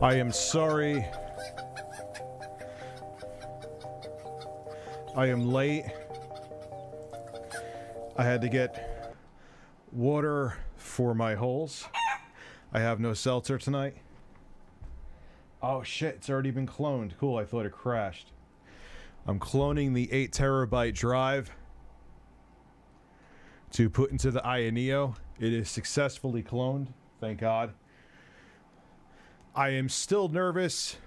I am sorry. I am late. I had to get water for my holes. I have no seltzer tonight. Oh shit, it's already been cloned. Cool, I thought it crashed. I'm cloning the 8 terabyte drive to put into the Ioneo. It is successfully cloned, thank God. I am still nervous.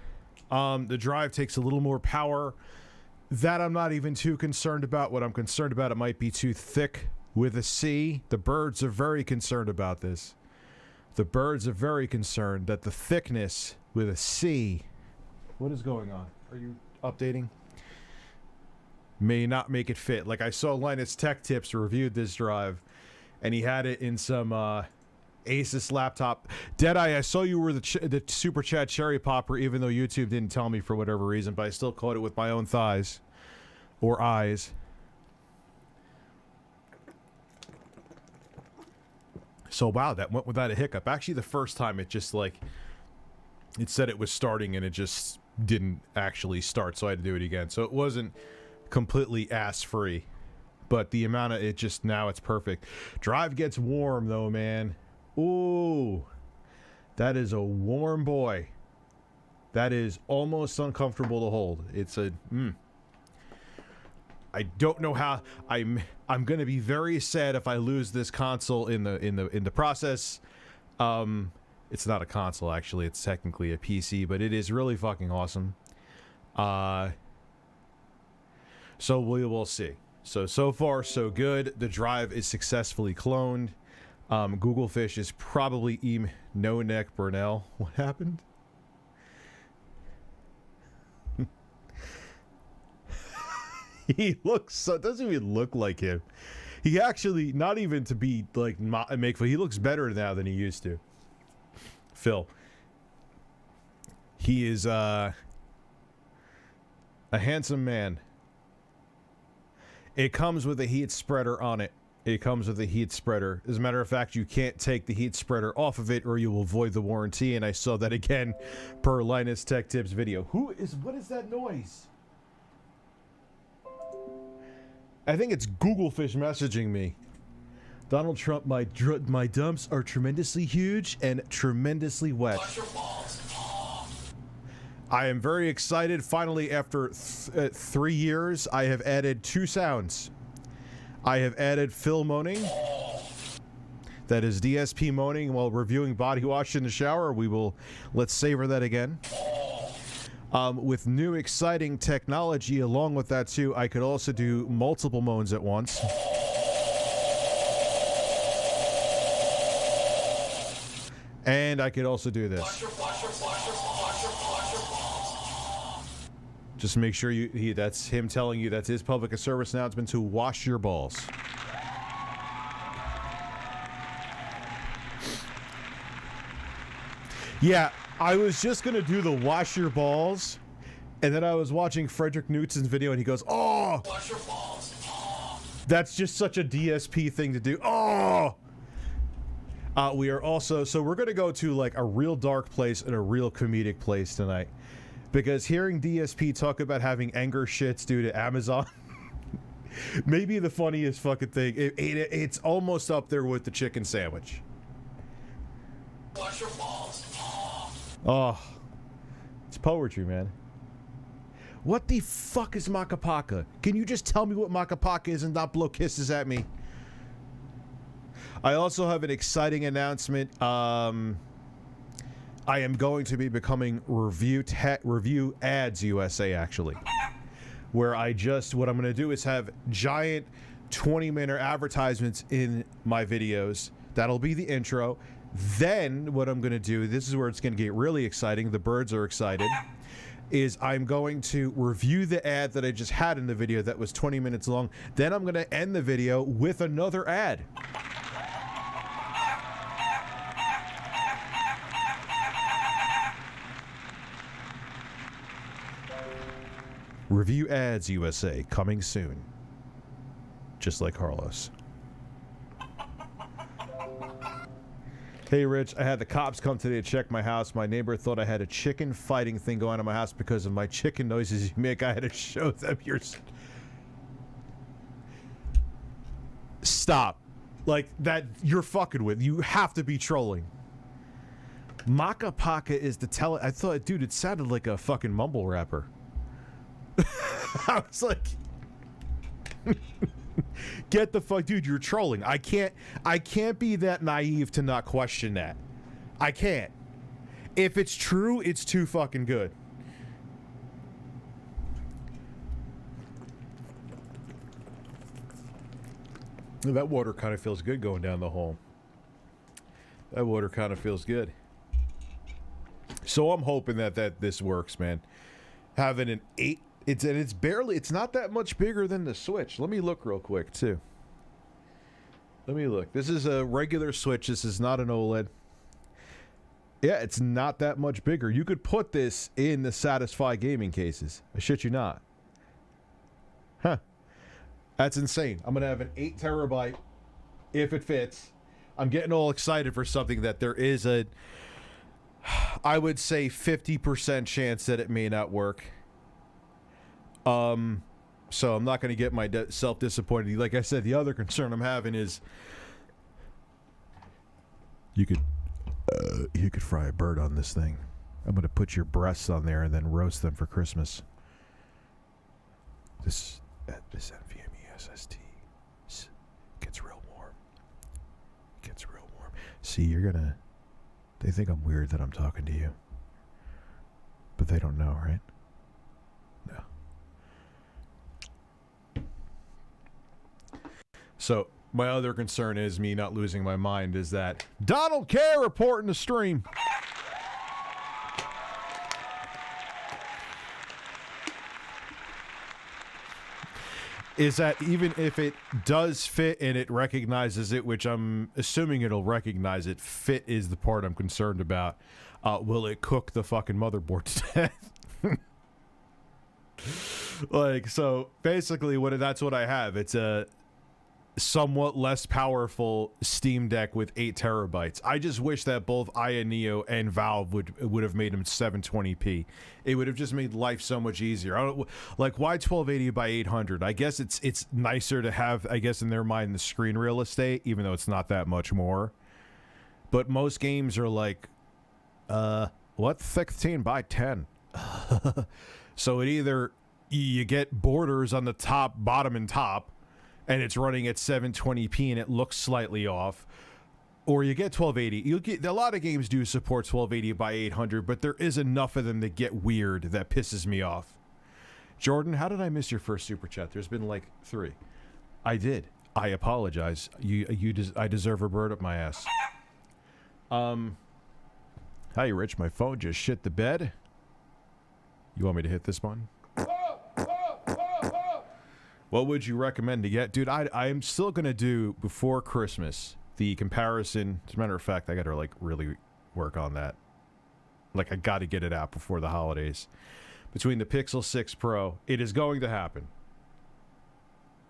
The drive takes a little more power. That I'm not even too concerned about. What I'm concerned about, it might be too thick with a C. The birds are very concerned about this. The birds are very concerned that the thickness with a C... What is going on? Are you updating? May not make it fit. Like, I saw Linus Tech Tips reviewed this drive, and he had it in some Asus laptop. Deadeye, I saw you were the Super Chat cherry popper, even though YouTube didn't tell me for whatever reason, but I still caught it with my own thighs. Or eyes. So, wow, that went without a hiccup. Actually, the first time it just, like... It said it was starting, and it just didn't actually start, so I had to do it again. So it wasn't completely ass-free. But the amount of it just... Now it's perfect. Drive gets warm, though, man. Ooh, that is a warm boy. That is almost uncomfortable to hold. It's a I don't know how. I'm gonna be very sad if I lose this console in the process. It's not a console, actually. It's technically a PC, but it is really fucking awesome. So we will see. So far so good. The drive is successfully cloned. Google Fish is probably No Neck Burnell. What happened? He looks so... Doesn't even look like him. He actually... Not even to be, like, make fun. He looks better now than he used to. Phil. He is, a handsome man. It comes with a heat spreader on it. It comes with a heat spreader. As a matter of fact, you can't take the heat spreader off of it or you will void the warranty, and I saw that again per Linus Tech Tips video. What is that noise? I think it's Google Fish messaging me. Donald Trump, my dumps are tremendously huge and tremendously wet. I am very excited. Finally, after 3 years, I have added 2 sounds. I have added Phil moaning. That is DSP moaning while reviewing body wash in the shower. Let's savor that again. With new exciting technology along with that too, I could also do multiple moans at once. And I could also do this. Just make sure that's him telling you that's his public service announcement to wash your balls. Yeah, I was just gonna do the wash your balls, and then I was watching Frederick Knudsen's video and he goes, "Oh! Wash your balls. Oh." That's just such a DSP thing to do. Oh! We are also, so we're gonna go to like a real dark place and a real comedic place tonight. Because hearing DSP talk about having anger shits due to Amazon maybe the funniest fucking thing. It's almost up there with the chicken sandwich. Wash your balls. Oh, it's poetry, man. What the fuck is Macapaka? Can you just tell me what Macapaka is and not blow kisses at me? I also have an exciting announcement. I am going to be becoming ReviewTechUSA, actually. Where what I'm going to do is have giant 20-minute advertisements in my videos. That'll be the intro. Then what I'm going to do, this is where it's going to get really exciting. The birds are excited. Is I'm going to review the ad that I just had in the video that was 20 minutes long. Then I'm going to end the video with another ad. Review Ads USA coming soon. Just like Carlos. Hey Rich, I had the cops come today to check my house. My neighbor thought I had a chicken fighting thing going on in my house because of my chicken noises you make. I had to show them your... Stop. Like, that you're fucking with. You have to be trolling. Macapaka is the I thought, dude, it sounded like a fucking mumble rapper. I was like... Get the fuck, dude, you're trolling. I can't be that naive to not question that. I can't. If it's true, it's too fucking good. That water kind of feels good going down the hole. That water kind of feels good. So I'm hoping that this works, man. Having an 8, it's not that much bigger than the Switch. Let me look real quick too. Let me look. This is a regular Switch. This is not an OLED. Yeah, it's not that much bigger. You could put this in the Satisfy gaming cases. I shit you not. Huh. That's insane. I'm going to have an 8 terabyte if it fits. I'm getting all excited for something that there is a, I would say 50% chance that it may not work. So I'm not going to get myself disappointed. Like I said, the other concern I'm having is you could fry a bird on this thing. I'm going to put your breasts on there and then roast them for Christmas. This NVMe SSD gets real warm. Gets real warm. See, they think I'm weird that I'm talking to you. But they don't know, right? No. So, my other concern is me not losing my mind is that Donald K. reporting the stream. Is that even if it does fit and it recognizes it, which I'm assuming it'll recognize it, fit is the part I'm concerned about. Will it cook the fucking motherboard to death? Like, so basically that's what I have. It's a somewhat less powerful Steam Deck with 8 terabytes. I just wish that both Aya Neo and Valve would have made them 720p. It would have just made life so much easier. I don't, like, why 1280 by 800? I guess it's nicer to have, I guess, in their mind, the screen real estate, even though it's not that much more. But most games are like, what, 16 by 10? So it either you get borders on the top, bottom, and top, and it's running at 720p and it looks slightly off, or you get 1280. You'll get, a lot of games do support 1280 by 800, but there is enough of them that get weird that pisses me off. Jordan, how did I miss your first super chat? There's been like 3. I did. I apologize. I deserve a bird up my ass. Hi, Rich. My phone just shit the bed. You want me to hit this button? What would you recommend to get? Dude, I'm still going to do, before Christmas, the comparison. As a matter of fact, I got to, like, really work on that. Like, I got to get it out before the holidays. Between the Pixel 6 Pro, it is going to happen.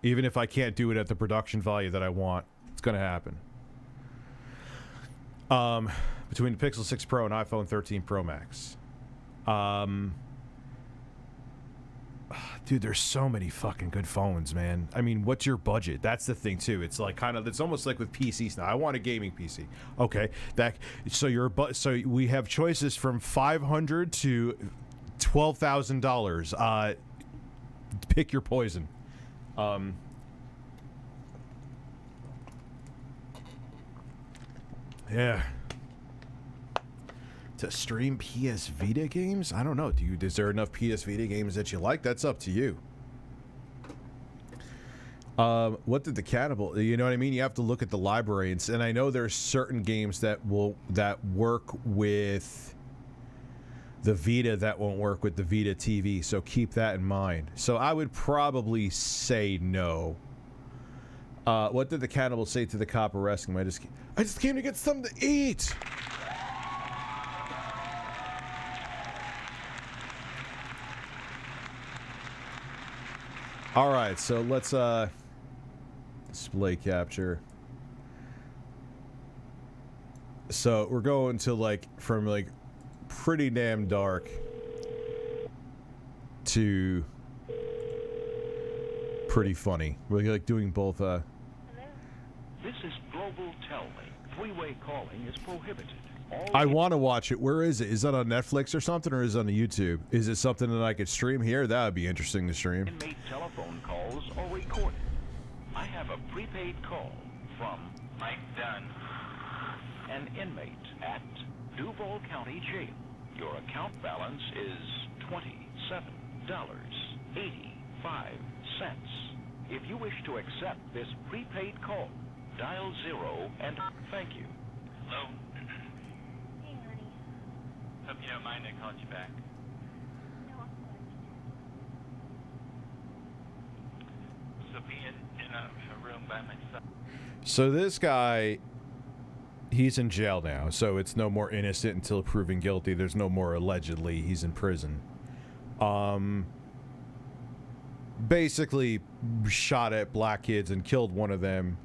Even if I can't do it at the production value that I want, it's going to happen. Between the Pixel 6 Pro and iPhone 13 Pro Max. Dude, there's so many fucking good phones, man. I mean, what's your budget? That's the thing too. It's like it's almost like with PCs now. I want a gaming PC. Okay, so we have choices from $500 to $12,000. Pick your poison. Yeah. To stream PS Vita games? I don't know. Is there enough PS Vita games that you like? That's up to you. What did the cannibal? You know what I mean? You have to look at the library, and I know there's certain games that work with the Vita that won't work with the Vita TV. So keep that in mind. So I would probably say no. What did the cannibal say to the cop arresting him? I just came to get something to eat. All right, so let's display capture. So we're going to from pretty damn dark to pretty funny. We're doing both. Hello? This is Global Telly. Three-way calling is prohibited. I want to watch it. Where is it? Is that on Netflix or something, or is it on YouTube? Is it something that I could stream here? That would be interesting to stream. Inmate telephone calls are recorded. I have a prepaid call from Mike Dunn, an inmate at Duval County Jail. Your account balance is $27.85. If you wish to accept this prepaid call, dial 0 and thank you. Hello? Hey, honey. Hope you don't mind I called you back. No, I'm good. So being in a room by myself. So this guy, he's in jail now, so it's no more innocent until proven guilty. There's no more allegedly. He's in prison. Basically shot at black kids and killed one of them.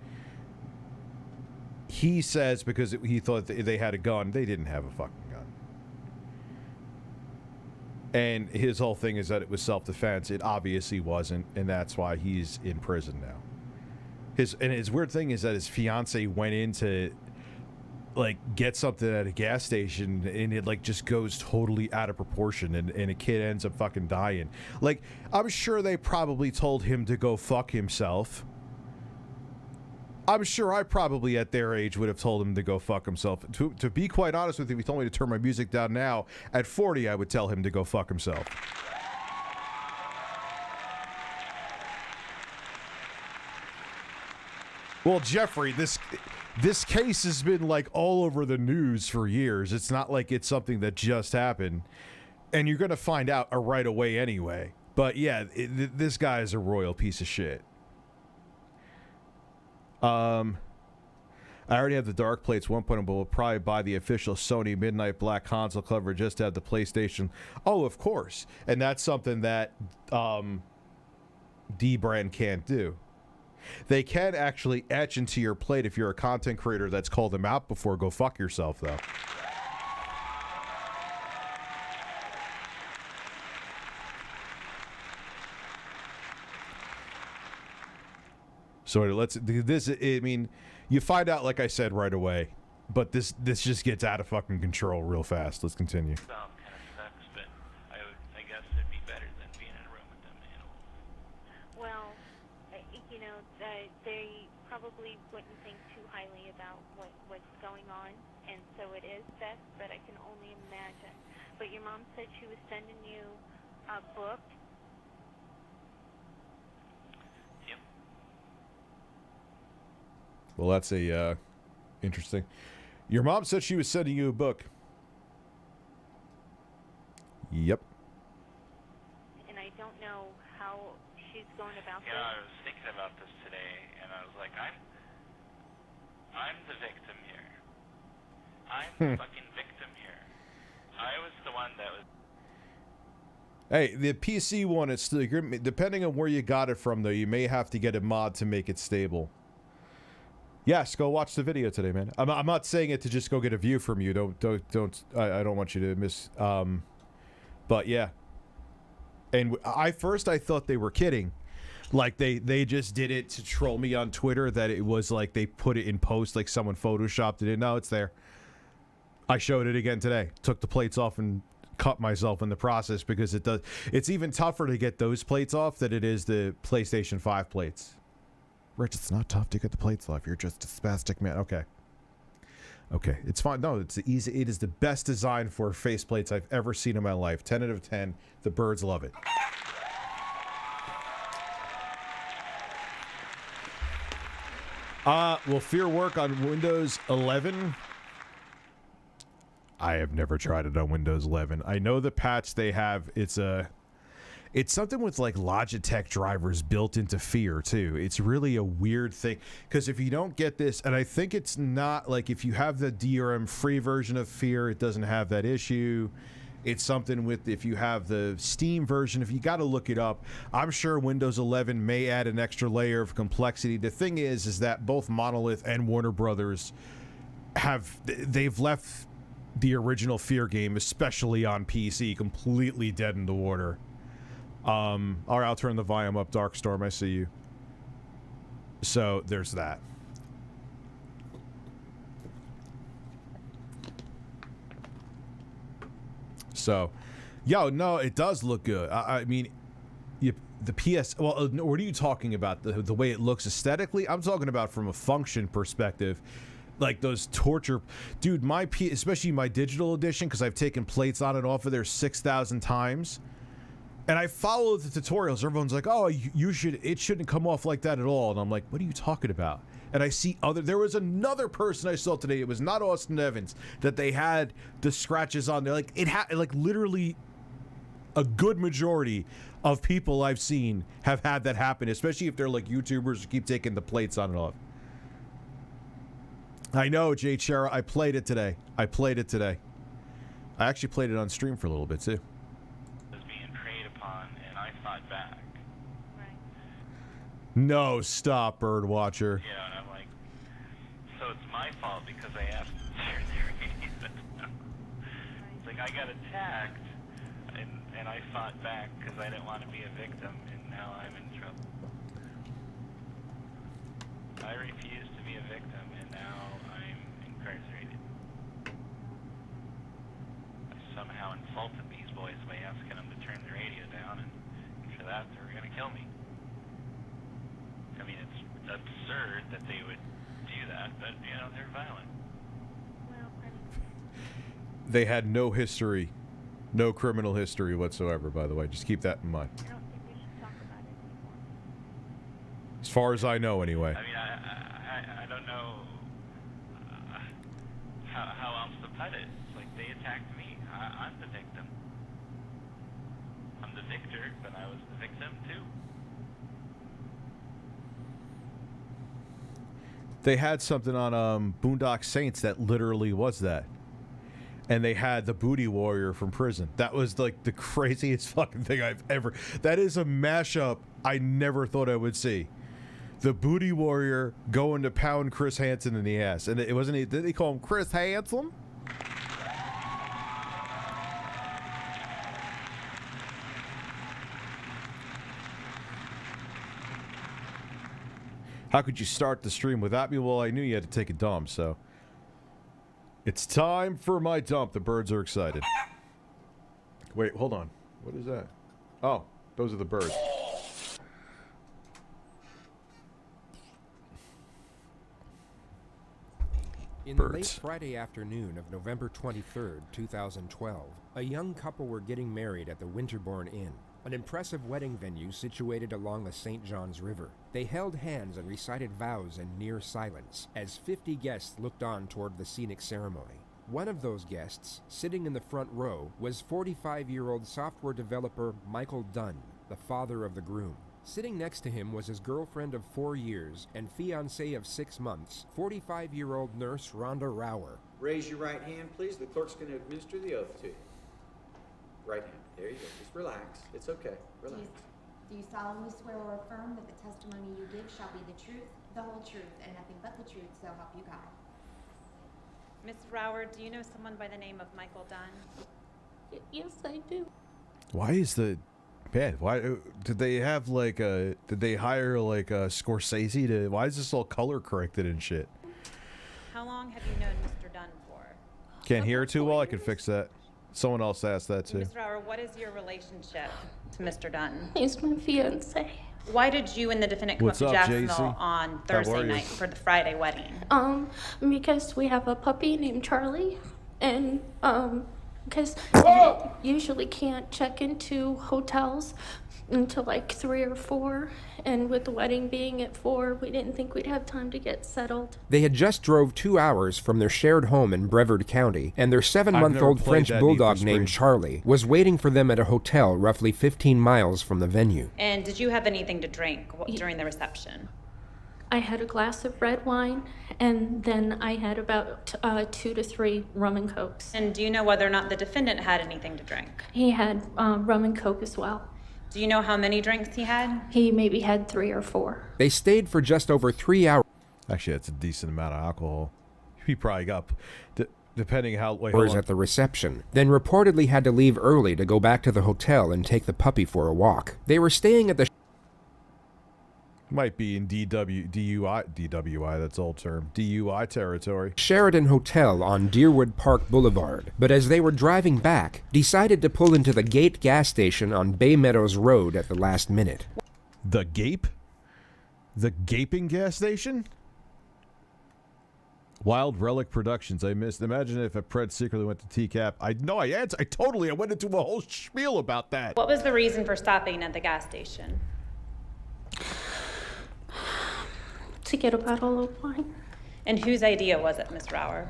He says because he thought they had a gun. They didn't have a fucking gun. And his whole thing is that it was self-defense. It obviously wasn't, and that's why he's in prison now. His weird thing is that his fiance went in to get something at a gas station, and it just goes totally out of proportion, and a kid ends up fucking dying. I'm sure they probably told him to go fuck himself. I'm sure I probably at their age would have told him to go fuck himself. To be quite honest with you, if he told me to turn my music down now, at 40 I would tell him to go fuck himself. Well, Jeffrey, this case has been all over the news for years. It's not like it's something that just happened, and you're gonna find out right away anyway. But yeah, this guy is a royal piece of shit. I already have the Dark Plates 1.0, but we'll probably buy the official Sony Midnight Black console cover just to have the PlayStation. Oh, of course, and that's something that D-Brand can't do. They can actually etch into your plate if you're a content creator that's called them out before. Go fuck yourself, though. So I mean, you find out, like I said, right away, but this just gets out of fucking control real fast. Let's continue. Kind of sucks, but I guess it'd be better than being in a room with them animals. Well, they probably wouldn't think too highly about what's going on, and so it is best, but I can only imagine. But your mom said she was sending you a book. Yep. Well, that's interesting. Your mom said she was sending you a book. Yep. And I don't know how she's going about this. I was thinking about this today, and I was like, I'm the victim here. I'm the fucking victim here. I was the one that was. Hey, the PC one is still, depending on where you got it from, though, you may have to get a mod to make it stable. Yes, go watch the video today, man. I'm not saying it to just go get a view from you. Don't. I don't want you to miss. But yeah. And I thought they were kidding. Like they just did it to troll me on Twitter, that it was like they put it in post, like someone photoshopped it in. No, it's there. I showed it again today. Took the plates off and cut myself in the process, because it's even tougher to get those plates off than it is the PlayStation 5 plates. Rich, it's not tough to get the plates off. You're just a spastic man. Okay. Okay, it's fine. No, it's easy. It is the best design for faceplates I've ever seen in my life. 10 out of 10. The birds love it. Will Fear work on Windows 11? I have never tried it on Windows 11. I know the patch they have, it's something with like Logitech drivers built into Fear too. It's really a weird thing, because if you don't get this, and I think it's not like, if you have the DRM free version of Fear, it doesn't have that issue. It's something with, if you have the Steam version, if you got to look it up, I'm sure Windows 11 may add an extra layer of complexity. The thing is that both Monolith and Warner Brothers they've left the original Fear game, especially on PC, completely dead in the water. All right, I'll turn the volume up, Darkstorm. I see you. So there's that. So, yo, no, it does look good. I mean, the PS. Well, what are you talking about? The way it looks aesthetically? I'm talking about from a function perspective. Like those torture, dude. Especially my digital edition, because I've taken plates on and off of there 6,000 times. And I follow the tutorials. Everyone's like, "Oh, it shouldn't come off like that at all." And I'm like, "What are you talking about?" And I see there was another person I saw today. It was not Austin Evans, that they had the scratches on there. Like it had, like literally, a good majority of people I've seen have had that happen. Especially if they're like YouTubers who keep taking the plates on and off. I know, Jay Chera. I played it today. I actually played it on stream for a little bit too. No, stop, Birdwatcher. Yeah, and I'm like, so it's my fault because I asked them to share their radio. It's like I got attacked, and I fought back because I didn't want to be a victim, and now I'm in trouble. I refused to be a victim, and now I'm incarcerated. I somehow insulted these boys by asking them to turn the radio down, and for that, they were going to kill me. I mean, it's absurd that they would do that, but, you know, they're violent. Well, They had no history, no criminal history whatsoever, by the way. Just keep that in mind. I don't think we should talk about it anymore. As far as I know, anyway. I mean, I don't know how else to put it. It's like they attacked me. I'm the victim. I'm the victor, but I was the victim, too. They had something on Boondock Saints that literally was that. And they had the Booty Warrior from prison. That was like the craziest fucking thing I've ever... That is a mashup I never thought I would see. The Booty Warrior going to pound Chris Hansen in the ass. And it wasn't... Did they call him Chris Hansen? How could you start the stream without me? Well, I knew you had to take a dump, so... It's time for my dump. The birds are excited. Wait, hold on. What is that? Oh, those are the birds. In the late Friday afternoon of November 23rd, 2012, a young couple were getting married at the Winterbourne Inn, an impressive wedding venue situated along the St. Johns River. They held hands and recited vows in near silence as 50 guests looked on toward the scenic ceremony. One of those guests, sitting in the front row, was 45-year-old software developer Michael Dunn, the father of the groom. Sitting next to him was his girlfriend of 4 years and fiancé of 6 months, 45-year-old nurse Rhonda Rower. Raise your right hand, please. The clerk's going to administer the oath to you. Right hand. There you go. Just relax. It's okay. Relax. Do you solemnly swear or affirm that the testimony you give shall be the truth, the whole truth, and nothing but the truth, so help you God? Miss Rower, do you know someone by the name of Michael Dunn? Yes, I do. Why is the Man, why did they have like a? Did they hire like a Scorsese to? Why is this all color corrected and shit? How long have you known Mr. Dunn for? Can't hear it too well. I can fix that. Someone else asked that too. Ms. Rauer, what is your relationship to Mr. Dunn? He's my fiance. Why did you and the defendant come What's up to up, Jacksonville JC? on How are Thursday you? night for the Friday wedding? Because we have a puppy named Charlie, and because you usually can't check into hotels until like 3 or 4, and with the wedding being at 4, we didn't think we'd have time to get settled. They had just drove 2 hours from their shared home in Brevard County, and their 7-month-old played French that bulldog Need for named Speed. Charlie was waiting for them at a hotel roughly 15 miles from the venue. And did you have anything to drink during the reception? I had a glass of red wine, and then I had about 2 to 3 rum and cokes. And do you know whether or not the defendant had anything to drink? He had rum and coke as well. Do you know how many drinks he had? He maybe had 3 or 4. They stayed for just over 3 hours Actually, that's a decent amount of alcohol. He probably got, depending how. Wait, hold on. at the reception, then reportedly had to leave early to go back to the hotel and take the puppy for a walk. They were staying at the Might be in DUI, that's old term. DUI territory. Sheridan Hotel on Deerwood Park Boulevard, but as they were driving back, decided to pull into the Gate gas station on Bay Meadows Road at the last minute. The Gape? The Gaping gas station? Wild Relic Productions. I missed. Imagine if a Pred secretly went to TCAP. I went into a whole spiel about that. What was the reason for stopping at the gas station? To get a bottle of wine. And whose idea was it, Ms. Rauer?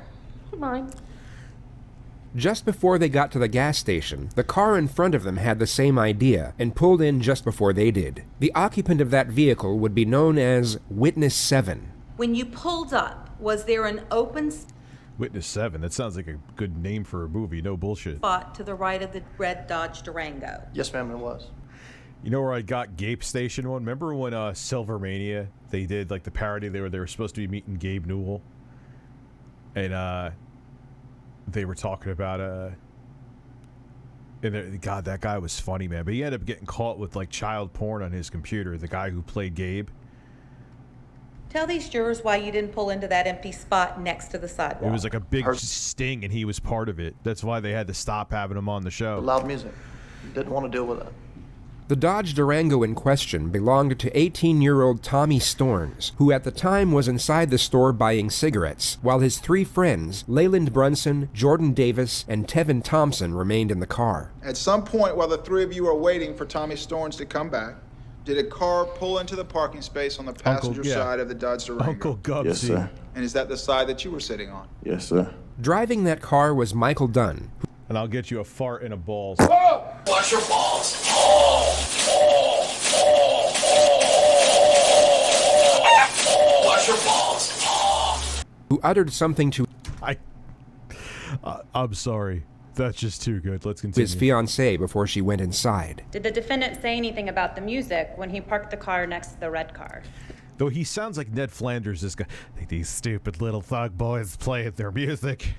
Mine. Just before they got to the gas station, the car in front of them had the same idea and pulled in just before they did. The occupant of that vehicle would be known as Witness 7. When you pulled up, was there an open Witness 7. That sounds like a good name for a movie. No bullshit. spot to the right of the red Dodge Durango? Yes, ma'am, it was. You know where I got Gape Station one? Remember when Silvermania, they did like the parody? They were supposed to be meeting Gabe Newell. And they were talking about God, that guy was funny, man. But he ended up getting caught with like child porn on his computer, the guy who played Gabe. Tell these jurors why you didn't pull into that empty spot next to the sidewalk. It was like a big sting, and he was part of it. That's why they had to stop having him on the show. Loud music. Didn't want to deal with it. The Dodge Durango in question belonged to 18-year-old Tommy Storns, who at the time was inside the store buying cigarettes, while his 3 friends, Leyland Brunson, Jordan Davis, and Tevin Thompson, remained in the car. At some point while the 3 of you are waiting for Tommy Storns to come back, did a car pull into the parking space on the passenger side of the Dodge Durango? Uncle Gubsy. Yes, sir. And is that the side that you were sitting on? Yes, sir. Driving that car was Michael Dunn. And I'll get you a fart in a balls. Watch your balls. Watch your balls. Who uttered something to I'm sorry. That's just too good. Let's continue. his fiancée before she went inside. Did the defendant say anything about the music when he parked the car next to the red car? Though he sounds like Ned Flanders, this guy. These stupid little thug boys playing their music.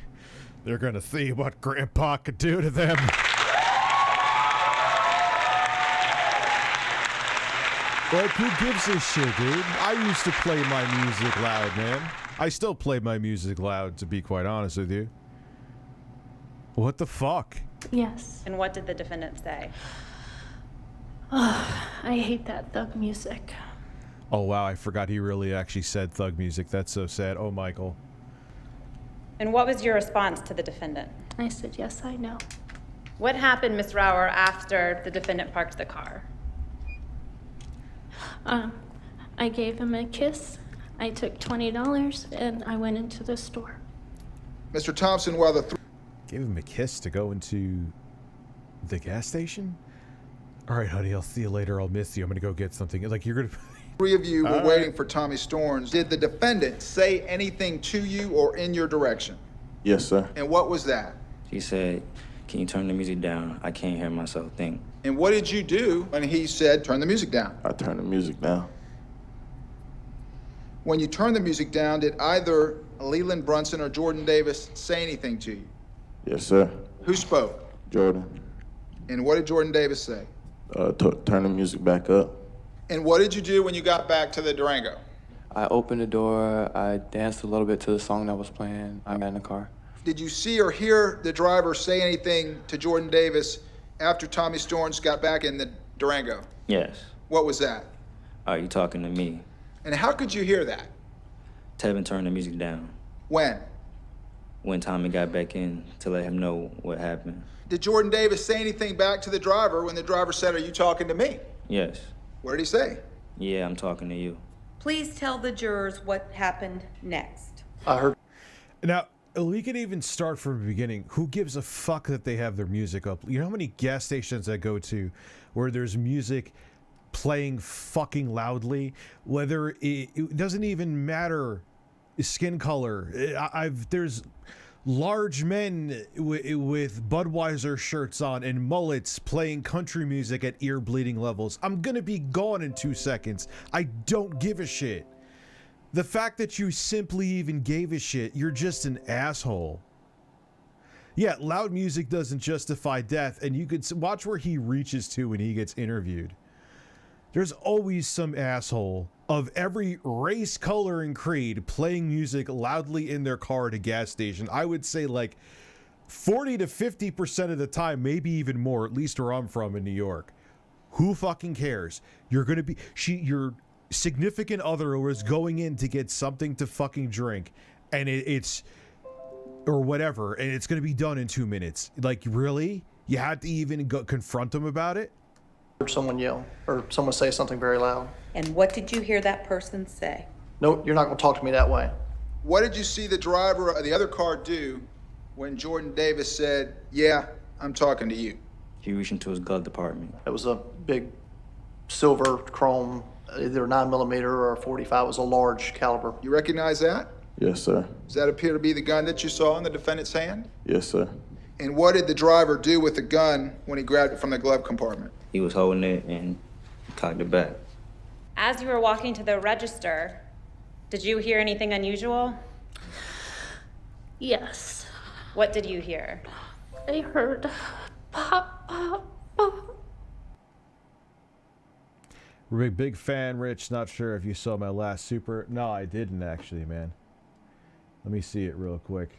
They're gonna see what Grandpa could do to them. Like, who gives a shit, dude? I used to play my music loud, man. I still play my music loud, to be quite honest with you. What the fuck? Yes. And what did the defendant say? I hate that thug music. Oh, wow, I forgot he really actually said thug music. That's so sad. Oh, Michael. And what was your response to the defendant? I said, yes, I know. What happened, Ms. Rauer, after the defendant parked the car? I gave him a kiss. I took $20 and I went into the store. Mr. Thompson, while the Gave him a kiss to go into the gas station? All right, honey, I'll see you later. I'll miss you. I'm going to go get something. Like, you're going to... 3 of you were waiting for Tommy Storns, did the defendant say anything to you or in your direction? Yes, sir. And what was that? He said, "Can you turn the music down? I can't hear myself think." And what did you do when he said, turn the music down? I turned the music down. When you turned the music down, did either Leland Brunson or Jordan Davis say anything to you? Yes, sir. Who spoke? Jordan. And what did Jordan Davis say? Turn the music back up. And what did you do when you got back to the Durango? I opened the door, I danced a little bit to the song that was playing, I got in the car. Did you see or hear the driver say anything to Jordan Davis after Tommy Storns got back in the Durango? Yes. What was that? Are you talking to me? And how could you hear that? Tevin turned the music down. When? When Tommy got back in to let him know what happened. Did Jordan Davis say anything back to the driver when the driver said, "Are you talking to me?" Yes. What did he say? Yeah, I'm talking to you. Please tell the jurors what happened next. I heard. Now, we can even start from the beginning. Who gives a fuck that they have their music up? You know how many gas stations I go to where there's music playing fucking loudly? Whether it doesn't even matter skin color. There's large men with Budweiser shirts on and mullets playing country music at ear bleeding levels. I'm gonna be gone in 2 seconds. I don't give a shit. The fact that you simply even gave a shit, you're just an asshole. Yeah, loud music doesn't justify death, and you could watch where he reaches to when he gets interviewed. There's always some asshole of every race, color, and creed playing music loudly in their car at a gas station. I would say like 40 to 50% of the time, maybe even more, at least where I'm from in New York. Who fucking cares? You're gonna be, your significant other was going in to get something to fucking drink, and it's, or whatever, and it's gonna be done in 2 minutes. Like, really? You had to even go confront them about it? Heard someone yell or someone say something very loud. And what did you hear that person say? No, you're not going to talk to me that way. What did you see the driver of the other car do when Jordan Davis said, "Yeah, I'm talking to you"? He reached into his glove compartment. It was a big silver chrome, either 9mm or 45. It was a large caliber. You recognize that? Yes, sir. Does that appear to be the gun that you saw in the defendant's hand? Yes, sir. And what did the driver do with the gun when he grabbed it from the glove compartment? He was holding it and cocked it back. As you were walking to the register, did you hear anything unusual? Yes. What did you hear? I heard pop, pop, pop. Big fan, Rich. Not sure if you saw my last super. No, I didn't actually, man. Let me see it real quick.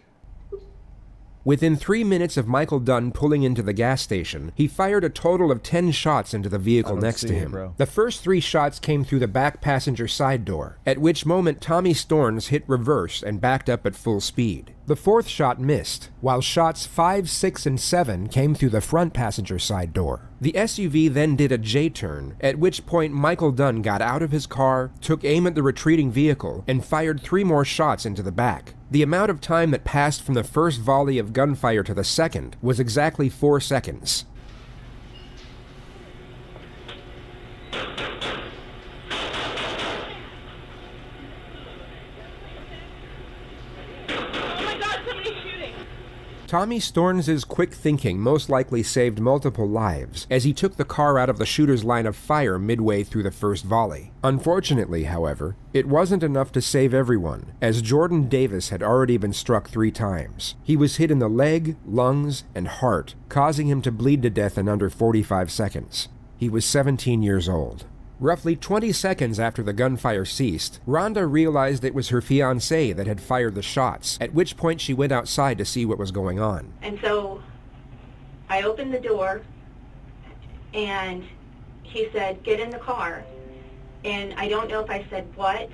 Within 3 minutes of Michael Dunn pulling into the gas station, he fired a total of 10 shots into the vehicle next to him. The first 3 shots came through the back passenger side door, at which moment Tommy Storns hit reverse and backed up at full speed. The 4th shot missed, while shots 5, 6, and 7 came through the front passenger side door. The SUV then did a J-turn, at which point Michael Dunn got out of his car, took aim at the retreating vehicle, and fired 3 more shots into the back. The amount of time that passed from the first volley of gunfire to the second was exactly 4 seconds. Tommy Storns' quick thinking most likely saved multiple lives, as he took the car out of the shooter's line of fire midway through the first volley. Unfortunately, however, it wasn't enough to save everyone, as Jordan Davis had already been struck 3 times. He was hit in the leg, lungs, and heart, causing him to bleed to death in under 45 seconds. He was 17 years old. Roughly 20 seconds after the gunfire ceased, Rhonda realized it was her fiancé that had fired the shots, at which point she went outside to see what was going on. And so I opened the door, and he said, "Get in the car." And I don't know if I said what,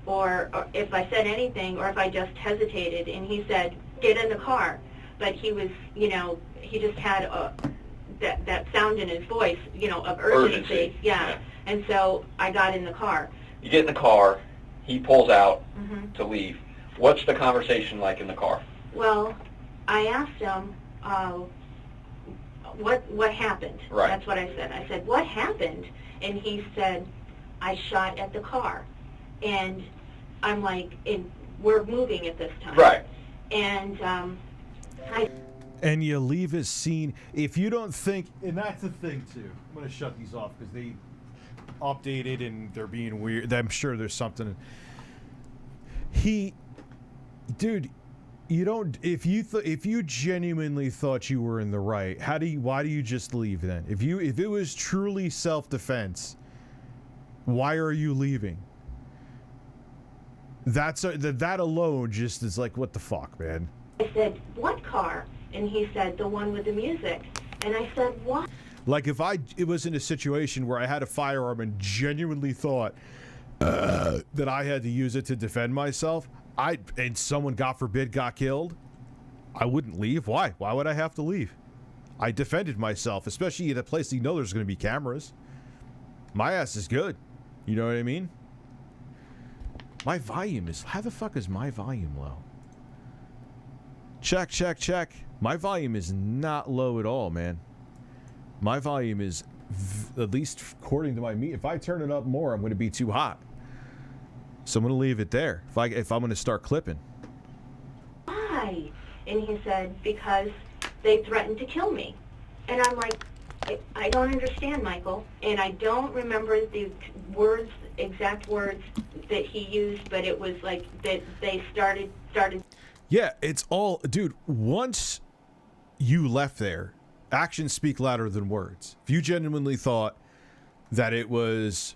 or if I said anything, or if I just hesitated, and he said, "Get in the car." But he was, you know, he just had that sound in his voice, you know, of urgency. Yeah. And so I got in the car. You get in the car, he pulls out to leave. What's the conversation like in the car? Well, I asked him, what happened? Right. That's what I said. I said, "What happened?" And he said, "I shot at the car." And I'm like, we're moving at this time. Right. And and you leave a scene if you don't think, and that's the thing too. I'm gonna shut these off because they updated and they're being weird. I'm sure there's something. Dude, You don't. If you genuinely thought you were in the right, why do you just leave then? If it was truly self-defense, why are you leaving? That alone just is like, what the fuck, man? I said, what car? And he said, the one with the music. And I said, what? Like, if it was in a situation where I had a firearm and genuinely thought that I had to use it to defend myself, and someone, God forbid, got killed, I wouldn't leave. Why? Why would I have to leave? I defended myself, especially at a place you know there's going to be cameras. My ass is good. You know what I mean? My volume is... How the fuck is my volume low? Check, check, check. My volume is not low at all, man. My volume is, at least according to my meter, if I turn it up more, I'm going to be too hot. So I'm going to leave it there if I'm going to start clipping. Why? And he said, because they threatened to kill me. And I'm like, I don't understand, Michael. And I don't remember the exact words that he used, but it was like that they started. Yeah, it's all... Dude, once you left there, actions speak louder than words. If you genuinely thought that it was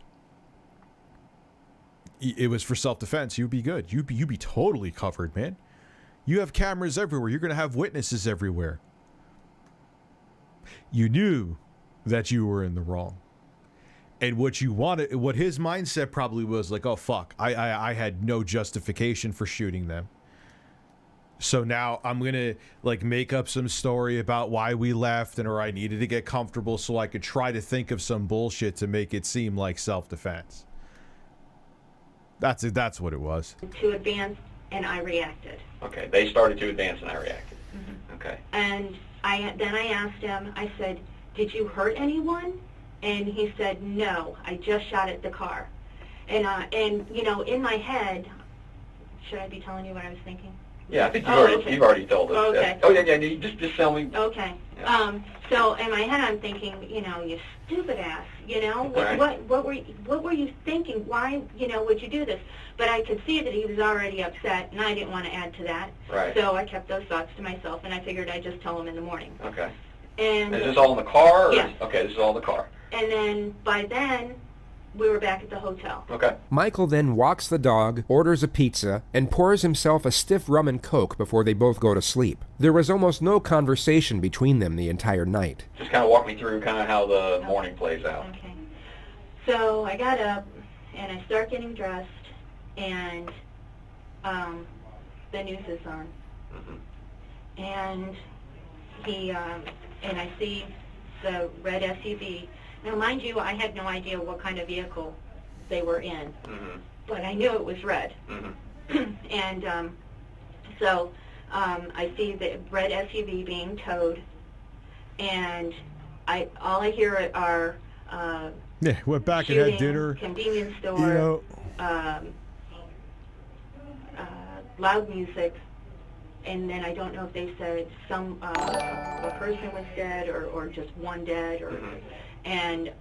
for self-defense, you'd be good. You'd be totally covered, man. You have cameras everywhere. You're going to have witnesses everywhere. You knew that you were in the wrong. And what you wanted, what his mindset probably was like, oh, fuck, I had no justification for shooting them. So now I'm going to like make up some story about why we left or I needed to get comfortable so I could try to think of some bullshit to make it seem like self-defense. That's what it was. To advance, and I reacted. Okay, they started to advance and I reacted. Mm-hmm. Okay. And then I asked him, I said, did you hurt anyone? And he said, no, I just shot at the car. And you know, in my head, should I be telling you what I was thinking? Yeah, I think you've already told us. Okay. Oh, yeah, just tell me. Okay. Yeah. So in my head I'm thinking, you know, you stupid ass, you know, Right. what were you thinking? Why, you know, would you do this? But I could see that he was already upset, and I didn't want to add to that. Right. So I kept those thoughts to myself, and I figured I'd just tell him in the morning. Okay. And is this all in the car? Or Yes. Okay, this is all in the car. And then by then we were back at the hotel. Okay. Michael then walks the dog, orders a pizza, and pours himself a stiff rum and coke before they both go to sleep. There was almost no conversation between them the entire night. Just kind of walk me through kind of how the morning plays out. Okay. So I got up and I start getting dressed, and the news is on. Mm-hmm. And and I see the red SUV. Now, mind you, I had no idea what kind of vehicle they were in, Mm-hmm. but I knew it was red. Mm-hmm. And so I see the red SUV being towed, and all I hear are yeah, went back and had shooting, dinner. convenience store, You know, loud music, and then I don't know if they said a person was dead or just one dead, or Mm-hmm. and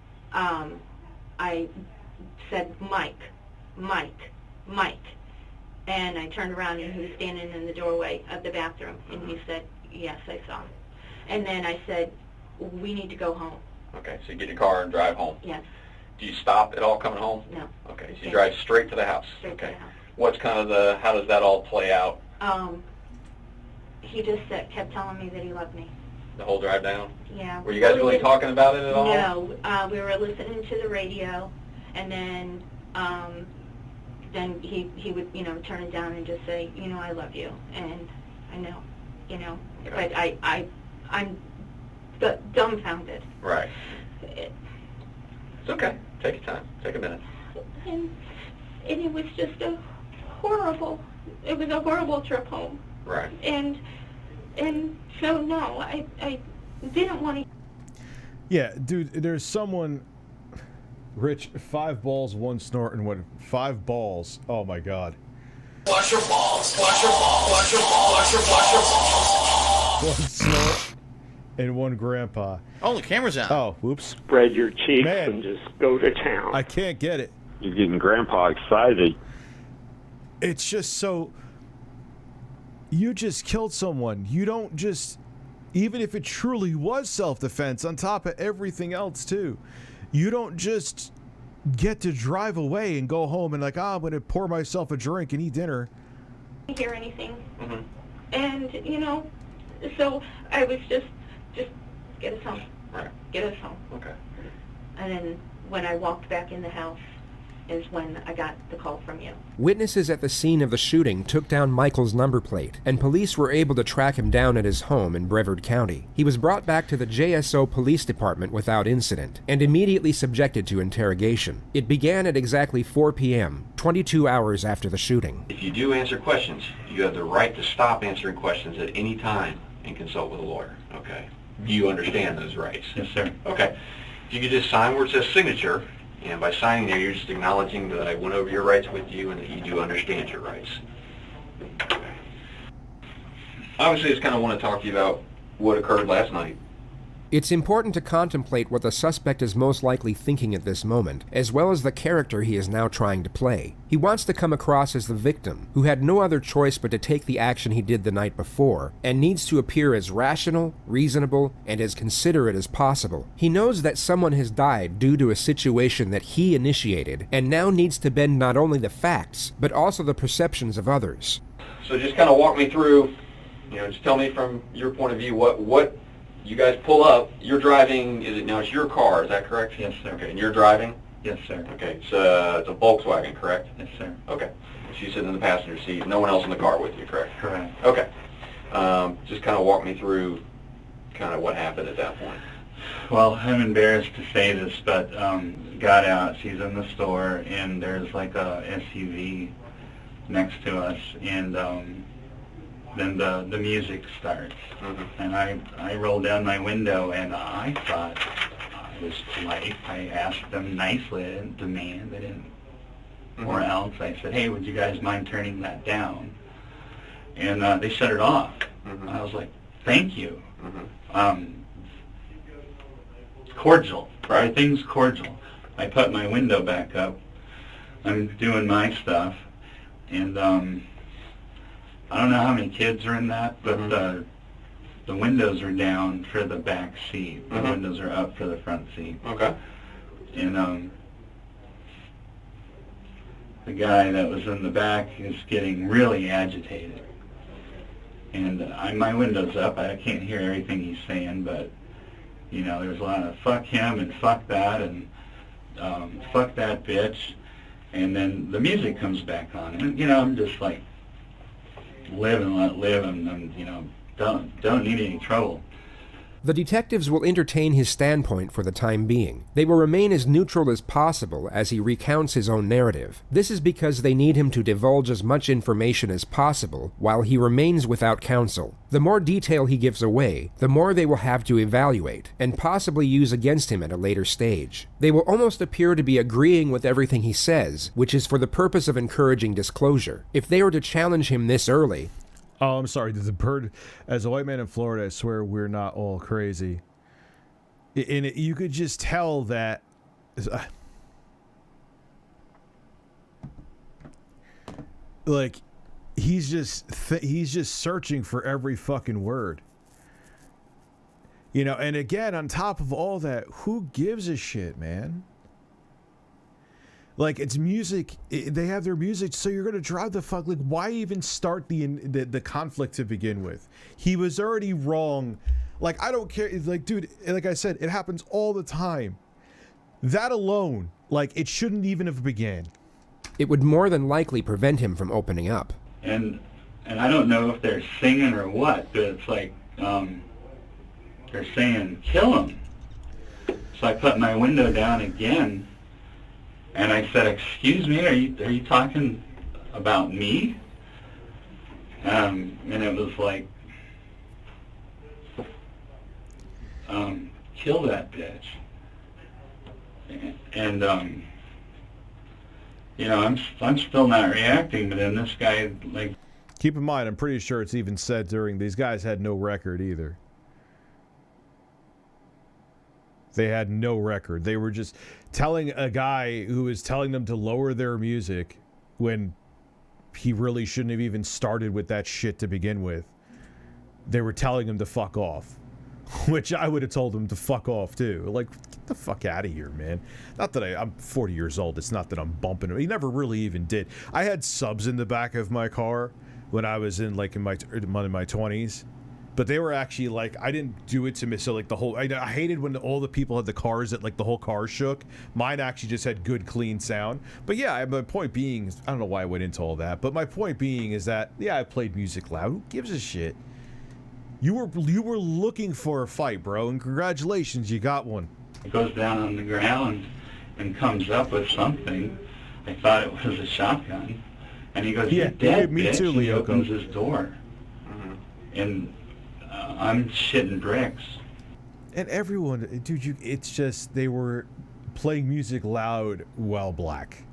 I said Mike, and I turned around and he was standing in the doorway of the bathroom, and he said, yes, I saw him. And then I said, we need to go home. Okay, so you get your car and drive home. Yes. Do you stop at all coming home? No. Okay, so you drive straight to the house. Straight to the house. What's kind of how does that all play out? He just kept telling me that he loved me. The whole drive down? Yeah. Were you guys really talking about it at all? No, we were listening to the radio, and then he would, you know, turn it down and just say, you know, I love you, and I know, you know, Okay. but I'm dumbfounded. Right. It's okay. Take your time. Take a minute. And it was just it was a horrible trip home. Right. And so no, I didn't want to. yeah, dude, there's someone, Rich, 5 balls, 1 snort, and 5 balls. Oh my God. Wash your balls, wash your balls, wash your balls, wash your balls. 1 snort and 1 grandpa. Oh, the camera's out. Oh, whoops. Spread your cheeks Man, and just go to town. I can't get it. You're getting Grandpa excited. It's just so... you just killed someone. You don't just, even if it truly was self-defense, on top of everything else too, you don't just get to drive away and go home and like, I'm going to pour myself a drink and eat dinner. Didn't hear anything. And, you know, so I was just get us home. Right. Get us home. Okay. And then when I walked back in the house is when I got the call from you. Witnesses at the scene of the shooting took down Michael's number plate, and police were able to track him down at his home in Brevard County. He was brought back to the JSO Police Department without incident, and immediately subjected to interrogation. It began at exactly 4 p.m., 22 hours after the shooting. If you do answer questions, you have the right to stop answering questions at any time and consult with a lawyer, okay? You understand those rights? Yes, sir. Okay. If you could just sign where it says signature, and by signing there, you're just acknowledging that I went over your rights with you and that you do understand your rights. Okay. Obviously, I just kind of want to talk to you about what occurred last night. It's important to contemplate what the suspect is most likely thinking at this moment, as well as the character he is now trying to play. He wants to come across as the victim, who had no other choice but to take the action he did the night before, and needs to appear as rational, reasonable, and as considerate as possible. He knows that someone has died due to a situation that he initiated, and now needs to bend not only the facts, but also the perceptions of others. So just kind of walk me through, you know, just tell me from your point of view what you guys pull up. You're driving. It's your car? Is that correct? Yes, sir. Okay, and you're driving? Yes, sir. Okay, it's a Volkswagen, correct? Yes, sir. Okay. She's sitting in the passenger seat. No one else in the car with you, correct? Correct. Okay. Just kind of walk me through kind of what happened at that point. Well, I'm embarrassed to say this, but got out. She's in the store, and there's like a SUV next to us, and then the music starts. And I roll down my window, and I thought I was polite. I asked them nicely. I didn't demand. I didn't. Or else I said, hey, would you guys mind turning that down? And they shut it off. I was like, thank you. Cordial. Everything's cordial. I put my window back up. I'm doing my stuff. And I don't know how many kids are in that, but the windows are down for the back seat. The windows are up for the front seat. Okay. And the guy that was in the back is getting really agitated. And my window's up. I can't hear everything he's saying, but, you know, there's a lot of fuck him and fuck that and fuck that bitch. And then the music comes back on. And, you know, I'm just like, live and let live, and you know, don't need any trouble. The detectives will entertain his standpoint for the time being. They will remain as neutral as possible as he recounts his own narrative. This is because they need him to divulge as much information as possible while he remains without counsel. The more detail he gives away, the more they will have to evaluate, and possibly use against him at a later stage. They will almost appear to be agreeing with everything he says, which is for the purpose of encouraging disclosure. If they were to challenge him this early, oh, I'm sorry. The bird, as a white man in Florida, I swear we're not all crazy. And you could just tell that. Like, he's just searching for every fucking word. You know, and again, on top of all that, who gives a shit, man? Like, it's music. They have their music, so you're gonna drive the fuck. Like, why even start the conflict to begin with? He was already wrong. Like, I don't care. Like, dude, like I said, it happens all the time. That alone, like, it shouldn't even have began. It would more than likely prevent him from opening up. And I don't know if they're singing or what, but it's like they're saying, kill him. So I put my window down again. And I said, excuse me, are you talking about me? And it was like, kill that bitch. And you know, I'm still not reacting, but then this guy, like... Keep in mind, I'm pretty sure it's even said during... These guys had no record either. They had no record. They were just telling a guy who was telling them to lower their music when he really shouldn't have even started with that shit to begin with. They were telling him to fuck off, which I would have told him to fuck off too. Like, get the fuck out of here, man. Not that I'm 40 years old. It's not that I'm bumping him. He never really even did. I had subs in the back of my car when I was in my 20s. But they were actually like, I didn't do it to miss. So like the whole, I hated when all the people had the cars that like the whole car shook. Mine actually just had good, clean sound. But yeah, my point being, I don't know why I went into all that. But my point being is that, yeah, I played music loud. Who gives a shit? You were looking for a fight, bro, and congratulations, you got one. He goes down on the ground and comes up with something. I thought it was a shotgun. And he goes, "You're dead, me bitch." too, And he Lyoko. opens his door. And I'm shitting bricks. And everyone, dude, it's just, they were playing music loud while black.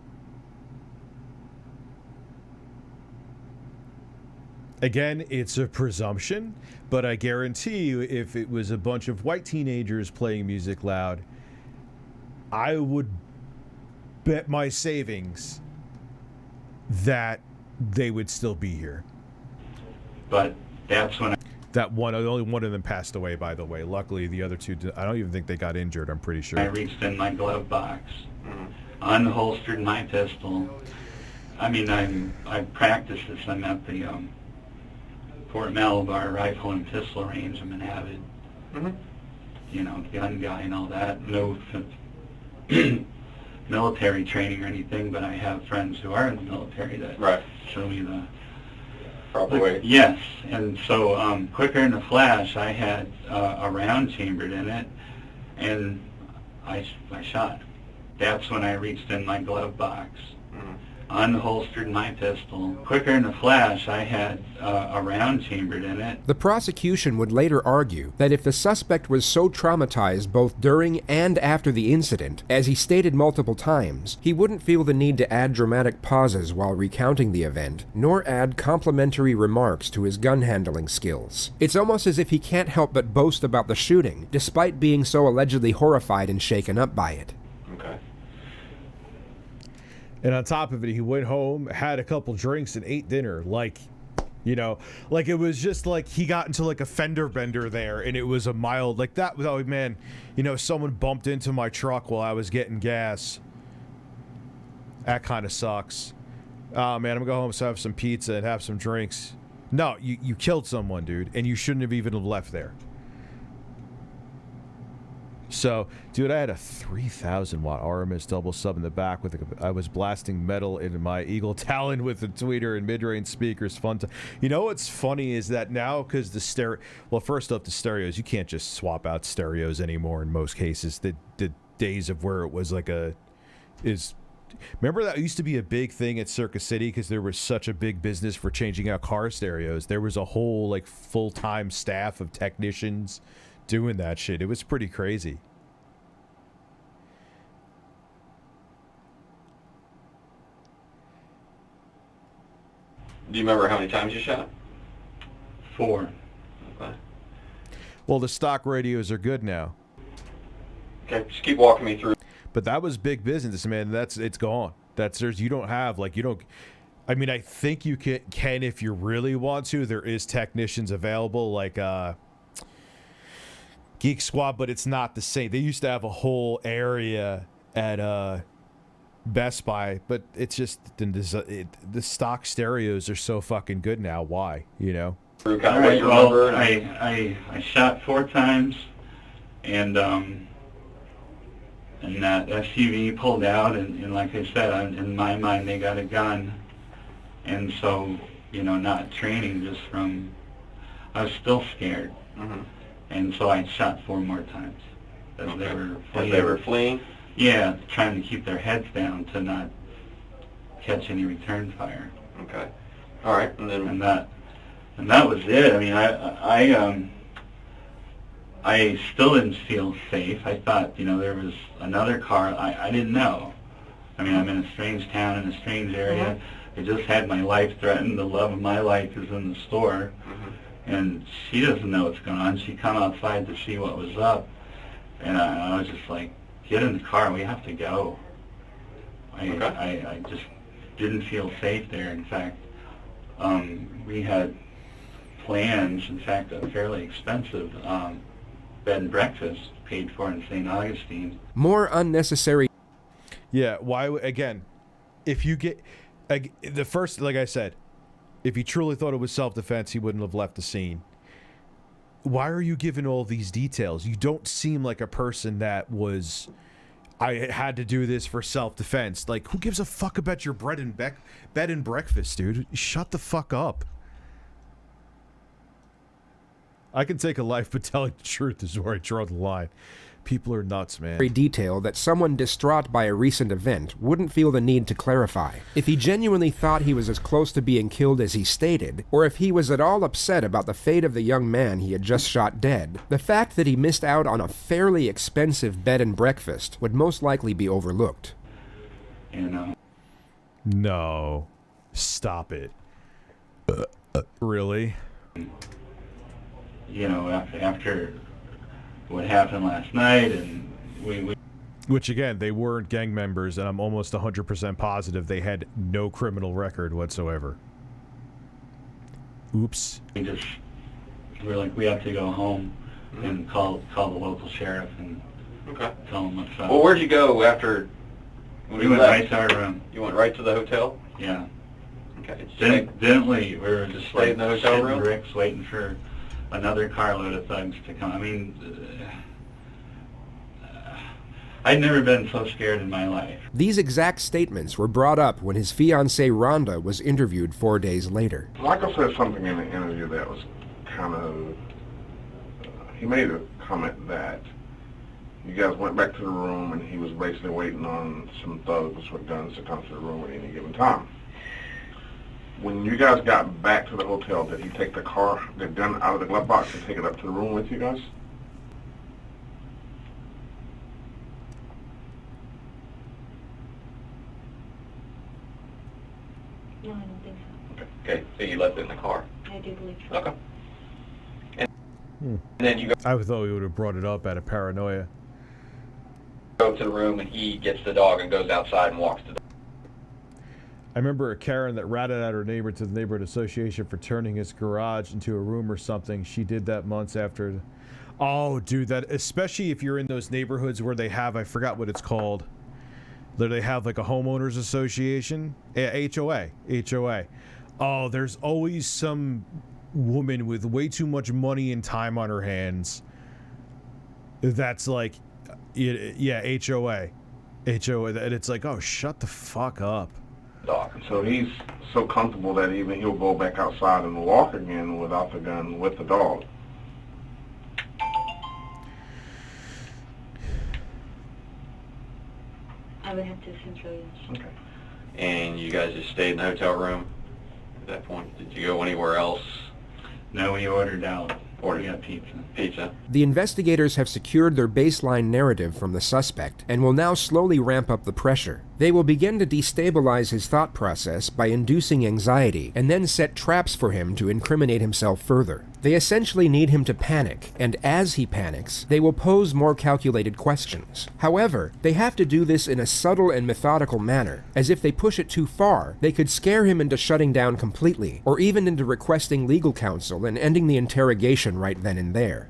Again, it's a presumption, but I guarantee you if it was a bunch of white teenagers playing music loud, I would bet my savings that they would still be here. But that's when only one of them passed away, by the way. Luckily, the other two, I don't even think they got injured, I'm pretty sure. I reached in my glove box, unholstered my pistol. I mean, I practice this. I'm at the Fort Malabar Rifle and Pistol Range. I'm an avid, gun guy and all that. No military training or anything, but I have friends who are in the military that show me the proper way. Yes, and so quicker in a flash, I had a round chambered in it, and I shot. That's when I reached in my glove box, unholstered my pistol. Quicker in a flash, I had a round chambered in it. The prosecution would later argue that if the suspect was so traumatized both during and after the incident, as he stated multiple times, he wouldn't feel the need to add dramatic pauses while recounting the event, nor add complimentary remarks to his gun handling skills. It's almost as if he can't help but boast about the shooting, despite being so allegedly horrified and shaken up by it. Okay. And on top of it, he went home, had a couple drinks, and ate dinner. Like it was just like he got into like a fender bender there, and it was a mild, like that was, oh man, someone bumped into my truck while I was getting gas. That kind of sucks. Oh man, I'm gonna go home, so have some pizza and have some drinks. No, you killed someone, dude, and you shouldn't have even left there. So, dude, I had a 3,000 watt RMS double sub in the back I was blasting metal into my Eagle Talon with a tweeter and mid-range speakers. Fun to, what's funny is that now, because the stereo, well, first up, the stereos, you can't just swap out stereos anymore in most cases. The days of where it was like remember that used to be a big thing at Circus City because there was such a big business for changing out car stereos. There was a whole like full-time staff of technicians doing that shit. It was pretty crazy. Do you remember how many times you shot? 4. Okay. Well, the stock radios are good now. Okay, just keep walking me through. But that was big business, man. It's gone. You don't have I mean, I think you can if you really want to. There is technicians available like Geek Squad, but it's not the same. They used to have a whole area at Best Buy, but it's just the stock stereos are so fucking good now. Why? All right, well, I shot 4 times, and that SUV pulled out, and like I said, in my mind, they got a gun, and so, not training, just from, I was still scared, and so I shot 4 more times as they were fleeing. Yeah, trying to keep their heads down to not catch any return fire. Okay. All right, and then and that was it. I mean, I still didn't feel safe. I thought, there was another car. I didn't know. I mean, I'm in a strange town, in a strange area. I just had my life threatened. The love of my life is in the store. And she doesn't know what's going on. She come outside to see what was up. And I was just like, get in the car. We have to go. I just didn't feel safe there. In fact, We had plans, in fact, a fairly expensive bed and breakfast paid for in St. Augustine. More unnecessary. Yeah, why, again, if you get, the first, like I said, if he truly thought it was self-defense, he wouldn't have left the scene. Why are you giving all these details? You don't seem like a person that was, I had to do this for self-defense. Like, who gives a fuck about your bed and breakfast, dude? Shut the fuck up. I can take a life, but telling the truth is where I draw the line. People are nuts, man. Detail that someone distraught by a recent event wouldn't feel the need to clarify. If he genuinely thought he was as close to being killed as he stated, or if he was at all upset about the fate of the young man he had just shot dead, the fact that he missed out on a fairly expensive bed and breakfast would most likely be overlooked. You know? No. Stop it. Really? You know, after what happened last night, and we which again, they weren't gang members, and I'm almost 100% positive they had no criminal record whatsoever. Oops. We're like, we have to go home and call the local sheriff and tell him what's up. Well, where'd you go after we went right to our room? You went right to the hotel? Yeah. Okay. Didn't leave. We were just stayed in the hotel room? Bricks waiting for another carload of thugs to come. I mean, I'd never been so scared in my life. These exact statements were brought up when his fiancée Rhonda was interviewed 4 days later. Michael said something in the interview that was kind of, he made a comment that you guys went back to the room and he was basically waiting on some thugs with guns to come to the room at any given time. When you guys got back to the hotel, did he take the gun out of the glove box and take it up to the room with you guys? No, I don't think so. Okay, so you left it in the car? I do believe so. Okay. And then you I thought we would have brought it up out of paranoia. go to the room and he gets the dog and goes outside and walks to the I remember a Karen that ratted out her neighbor to the neighborhood association for turning his garage into a room or something. She did that months after. Oh, dude, that, especially if you're in those neighborhoods where they have, I forgot what it's called. Where they have like a homeowners association. HOA. Oh, there's always some woman with way too much money and time on her hands. That's like, yeah, HOA. And it's like, oh, shut the fuck up. Dog. So he's so comfortable that even he'll go back outside and walk again without the gun with the dog. I would have to assume so, yes. Okay. And you guys just stayed in the hotel room at that point? Did you go anywhere else? No, we ordered out. We got pizza. The investigators have secured their baseline narrative from the suspect and will now slowly ramp up the pressure. They will begin to destabilize his thought process by inducing anxiety and then set traps for him to incriminate himself further. They essentially need him to panic, and as he panics, they will pose more calculated questions. However, they have to do this in a subtle and methodical manner, as if they push it too far, they could scare him into shutting down completely, or even into requesting legal counsel and ending the interrogation right then and there.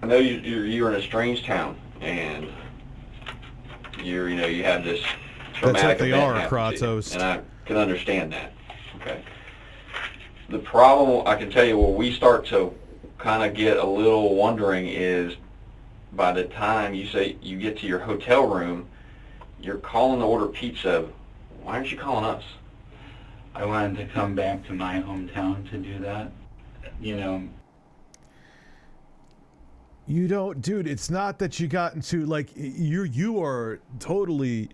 I know you're in a strange town, and you have this traumatic That's what they event are, happen to you, Kratos. and I can understand that. Okay. The problem, I can tell you, where we start to kind of get a little wondering is by the time you say you get to your hotel room, you're calling to order pizza. Why aren't you calling us? I wanted to come back to my hometown to do that. You know. You don't, dude, it's not that you got into, like, you are totally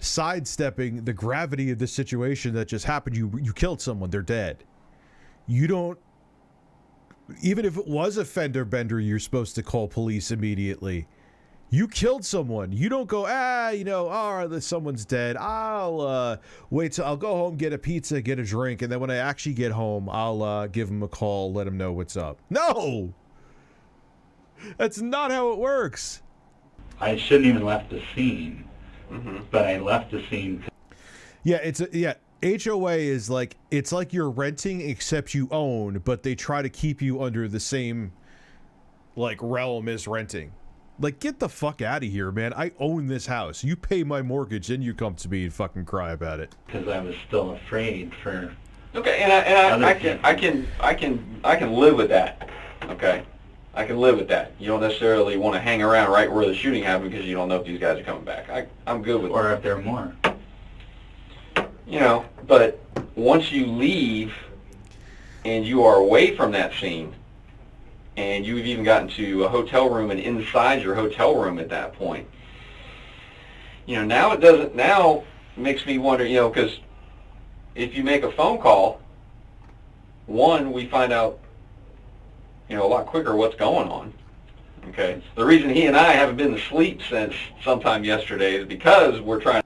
sidestepping the gravity of the situation that just happened. You killed someone, they're dead. You don't, even if it was a fender bender, you're supposed to call police immediately. You killed someone. You don't go, someone's dead. I'll wait till I'll go home, get a pizza, get a drink, and then when I actually get home, I'll give them a call, let them know what's up. No! That's not how it works. I shouldn't even left the scene, but I left the scene. Yeah, HOA is like, it's like you're renting except you own, but they try to keep you under the same like realm as renting. Like, get the fuck out of here, man. I own this house. You pay my mortgage, then you come to me and fucking cry about it. Because I was still afraid for. Okay, and I can live with that. Okay, I can live with that. You don't necessarily want to hang around right where the shooting happened because you don't know if these guys are coming back. I'm good with that. Or if there are more. You know, but once you leave and you are away from that scene, and you've even gotten to a hotel room and inside your hotel room at that point, you know, now it makes me wonder, you know, because if you make a phone call, one, we find out, you know, a lot quicker what's going on. Okay. The reason he and I haven't been to sleep since sometime yesterday is because we're trying.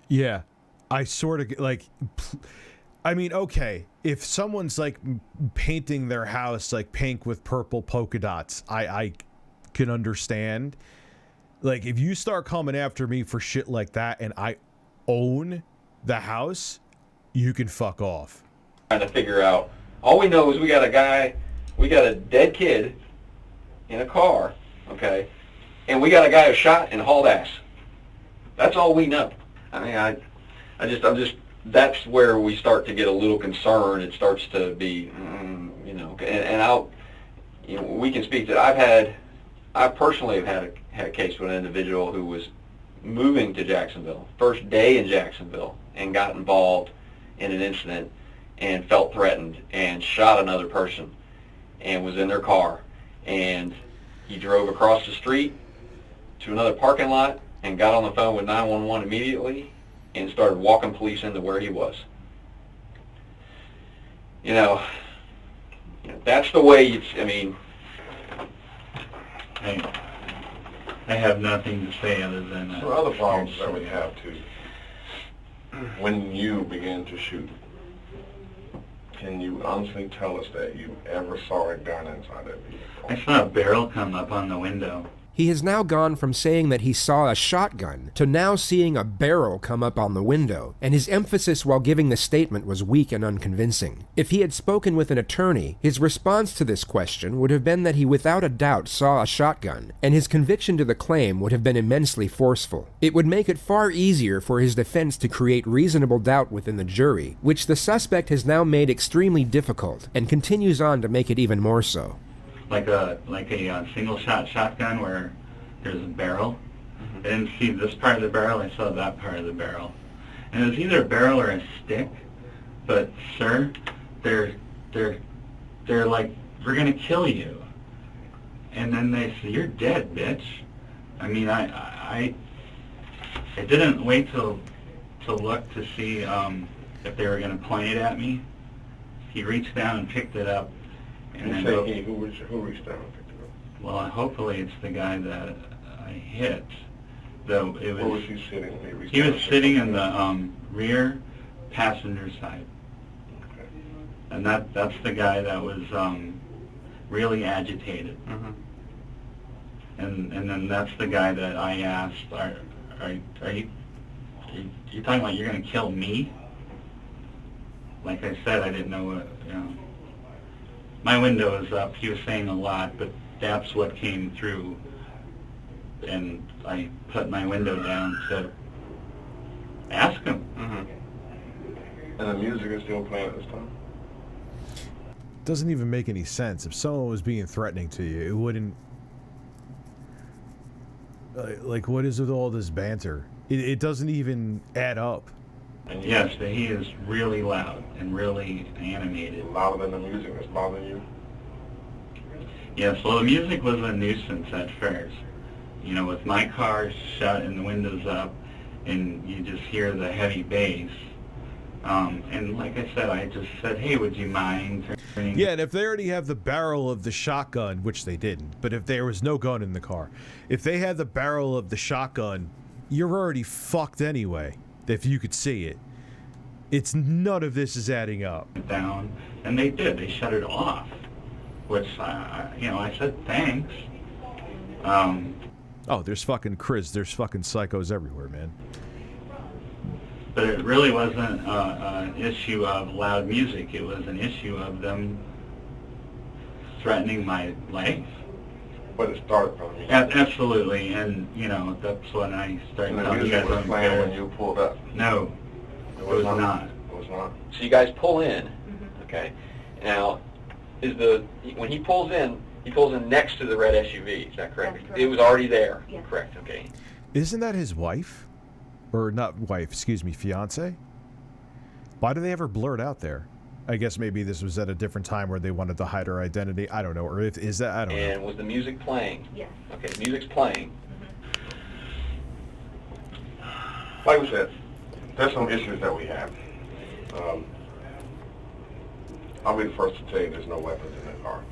Yeah, I sort of like. I mean, okay, if someone's like painting their house like pink with purple polka dots, I can understand. Like, if you start coming after me for shit like that and I own the house, you can fuck off. Trying to figure out. All we know is we got a dead kid in a car, okay, and we got a guy who shot and hauled ass. That's all we know. I mean, I'm just. That's where we start to get a little concerned. It starts to be, you know, and you know, we can speak that I personally have had a case with an individual who was moving to Jacksonville, first day in Jacksonville, and got involved in an incident and felt threatened and shot another person and was in their car, and he drove across the street to another parking lot and got on the phone with 911 immediately and started walking police into where he was. You know, that's the way I mean... I have nothing to say other than... So other problems that we have too, when you began to shoot, can you honestly tell us that you ever saw a gun inside that vehicle? I saw a barrel come up on the window. He has now gone from saying that he saw a shotgun to now seeing a barrel come up on the window, and his emphasis while giving the statement was weak and unconvincing. If he had spoken with an attorney, his response to this question would have been that he without a doubt saw a shotgun, and his conviction to the claim would have been immensely forceful. It would make it far easier for his defense to create reasonable doubt within the jury, which the suspect has now made extremely difficult, and continues on to make it even more so. Like a single shot shotgun where there's a barrel. I didn't see this part of the barrel, I saw that part of the barrel. And it was either a barrel or a stick, but sir, they're like, we're gonna kill you. And then they say, you're dead, bitch. I mean, I didn't wait to look to see if they were gonna point it at me. He reached down and picked it up. And you say he, who reached down and picked it up? Well, hopefully it's the guy that I hit. Though it was. Where was he sitting? He was sitting in the rear passenger side. Okay. And that's the guy that was really agitated. And then that's the guy that I asked, are you talking about you're gonna kill me? Like I said, I didn't know what, you know. My window is up. He was saying a lot, but that's what came through. And I put my window down to ask him. And the music is still playing at this time? Doesn't even make any sense. If someone was being threatening to you, it wouldn't... Like, what is with all this banter? It doesn't even add up. And yes, but he is really loud and really animated. Louder than the music that's bothering you? Yes, well, the music was a nuisance at first. You know, with my car shut and the windows up, and you just hear the heavy bass. And like I said, I just said, hey, would you mind turning... Yeah, and if they already have the barrel of the shotgun, which they didn't, but if there was no gun in the car, if they had the barrel of the shotgun, you're already fucked anyway. If you could see it. It's none of this is adding up. Down, and they did. They shut it off, which, you know, I said thanks. Oh, there's fucking psychos everywhere, man. But it really wasn't an issue of loud music. It was an issue of them threatening my life. But it started from me. Absolutely, and you know that's when I started telling you guys was playing when you pulled up. No, it was not. It was not. So you guys pull in, okay? Now, when he pulls in next to the red SUV. Is that correct? That's correct. It was already there. Yes. Correct. Okay. Isn't that his wife? Or not wife, excuse me, fiance? Why do they ever blur it out there? I guess maybe this was at a different time where they wanted to hide her identity. I don't know. Or is that? I don't know. And was the music playing? Yes. Okay, the music's playing. Like we said, there's some issues that we have. I'll be the first to tell you there's no weapons in the car.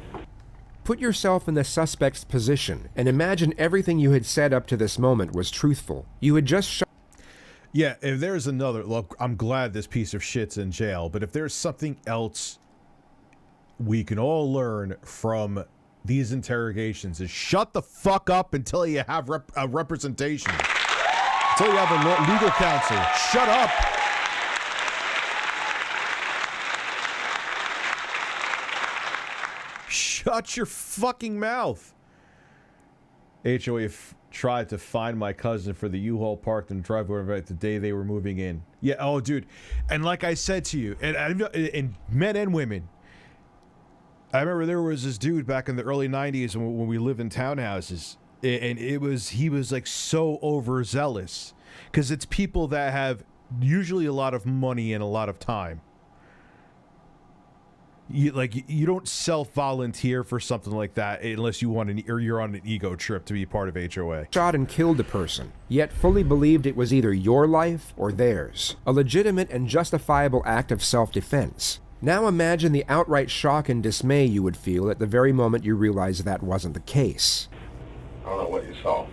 Put yourself in the suspect's position and imagine everything you had said up to this moment was truthful. You had just shot. Yeah, if there's another... Look, I'm glad this piece of shit's in jail, but if there's something else we can all learn from these interrogations is shut the fuck up until you have representation. Until you have a legal counsel. Shut up! Shut your fucking mouth. HOA tried to find my cousin for the U-Haul parked in the driveway the day they were moving in. Yeah, oh, dude. And like I said to you, and men and women, I remember there was this dude back in the early 90s when we lived in townhouses, and he was like so overzealous. Because it's people that have usually a lot of money and a lot of time. You don't self-volunteer for something like that unless you want or you're on an ego trip to be part of HOA. Shot and killed a person, yet fully believed it was either your life or theirs. A legitimate and justifiable act of self-defense. Now imagine the outright shock and dismay you would feel at the very moment you realized that wasn't the case. I don't know what you saw.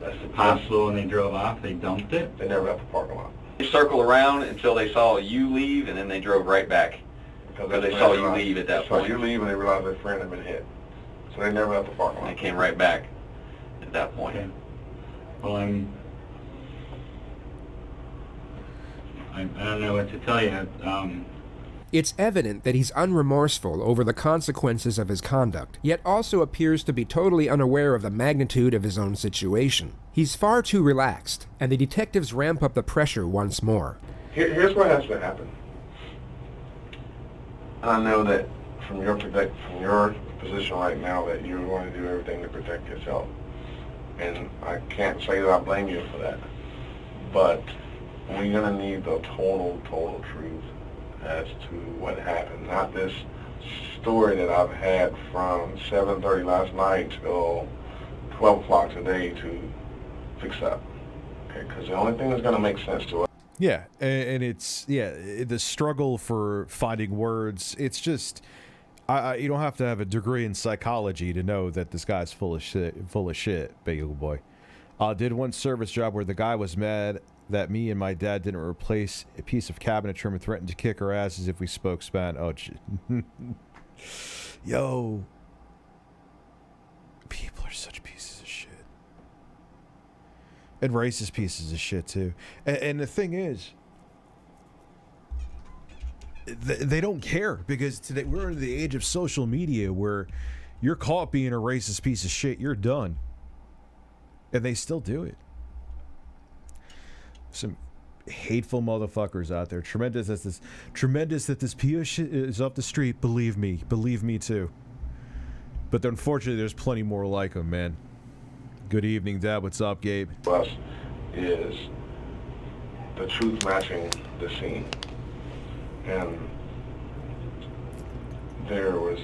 That's possible. When they drove off, they dumped it. They never left the parking lot. They circled around until they saw you leave, and then they drove right back. Because they saw you leave at that point. They saw you leave, and they realized their friend had been hit. So they never left the parking lot. They came right back at that point. Okay. Well, I don't know what to tell you. It's evident that he's unremorseful over the consequences of his conduct, yet also appears to be totally unaware of the magnitude of his own situation. He's far too relaxed, and the detectives ramp up the pressure once more. Here's what has to happen. I know that from your position right now that you're going to do everything to protect yourself. And I can't say that I blame you for that. But we're going to need the total truth as to what happened. Not this story that I've had from 7:30 last night till 12 o'clock today to fix up. Okay, because the only thing that's going to make sense to us. Yeah, and it's, the struggle for finding words, it's just, you don't have to have a degree in psychology to know that this guy's full of shit, bagel boy. Did one service job where the guy was mad that me and my dad didn't replace a piece of cabinet trim and threatened to kick our asses if we spoke Spanish. Oh, yo. People are such pieces of shit. And racist pieces of shit, too. And the thing is, they don't care, because today we're in the age of social media where you're caught being a racist piece of shit, you're done. And they still do it. Some hateful motherfuckers out there. Tremendous that this PO shit is up the street. Believe me too. But unfortunately, there's plenty more like them, man. Good evening, Dad. What's up, Gabe? Us is the truth matching the scene, and there was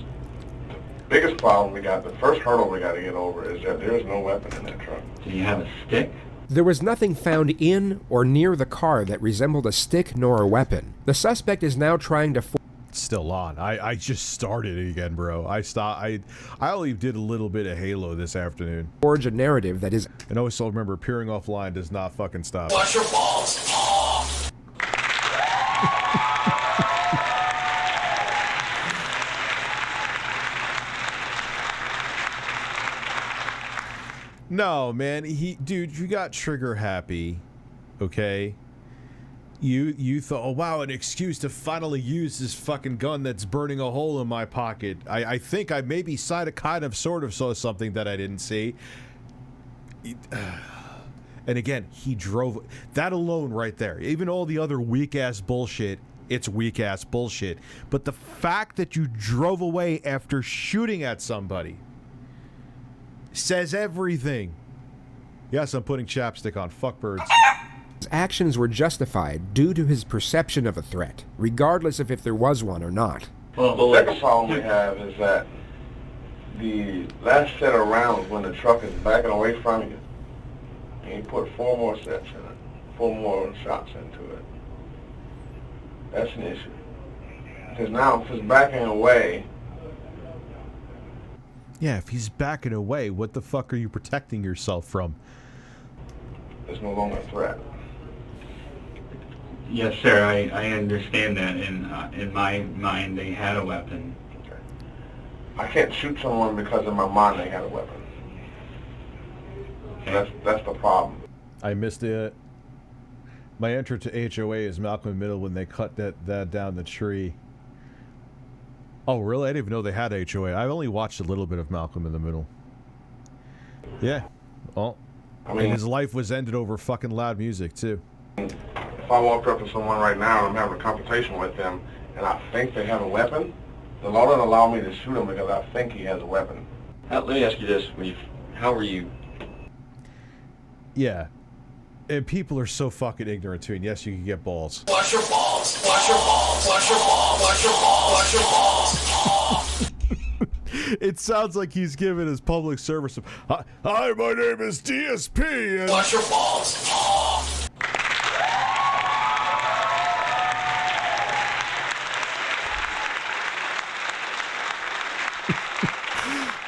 the biggest problem we got. The first hurdle we got to get over is that there's no weapon in that truck. Do you have a stick? There was nothing found in or near the car that resembled a stick nor a weapon. The suspect is now trying to... Still on. I just started it again, bro. I only did a little bit of Halo this afternoon. Forge a narrative that is... And also remember, appearing offline does not fucking stop. Watch your balls. No, man. Dude, you got trigger happy, okay? You thought, oh wow, an excuse to finally use this fucking gun that's burning a hole in my pocket. I think I maybe sort of saw something that I didn't see. And again, he drove that alone right there. Even all the other weak ass bullshit, it's weak ass bullshit. But the fact that you drove away after shooting at somebody says everything. Yes, I'm putting chapstick on. Fuck birds. His actions were justified due to his perception of a threat, regardless of if there was one or not. Well, the second problem we have is that the last set of rounds, when the truck is backing away from you, and you put 4 more sets in it, 4 more shots into it, that's an issue. Because now, if it's backing away... Yeah, if he's backing away, what the fuck are you protecting yourself from? It's no longer a threat. Yes, sir, I understand that. In my mind, they had a weapon. Okay. I can't shoot someone because in my mind they had a weapon. Okay. That's the problem. I missed it. My intro to HOA is Malcolm in the Middle when they cut that down the tree. Oh, really? I didn't even know they had HOA. I only watched a little bit of Malcolm in the Middle. Yeah. Oh. I mean, and his life was ended over fucking loud music, too. If I walked up to someone right now and I'm having a conversation with them and I think they have a weapon, the law doesn't allow me to shoot him because I think he has a weapon. Let me ask you this. How were you? Yeah. And people are so fucking ignorant, too. And yes, you can get balls. Watch your balls. Watch your balls. Watch your balls. Watch your balls. Watch your balls. It sounds like he's giving his public service. Hi, my name is DSP. And watch your balls.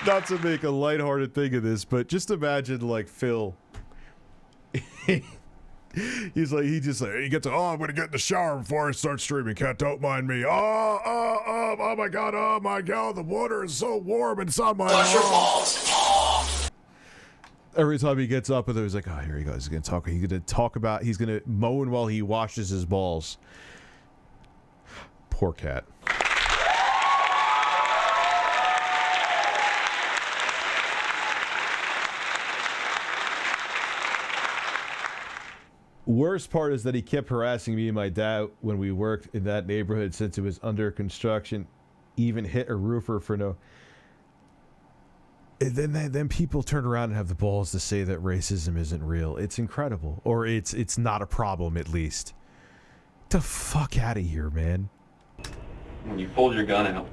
Not to make a lighthearted thing of this, but just imagine like Phil. He gets to, I'm gonna get in the shower before I start streaming. Cat, don't mind me. Oh my god, the water is so warm inside my watch your balls. Every time he gets up with it, he's like, oh, here he goes. He's gonna moan while he washes his balls. Poor cat. Worst part is that he kept harassing me and my dad when we worked in that neighborhood since it was under construction. Even hit a roofer for no. And then people turn around and have the balls to say that racism isn't real. It's incredible, or it's not a problem at least. Get the fuck out of here, man. When you pulled your gun out,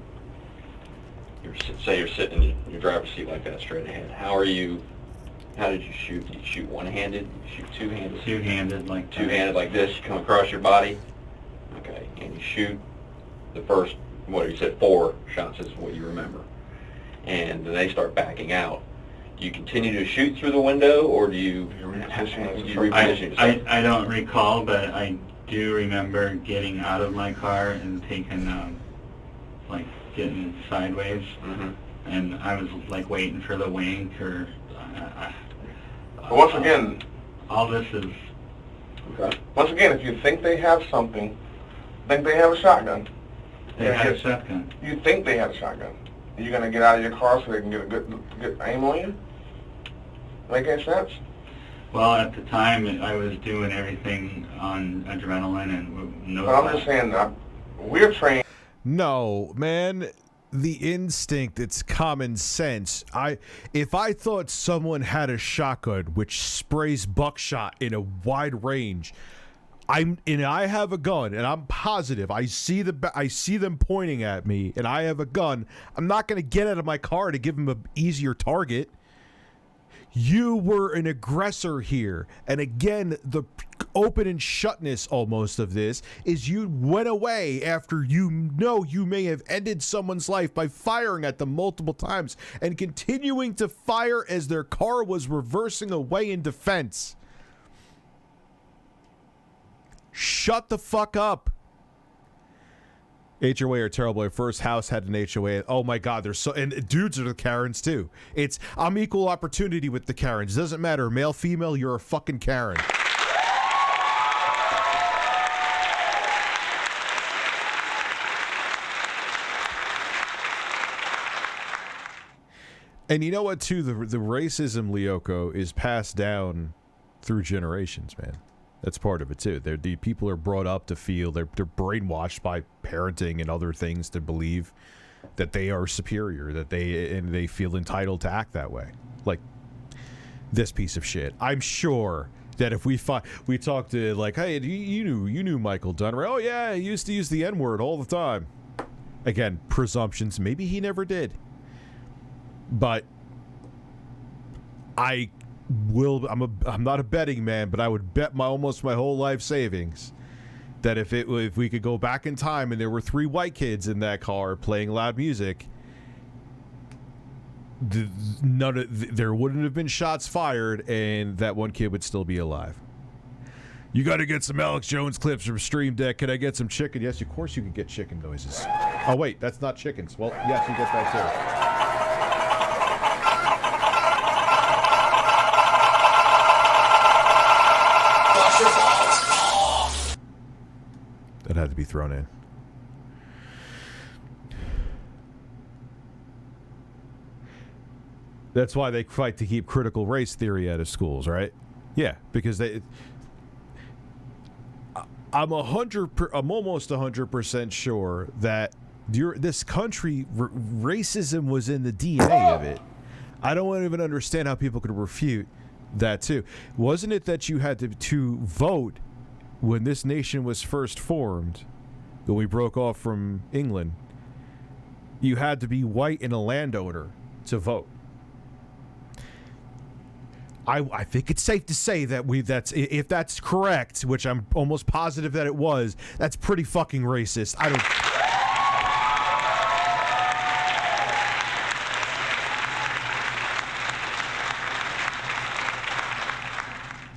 say you're sitting in your driver's seat like that, straight ahead. How did you shoot? Did you shoot one-handed? Did you shoot two-handed? Two-handed, like this. You come across your body. Okay, and you shoot the first, you said 4 shots is what you remember. And then they start backing out. Do you continue to shoot through the window, or do you reposition yourself? I don't recall, but I do remember getting out of my car and taking, getting sideways. Mm-hmm. And I was, waiting for the wink or... Once again, all this is... Okay. Once again, if you think they have something, think they have a shotgun. They have a shotgun. You think they have a shotgun. Are you going to get out of your car so they can get a good aim on you? Make any sense? Well, at the time, I was doing everything on adrenaline and no... But I'm just saying, we're trained... No, man. The instinct, it's common sense. If I thought someone had a shotgun which sprays buckshot in a wide range, I have a gun and I'm positive I see them pointing at me and I have a gun, I'm not going to get out of my car to give them an easier target. You were an aggressor here. And again, the open and shutness almost of this is you went away after you may have ended someone's life by firing at them multiple times and continuing to fire as their car was reversing away in defense. Shut the fuck up. HOA are terrible. My first house had an HOA. Oh my God, they're so, and dudes are the Karens too. I'm equal opportunity with the Karens. Doesn't matter, male, female, you're a fucking Karen. And you know what, too? The racism, Lyoko, is passed down through generations, man. That's part of it, too. The people are brought up to feel, they're brainwashed by parenting and other things to believe that they are superior, that they feel entitled to act that way. Like this piece of shit. I'm sure that if we talked to, like, hey, you knew Michael Dunner. Oh, yeah, he used to use the N-word all the time. Again, presumptions. Maybe he never did. But I'm not a betting man, but I would bet almost my whole life savings that if we could go back in time and there were 3 white kids in that car playing loud music, there wouldn't have been shots fired, and that one kid would still be alive. You got to get some Alex Jones clips from Stream Deck. Can I get some chicken? Yes, of course you can get chicken noises. Oh wait, that's not chickens. Well, yes, you get that too. That had to be thrown in. That's why they fight to keep critical race theory out of schools, right? Yeah, because I'm almost 100% sure that this country, racism was in the DNA of it. I don't even understand how people could refute that too. Wasn't it that you had to vote when this nation was first formed, when we broke off from England? You had to be white and a landowner to vote. I think it's safe to say that if that's correct, which I'm almost positive that it was, that's pretty fucking racist.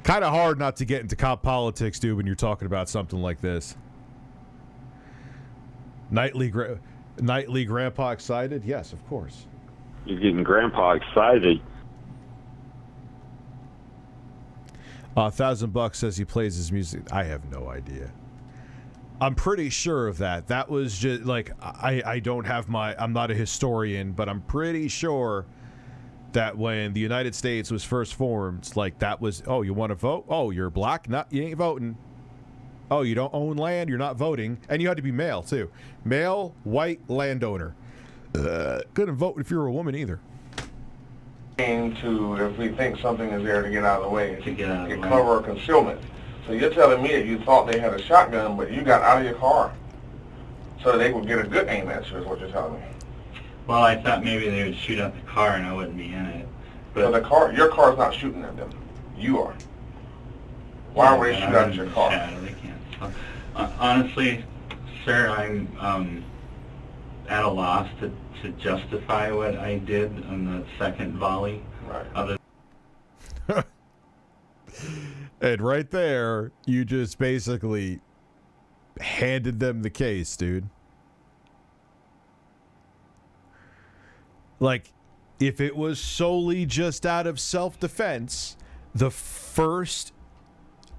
Kind of hard not to get into cop politics, dude, when you're talking about something like this. Nightly Grandpa excited? Yes, of course. You're getting Grandpa excited. $1,000 says he plays his music. I have no idea. I'm pretty sure of that. That was just like, I don't have I'm not a historian, but I'm pretty sure that when the United States was first formed, like that was, oh, you want to vote? Oh, you're black? You ain't voting. Oh, you don't own land? You're not voting. And you had to be male, too. Male, white, landowner. Couldn't vote if you were a woman either. To, if we think something is there, to get out of the way, to get cover or concealment. So you're telling me that you thought they had a shotgun, but you got out of your car so that they would get a good aim at you, is what you're telling me. Well, I thought maybe they would shoot at the car and I wouldn't be in it. But so your car's not shooting at them. You are. Why would they shoot at your car? Yeah, they can't. Honestly, sir, I'm at a loss to justify what I did on the second volley. Right. And right there, you just basically handed them the case, dude. Like, if it was solely just out of self-defense, the first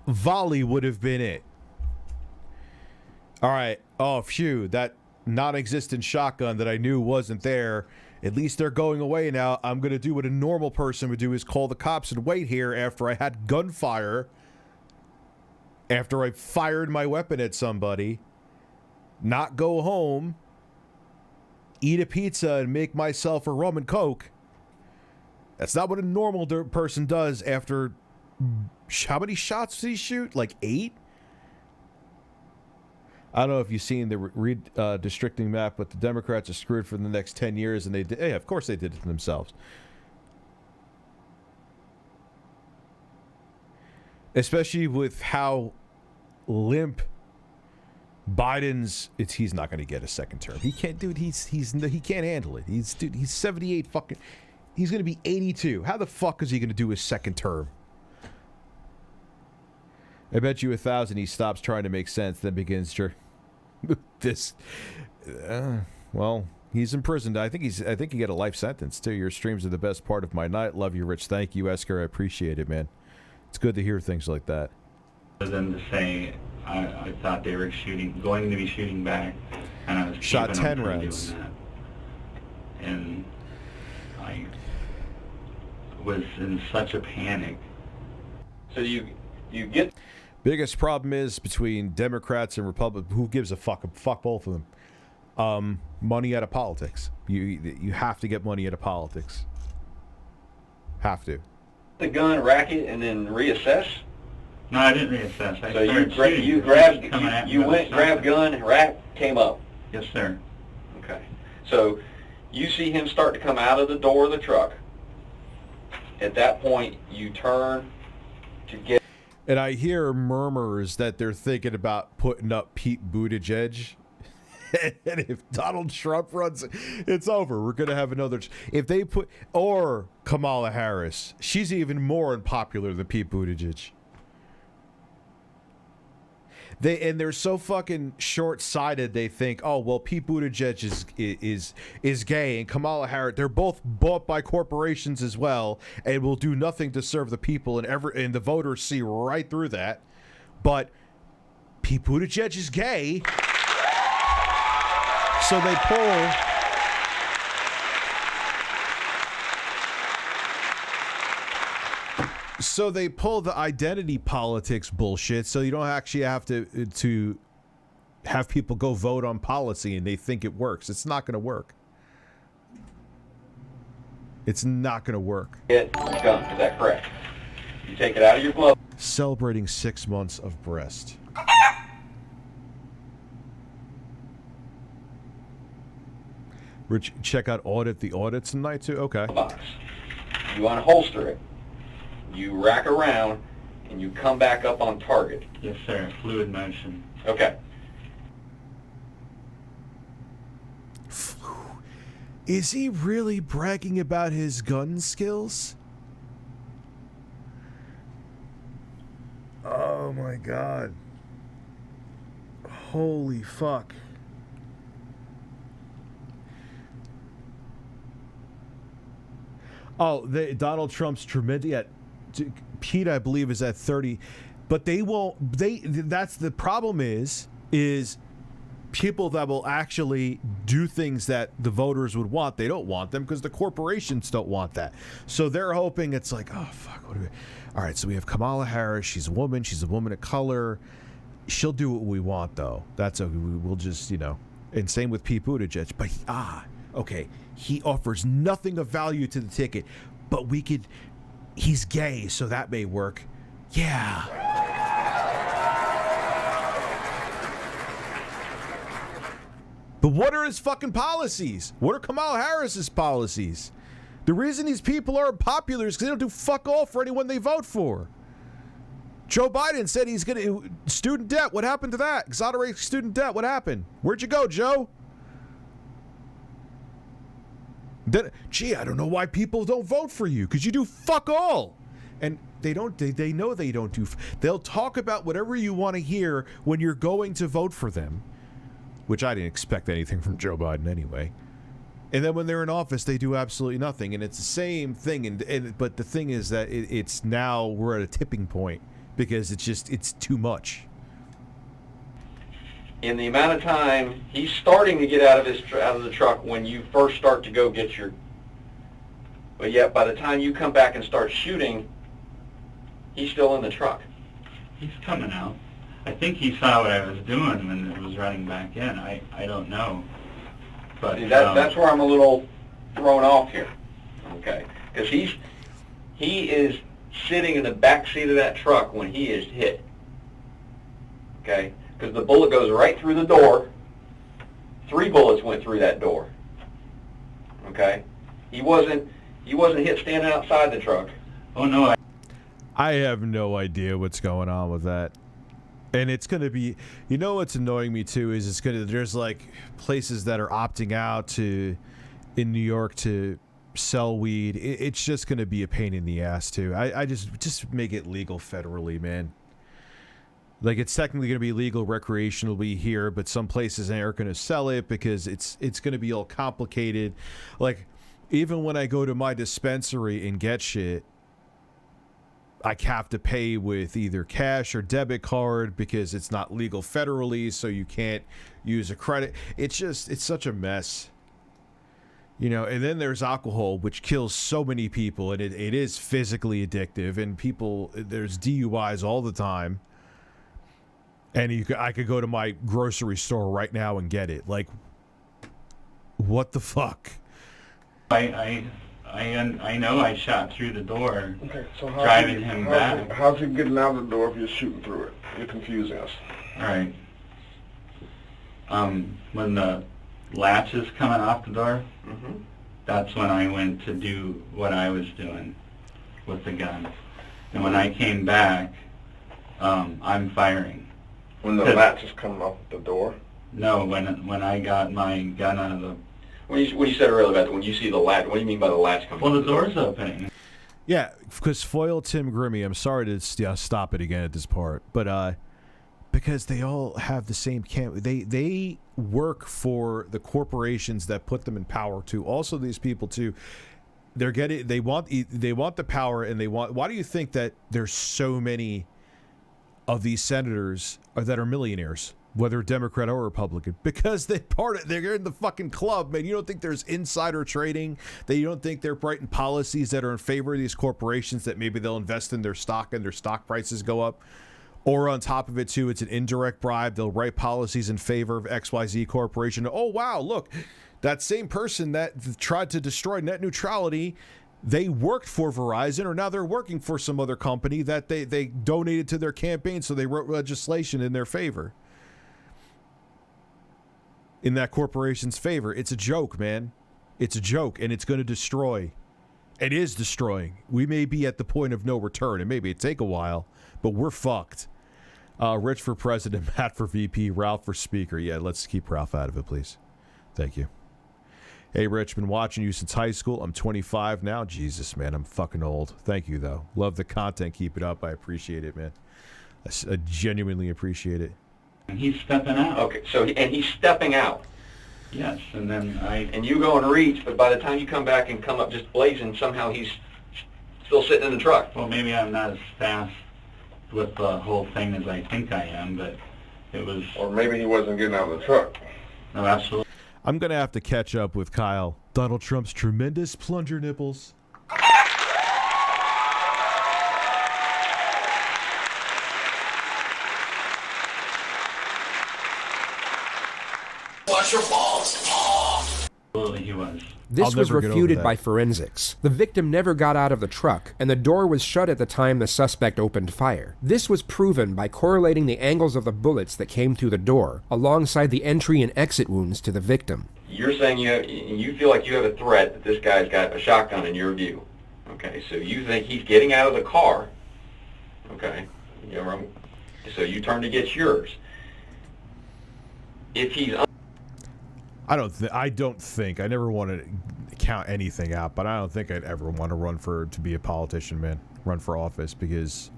volley would have been it. All right. Oh, phew. That non-existent shotgun that I knew wasn't there. At least they're going away now. I'm going to do what a normal person would do, is call the cops and wait here after I had gunfire, after I fired my weapon at somebody, not go home, eat a pizza and make myself a rum and coke. That's not what a normal person does after... How many shots did he shoot? Like 8? I don't know if you've seen the redistricting map, but the Democrats are screwed for the next 10 years, and they did. Yeah, of course they did it to themselves. Especially with how limp Biden's. He's not going to get a second term. He can't, dude. He can't handle it. He's 78 fucking. He's going to be 82. How the fuck is he going to do his second term? I bet you 1,000 he stops trying to make sense, then begins This, well, he's imprisoned. I think he got a life sentence too. Your streams are the best part of my night. Love you, Rich. Thank you, Esker. I appreciate it, man. It's good to hear things like that. For them to say, I thought they were going to be shooting back, and I was shot keeping 10 them from rounds. doing that. And I was in such a panic. So you get. Biggest problem is between Democrats and Republicans. Who gives a fuck? Fuck both of them. Money out of politics. You have to get money out of politics. Have to. The gun, rack it, and then reassess. No, I didn't reassess. So you went, grabbed gun, rack, came up. Yes, sir. Okay. So you see him start to come out of the door of the truck. At that point, you turn to get. And I hear murmurs that they're thinking about putting up Pete Buttigieg. And if Donald Trump runs, it's over. We're going to have another. If they put. Or Kamala Harris. She's even more unpopular than Pete Buttigieg. They're so fucking short-sighted. They think, oh well, Pete Buttigieg is gay, and Kamala Harris. They're both bought by corporations as well, and will do nothing to serve the people. And the voters see right through that. But Pete Buttigieg is gay, so they pull. So they pull the identity politics bullshit, so you don't actually have to have people go vote on policy, and they think it works. It's not going to work. It's not going to work. Get gun. Is that correct? You take it out of your glove. Celebrating 6 months of breast. Rich, check out the audit tonight too. Okay. Box. You unholster it. You rack around, and you come back up on target. Yes, sir. Fluid motion. Okay. Is he really bragging about his gun skills? Oh my God. Holy fuck. Oh, Donald Trump's tremendous. Yeah, Pete, I believe, is at 30, but they won't. That's the problem. Is people that will actually do things that the voters would want. They don't want them because the corporations don't want that. So they're hoping it's like, oh fuck, what do we? All right, so we have Kamala Harris. She's a woman. She's a woman of color. She'll do what we want, though. That's okay. We'll just, and same with Pete Buttigieg. But okay, he offers nothing of value to the ticket, but he's gay, so that may work. Yeah. But what are his fucking policies? What are Kamala Harris's policies? The reason these people aren't popular is because they don't do fuck all for anyone they vote for. Joe Biden said he's going to... Student debt, what happened to that? Exonerate student debt, what happened? Where'd you go, Joe? Gee, I don't know why people don't vote for you, because you do fuck all. And they know they don't do... They'll talk about whatever you want to hear when you're going to vote for them, which I didn't expect anything from Joe Biden anyway. And then when they're in office, they do absolutely nothing. And it's the same thing. But the thing is that it's now we're at a tipping point because it's too much. In the amount of time he's starting to get out of the truck when you first start to go get your... But yet by the time you come back and start shooting, he's still in the truck. He's coming out. I think he saw what I was doing when it was running back in. I don't know. But see, that's where I'm a little thrown off here. Okay. Because he is sitting in the back seat of that truck when he is hit. Okay? Because the bullet goes right through the door. 3 bullets went through that door. Okay? He wasn't hit standing outside the truck. Oh no. I have no idea what's going on with that. And it's going to be, what's annoying me too is there's like places that are opting out in New York to sell weed. It's just going to be a pain in the ass too. I just make it legal federally, man. Like, it's technically going to be legal recreationally here, but some places aren't going to sell it because it's going to be all complicated. Like, even when I go to my dispensary and get shit, I have to pay with either cash or debit card because it's not legal federally, so you can't use a credit. It's such a mess. You know, and then there's alcohol, which kills so many people, and it is physically addictive, and there's DUIs all the time. And I could go to my grocery store right now and get it. Like, what the fuck? I know I shot through the door, Okay, so driving him back. How's he getting out of the door if you're shooting through it? You're confusing us. All right. When the latch is coming off the door, that's when I went to do what I was doing with the gun. And when I came back, I'm firing. When the latch is coming off the door? No, when I got my gun out of the... When you said earlier about when you see the latch, what do you mean by the latch coming? Well, the door's opening. Yeah, because Foil Tim Grimmy, I'm sorry to stop it again at this part, but because they all have the same they work for the corporations that put them in power too. Also, these people too, they want the power, and why do you think that there's so many of these senators that are millionaires, whether Democrat or Republican? Because they're in the fucking club, man. You don't think there's insider trading? That you don't think they're writing policies that are in favor of these corporations that maybe they'll invest in their stock and their stock prices go up? Or on top of it too, it's an indirect bribe. They'll write policies in favor of XYZ corporation. Oh wow, look, that same person that tried to destroy net neutrality, they worked for Verizon, or now they're working for some other company that they donated to their campaign, so they wrote legislation in their favor. In that corporation's favor. It's a joke, man. It's a joke, and it's going to destroy. It is destroying. We may be at the point of no return, and maybe it take a while, but we're fucked. Rich for president, Matt for VP, Ralph for speaker. Yeah, let's keep Ralph out of it, please. Thank you. Hey, Rich, been watching you since high school. I'm 25 now. Jesus, man, I'm fucking old. Thank you, though. Love the content. Keep it up. I appreciate it, man. I genuinely appreciate it. And he's stepping out. Okay, and he's stepping out. Yes, and then And you go and reach, but by the time you come back and come up just blazing, somehow he's still sitting in the truck. Well, maybe I'm not as fast with the whole thing as I think I am, but it was... Or maybe he wasn't getting out of the truck. No, absolutely. I'm going to have to catch up with Kyle. Donald Trump's tremendous plunger nipples. Watch your balls. Absolutely, he was. This was refuted by forensics. The victim never got out of the truck, and the door was shut at the time the suspect opened fire. This was proven by correlating the angles of the bullets that came through the door, alongside the entry and exit wounds to the victim. You're saying you feel like you have a threat that this guy's got a shotgun in your view. Okay, so you think he's getting out of the car. Okay, so you turn to get yours. If he's I don't think I never want to count anything out, but I don't think I'd ever want to run to be a politician, man. Run for office, because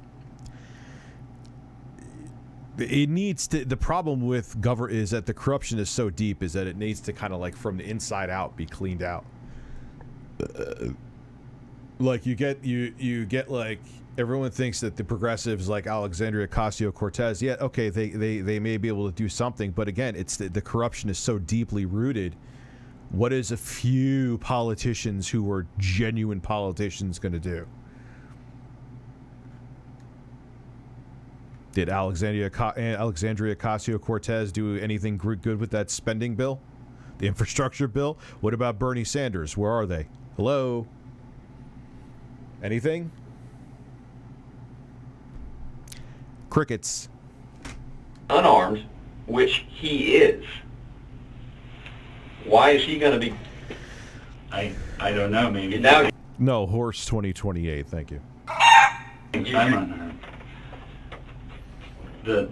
it needs to. The problem with government is that the corruption is so deep, is that it needs to kind of like from the inside out be cleaned out. Like you get like everyone thinks that the progressives like Alexandria Ocasio-Cortez, yeah, okay, they may be able to do something, but again, it's the corruption is so deeply rooted. What is a few politicians who are genuine politicians going to do? Did Alexandria Ocasio-Cortez do anything good with that spending bill? The infrastructure bill? What about Bernie Sanders? Where are they? Hello? Anything? Crickets. Unarmed, which he is. Why is he going to be? I don't know. Maybe now. No, Horse 2028. Thank you. I'm unarmed. The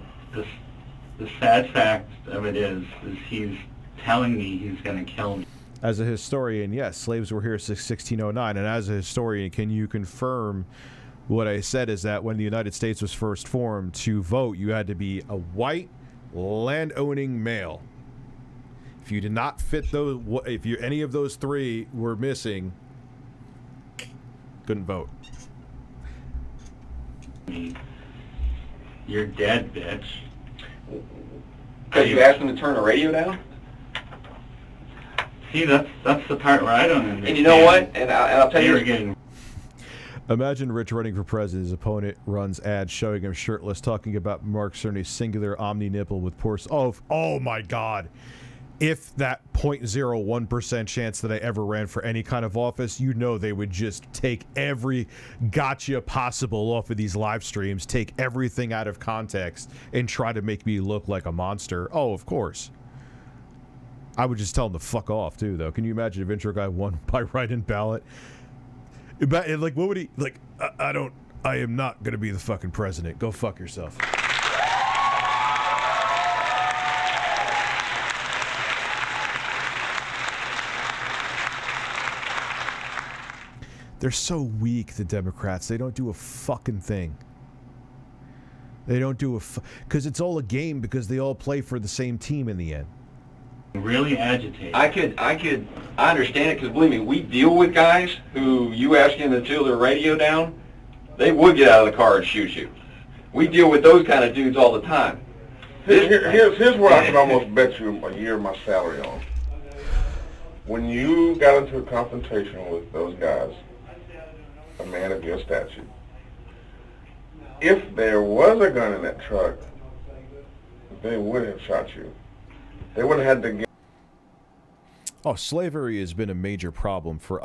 sad fact of it is he's telling me he's going to kill me. As a historian, yes, slaves were here since 1609. And as a historian, can you confirm What I said is that when the United States was first formed, to vote, you had to be a white, land-owning male. If you did not fit those, if you any of those three were missing, couldn't vote. You're dead, bitch. Because you asked them to turn the radio down? See, that's the part where I don't understand. And you know what? And I'll tell you. Getting... Imagine Rich running for president. His opponent runs ads showing him shirtless, talking about Mark Cerny's singular omni nipple with poor. Oh my God! If that 0.01% chance that I ever ran for any kind of office, you know they would just take every gotcha possible off of these live streams, take everything out of context, and try to make me look like a monster. Oh, of course. I would just tell him to fuck off, too, though. Can you imagine if Intro Guy won by write-in ballot? Like, what would he... Like, I am not going to be the fucking president. Go fuck yourself. They're so weak, the Democrats. They don't do a fucking thing. They don't do because it's all a game because they all play for the same team in the end. Really agitated. I understand it because believe me, we deal with guys who you ask them to turn their radio down, they would get out of the car and shoot you. We deal with those kind of dudes all the time. Here's what I can almost bet you a year of my salary on. When you got into a confrontation with those guys, a man of your stature, if there was a gun in that truck, they would have shot you. They wouldn't have had to get... Oh, slavery has been a major problem for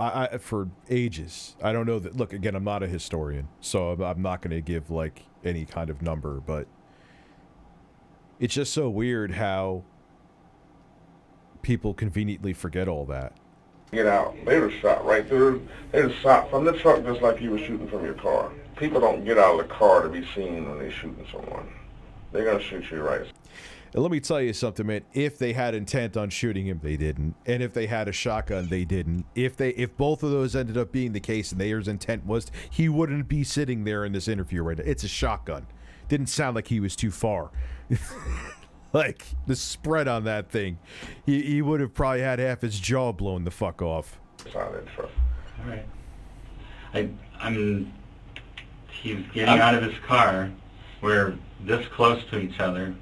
ages. I don't know that. Look, again, I'm not a historian, so I'm not going to give like any kind of number, but it's just so weird how people conveniently forget all that. Get out. They were shot right through. They were shot from the truck just like you were shooting from your car. People don't get out of the car to be seen when they're shooting someone. They're going to shoot you right. And let me tell you something, man. If they had intent on shooting him, they didn't. And if they had a shotgun, they didn't. If both of those ended up being the case and their intent was, he wouldn't be sitting there in this interview right now. It's a shotgun. Didn't sound like he was too far. Like, the spread on that thing, he would have probably had half his jaw blown the fuck off. All right. He's getting out of his car. We're this close to each other.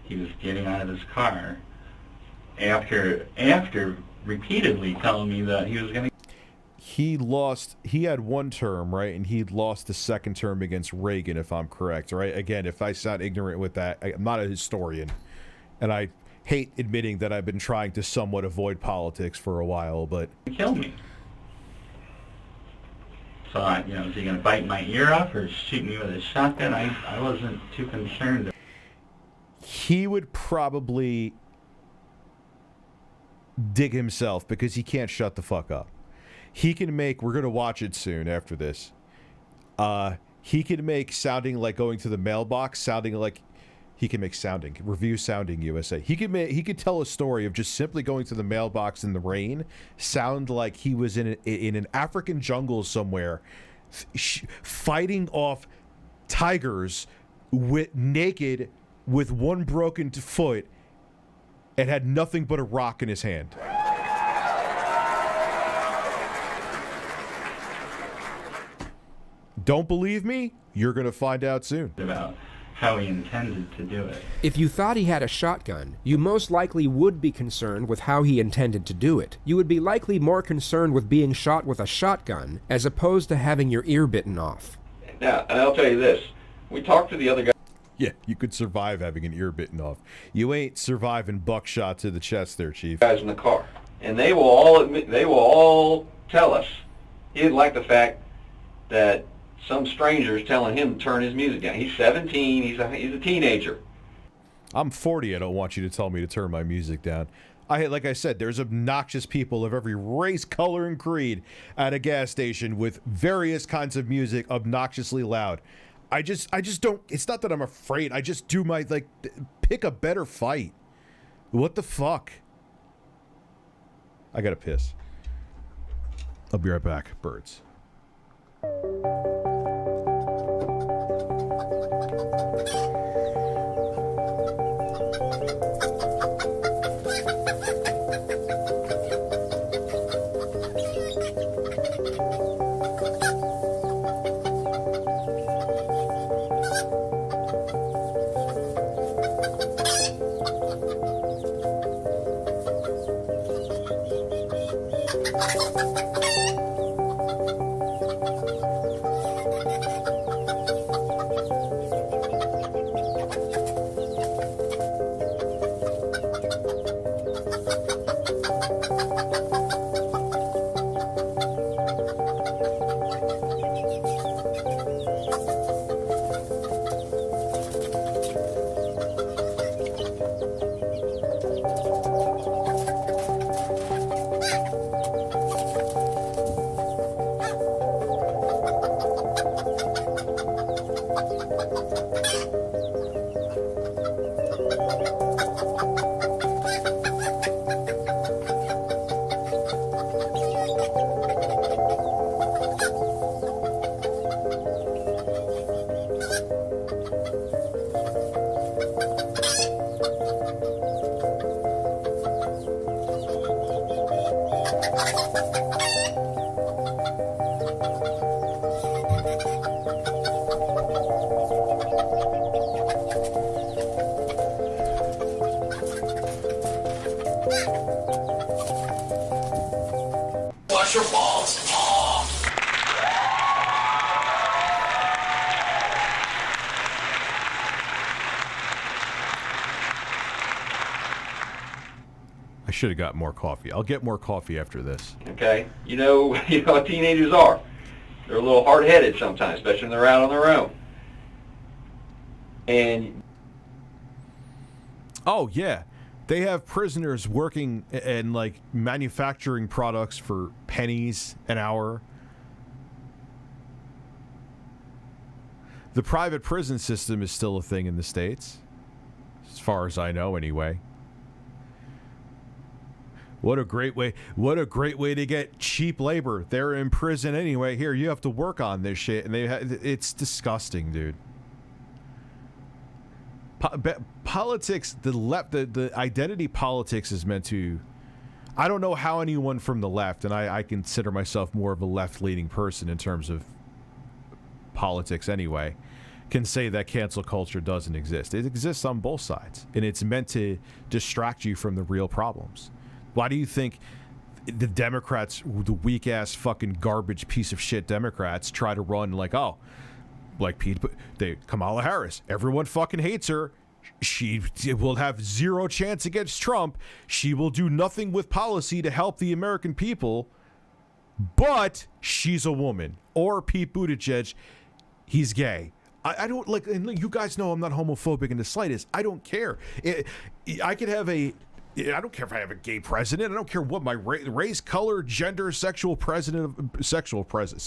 He was getting out of his car after repeatedly telling me that he was going to... He had one term, right? And he'd lost the second term against Reagan, if I'm correct, right? Again, if I sound ignorant with that, I'm not a historian. And I hate admitting that I've been trying to somewhat avoid politics for a while, but... He killed me. So, is he going to bite my ear off or shoot me with a shotgun? I wasn't too concerned. He would probably dig himself because he can't shut the fuck up. He can make, we're going to watch it soon after this. He can make sounding like going to the mailbox, sounding like, he can make sounding, ReviewTechUSA. He could tell a story of just simply going to the mailbox in the rain, sound like he was in an African jungle somewhere, fighting off tigers naked with one broken foot and had nothing but a rock in his hand. Don't believe me? You're going to find out soon. About how he intended to do it. If you thought he had a shotgun, you most likely would be concerned with how he intended to do it. You would be likely more concerned with being shot with a shotgun as opposed to having your ear bitten off. Now, and I'll tell you this. We talked to the other guy. Yeah, you could survive having an ear bitten off. You ain't surviving buckshot to the chest there, Chief. Guys in the car. And they will all admit, they will all tell us he didn't like the fact that some stranger's telling him to turn his music down. He's 17. He's a teenager. I'm 40. I don't want you to tell me to turn my music down. Like I said, there's obnoxious people of every race, color, and creed at a gas station with various kinds of music obnoxiously loud. I just don't. It's not that I'm afraid. I just do my pick a better fight. What the fuck? I gotta piss. I'll be right back, birds. Flush your balls. I should have got more coffee. I'll get more coffee after this. Okay? You know how teenagers are. They're a little hard-headed sometimes, especially when they're out on their own. And oh yeah, they have prisoners working and like manufacturing products for pennies an hour. The private prison system is still a thing in the States, as far as I know anyway. What a great way to get cheap labor. They're in prison anyway. Here, you have to work on this shit, and it's disgusting, dude. Politics, the identity politics is meant to... I don't know how anyone from the left, and I consider myself more of a left-leaning person in terms of politics anyway, can say that cancel culture doesn't exist. It exists on both sides, and it's meant to distract you from the real problems. Why do you think the Democrats, the weak-ass fucking garbage piece of shit Democrats, try to run like Kamala Harris? Everyone fucking hates her. She will have zero chance against Trump. She will do nothing with policy to help the American people, but she's a woman. Or Pete Buttigieg, he's gay. I don't like, and you guys know I'm not homophobic in the slightest. I don't care. I could have I don't care if I have a gay president. I don't care what my race, color, gender, sexual president. Sexual president.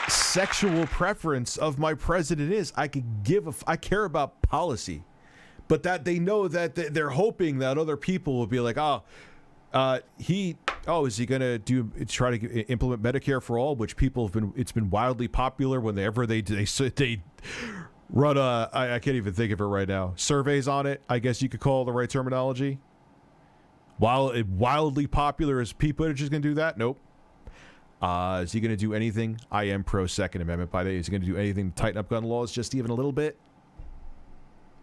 Sexual preference of my president is. I care about policy, but that they know that they're hoping that other people will be like, is he gonna try to implement Medicare for all, which it's been wildly popular whenever they run I can't even think of it right now, surveys on it, I guess you could call it the right terminology. Wildly popular. Is Pete Buttigieg gonna do that? Nope. Is he gonna do anything? I am pro Second Amendment, by the way. Is he gonna do anything to tighten up gun laws just even a little bit?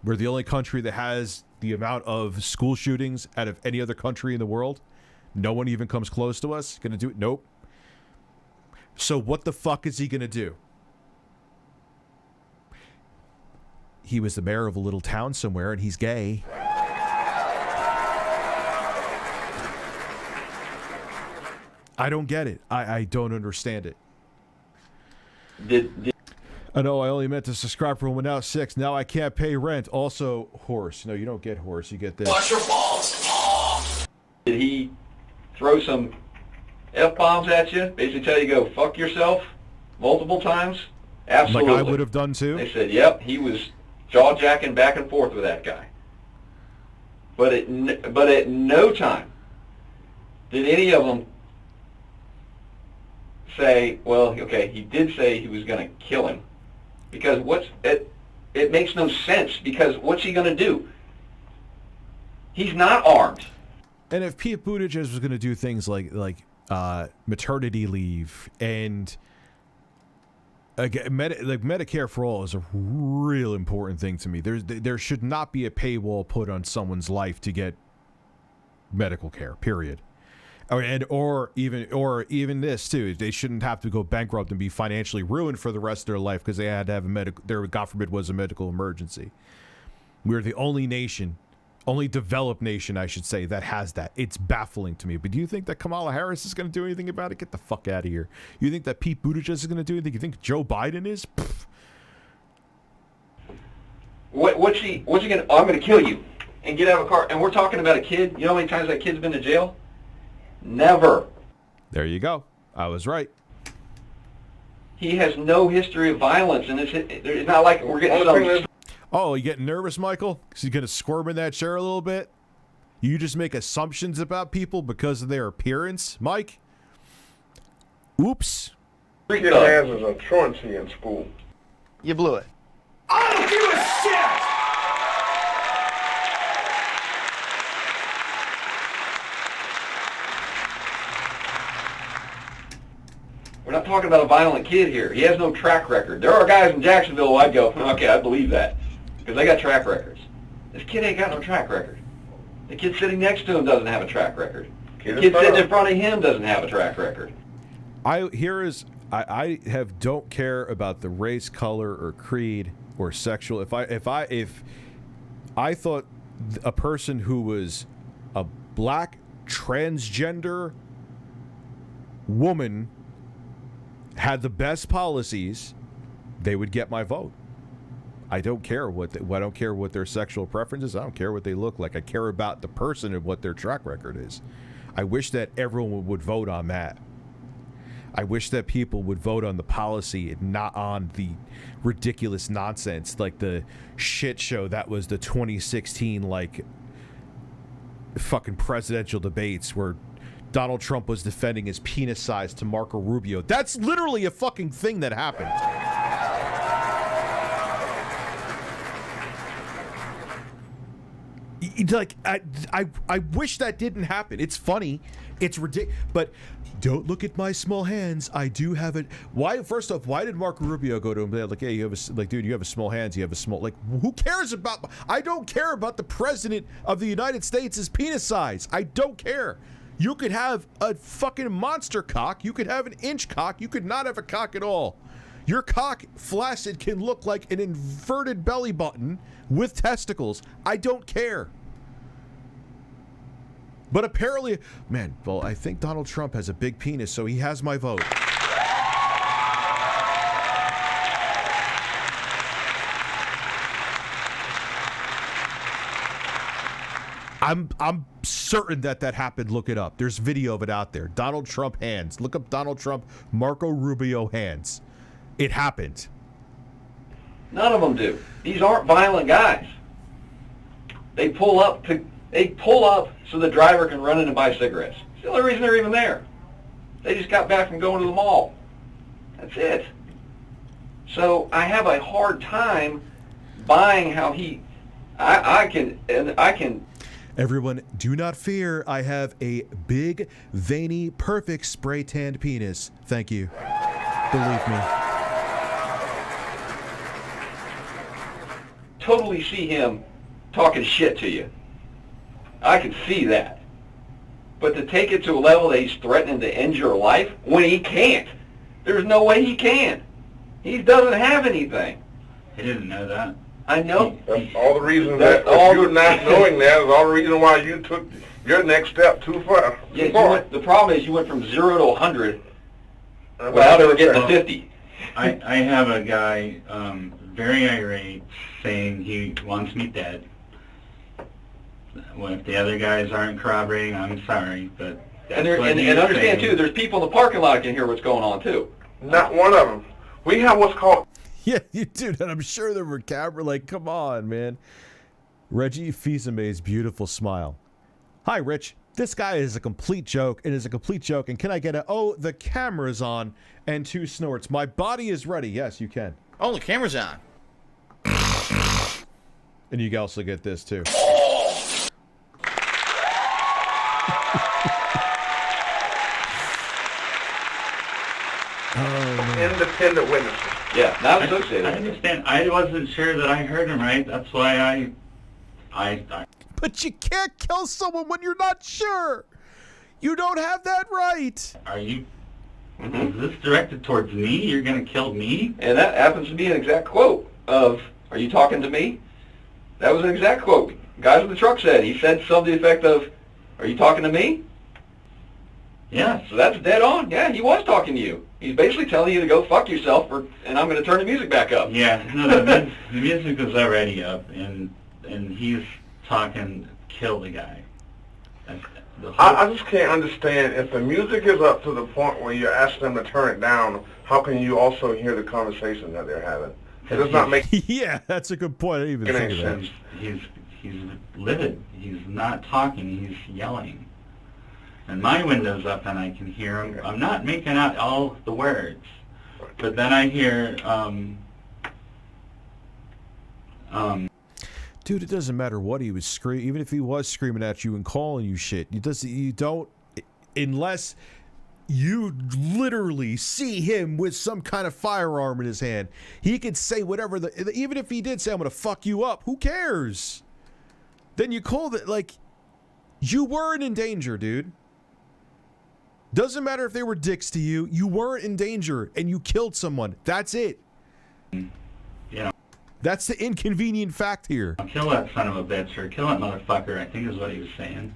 We're the only country that has the amount of school shootings out of any other country in the world. No one even comes close to us. Gonna do it? Nope. So what the fuck is he gonna do? He was the mayor of a little town somewhere, and he's gay. I don't get it. I don't understand it. I know I only meant to subscribe for when now 6. Now I can't pay rent. Also, horse. No, you don't get horse. You get this. Flush your balls. Did he throw some F-bombs at you? Basically tell you to go fuck yourself multiple times? Absolutely. Like I would have done too? They said, yep, he was jaw-jacking back and forth with that guy. But at no time did any of them say, well, okay, he did say he was going to kill him. Because it makes no sense, because what's he going to do? He's not armed. And if Pete Buttigieg was going to do things like maternity leave and Medicare for all is a real important thing to me. There should not be a paywall put on someone's life to get medical care. Period. Or even this too. They shouldn't have to go bankrupt and be financially ruined for the rest of their life because they had to have God forbid, was a medical emergency. We're the only nation, only developed nation, I should say, that has that. It's baffling to me. But do you think that Kamala Harris is going to do anything about it? Get the fuck out of here. You think that Pete Buttigieg is going to do anything? You think Joe Biden is? Pfft. What's he going to? I'm going to kill you and get out of a car. And we're talking about a kid. You know how many times that kid's been to jail? Never. There you go. I was right. He has no history of violence, and it's not like we're getting some... Oh, you getting nervous, Michael? Because you're going to squirm in that chair a little bit? You just make assumptions about people because of their appearance, Mike? Oops. Kid has as a truancy in school. You blew it. I don't give a shit! We're not talking about a violent kid here. He has no track record. There are guys in Jacksonville who I'd go, okay, I believe that. Because they got track records. This kid ain't got no track record. The kid sitting next to him doesn't have a track record. The kid sitting in front of him doesn't have a track record. I don't care about the race, color, or creed or sexual. If I thought a person who was a black transgender woman had the best policies, they would get my vote. I don't care what their sexual preferences. I don't care what they look like. I care about the person and what their track record is. I wish that everyone would vote on that. I wish that people would vote on the policy and not on the ridiculous nonsense like the shit show that was the 2016 fucking presidential debates where Donald Trump was defending his penis size to Marco Rubio. That's literally a fucking thing that happened. Like, I wish that didn't happen. It's funny. It's ridiculous. But don't look at my small hands. I do have it. Why? First off, why did Marco Rubio go to him? Like, hey, dude, you have a small hands. You have a small. Like, who cares about? I don't care about the president of the United States' penis size. I don't care. You could have a fucking monster cock. You could have an inch cock. You could not have a cock at all. Your cock, flaccid, can look like an inverted belly button with testicles. I don't care. But apparently, man, well, I think Donald Trump has a big penis, so he has my vote. I'm certain that happened. Look it up. There's video of it out there. Donald Trump hands. Look up Donald Trump, Marco Rubio hands. It happened. None of them do. These aren't violent guys. They pull up so the driver can run in and buy cigarettes. It's the only reason they're even there. They just got back from going to the mall. That's it. So I have a hard time buying how I can. Everyone, do not fear. I have a big, veiny, perfect spray tanned penis. Thank you. Believe me. Totally see him talking shit to you. I can see that. But to take it to a level that he's threatening to end your life when he can't. There's no way he can. He doesn't have anything. He didn't know that. I know. That's all the reason that you're not knowing that is all the reason why you took your next step too far. Yeah, the problem is you went from 0 to 100 without ever getting to 50. I have a guy very irate saying he wants me dead. Well, if the other guys aren't corroborating, I'm sorry, but that's and understand too, there's people in the parking lot that can hear what's going on too. Not one of them. We have what's called... Yeah, you do. And I'm sure there were camera. Like, come on, man. Reggie Fils-Aimé's beautiful smile. Hi, Rich. This guy is a complete joke. It is a complete joke. And can I get a, oh, the camera's on, and 2 snorts. My body is ready. Yes, you can. Oh, the camera's on. And you can also get this, too. Independent witnesses. Yeah, not associated. I understand. I wasn't sure that I heard him right. That's why I But you can't kill someone when you're not sure. You don't have that right. Are you... Is this directed towards me? You're going to kill me? And that happens to be an exact quote of, are you talking to me? That was an exact quote. Guys with the truck said. He said something to the effect of, are you talking to me? Yeah. So that's dead on. Yeah, he was talking to you. He's basically telling you to go fuck yourself, and I'm going to turn the music back up. Yeah, no, the music was already up, and he's talking, kill the guy. I just can't understand, if the music is up to the point where you're asking them to turn it down, how can you also hear the conversation that they're having? It does not make... Yeah, that's a good point. I didn't even think of that. He's livid. He's not talking. He's yelling. And my window's up and I can hear him. I'm not making out all the words. But then I hear, Dude, it doesn't matter what he was screaming. Even if he was screaming at you and calling you shit, you don't, unless you literally see him with some kind of firearm in his hand. He could say whatever, even if he did say, I'm going to fuck you up, who cares? Then you call it, like, you weren't in danger, dude. Doesn't matter if they were dicks to you. You weren't in danger, and you killed someone. That's it. Yeah. That's the inconvenient fact here. Kill that son of a bitch, or kill that motherfucker, I think is what he was saying.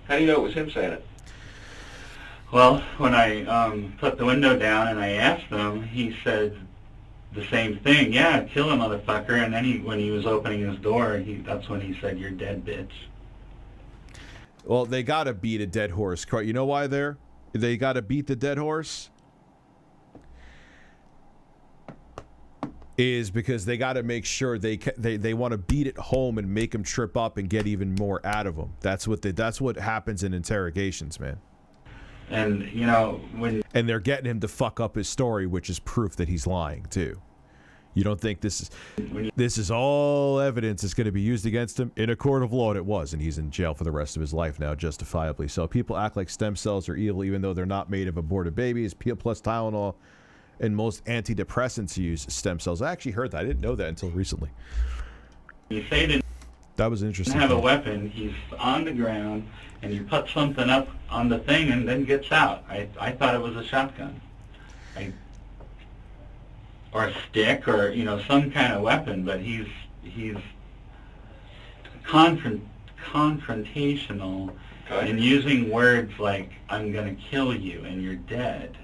How do you know it was him saying it? Well, when I put the window down and I asked him, he said the same thing. Yeah, kill a motherfucker. And then when he was opening his door, that's when he said, "You're dead, bitch." Well, they got to beat a dead horse. You know why they got to beat the dead horse? Is because they got to make sure they want to beat it home and make him trip up and get even more out of him. That's what happens in interrogations, man. And and they're getting him to fuck up his story, which is proof that he's lying too. You don't think this is all evidence that's going to be used against him in a court of law? And it was, and he's in jail for the rest of his life now, justifiably. So people act like stem cells are evil, even though they're not made of aborted babies. Plus Tylenol and most antidepressants use stem cells. I actually heard that. I didn't know that until recently. You say that was interesting. Have a weapon. He's on the ground, and you put something up on the thing, and then gets out. I thought it was a shotgun, or a stick, or some kind of weapon. But he's confrontational, and using words like "I'm gonna kill you" and "you're dead."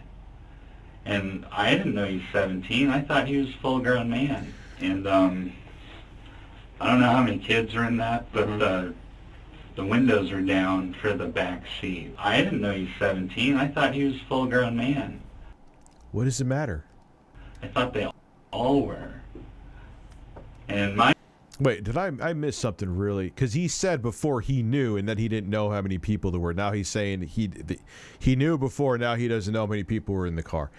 And I didn't know he's 17. I thought he was a full-grown man. And I don't know how many kids are in that, but the windows are down for the back seat. I didn't know he's 17. I thought he was a full-grown man. What does it matter? I thought they all were. And Wait, did I miss something really? Because he said before he knew, and then he didn't know how many people there were. Now he's saying he knew before. Now he doesn't know how many people were in the car.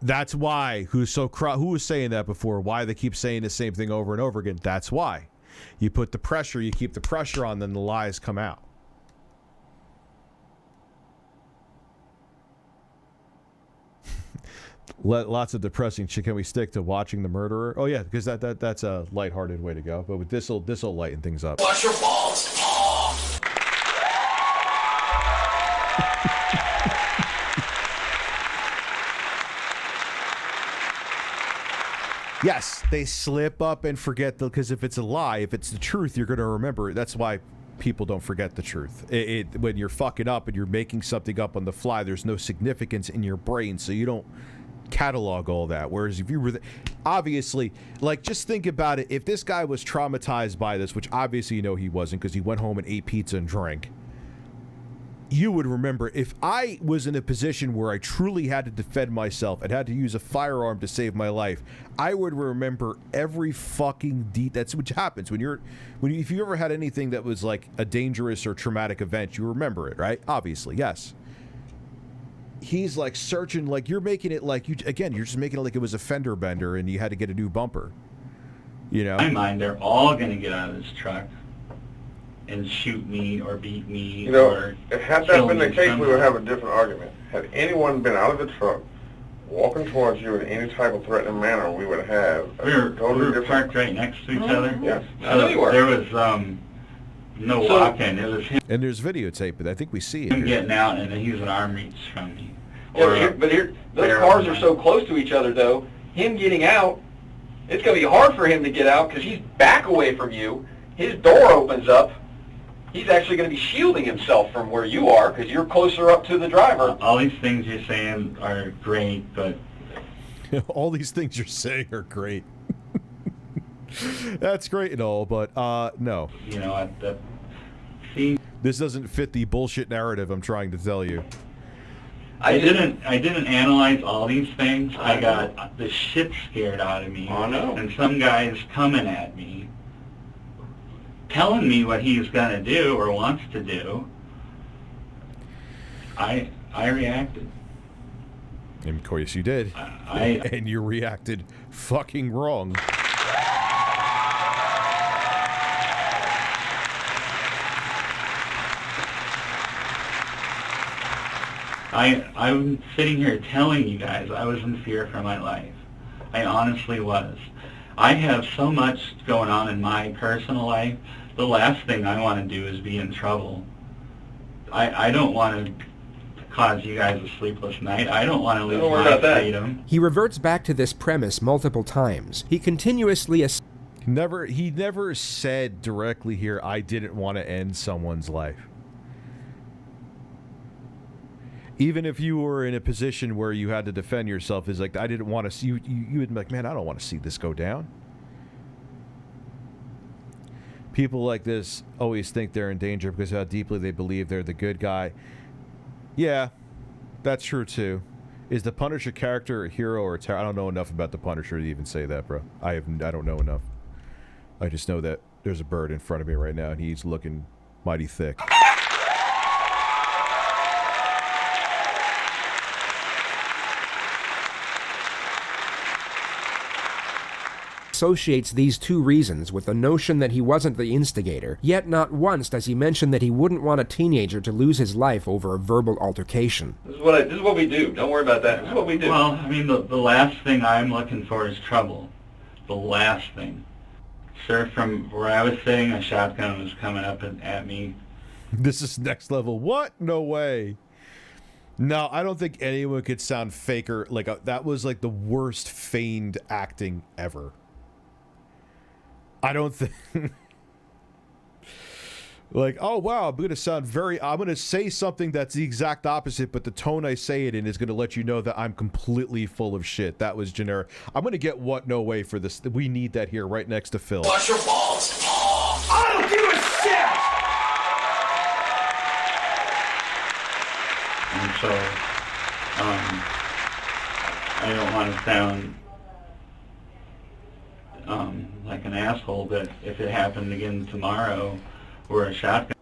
That's why. Who was saying that before? Why they keep saying the same thing over and over again? That's why. You put the pressure. You keep the pressure on, then the lies come out. Lots of depressing shit. Can we stick to watching the murderer? Oh yeah, because that's a lighthearted way to go. But with this'll lighten things up. Watch your balls. Yes, they slip up and forget because if it's a lie, if it's the truth, you're going to remember it. That's why people don't forget the truth. When you're fucking up and you're making something up on the fly, there's no significance in your brain, so you don't catalog all that. Whereas if you were obviously, like, just think about it. If this guy was traumatized by this, which obviously he wasn't because he went home and ate pizza and drank, you would remember, if I was in a position where I truly had to defend myself and had to use a firearm to save my life, I would remember every fucking that's what happens if you ever had anything that was like a dangerous or traumatic event, you remember it, right? Obviously, yes. He's like searching, like you're making it like you're just making it like it was a fender bender and you had to get a new bumper. You know? In my mind, they're all going to get out of this truck and shoot me or beat me. You know, or had that been the case, we would have a different argument. Had anyone been out of the truck, walking towards you in any type of threatening manner, we would have we were parked right next to each other. Yes. So there was no walking. It was him. And there's videotape, but I think we see it. Him getting out, and then he was an arm reach from me. But those cars are so close to each other, though. Him getting out, it's going to be hard for him to get out because he's back away from you. His door opens up. He's actually going to be shielding himself from where you are because you're closer up to the driver. All these things you're saying are great, but... all these things you're saying are great. That's great and all, but no. You know, this doesn't fit the bullshit narrative I'm trying to tell you. I didn't analyze all these things. I got the shit scared out of me. Oh, no. And some guy's coming at me, telling me what he's going to do or wants to do. I reacted. And of course you did. And you reacted fucking wrong. I'm sitting here telling you guys I was in fear for my life. I honestly was. I have so much going on in my personal life. The last thing I want to do is be in trouble. I don't want to cause you guys a sleepless night. I don't want to lose my freedom. He reverts back to this premise multiple times. He continuously he never said directly here, I didn't want to end someone's life. Even if you were in a position where you had to defend yourself, is like, I didn't want to see you would be like, man, I don't want to see this go down. People like this always think they're in danger because of how deeply they believe they're the good guy. Yeah, that's true too. Is the Punisher character a hero or a terror? I don't know enough about the Punisher to even say that, bro. I don't know enough. I just know that there's a bird in front of me right now and he's looking mighty thick. associates these two reasons with the notion that he wasn't the instigator, yet not once does he mention that he wouldn't want a teenager to lose his life over a verbal altercation. This is what we do. Don't worry about that. This is what we do. Well, I mean, the last thing I'm looking for is trouble. The last thing. Sir, from where I was sitting, a shotgun was coming up at me. This is next level. What? No way. No, I don't think anyone could sound faker. Like, that was like the worst feigned acting ever. I don't think... like, oh, wow, I'm going to say something that's the exact opposite, but the tone I say it in is going to let you know that I'm completely full of shit. That was generic. I'm going to get what? No way for this. We need that here right next to Phil. Watch your balls. I don't give a shit! And so, I don't want to sound like an asshole, but if it happened again tomorrow, or a shotgun.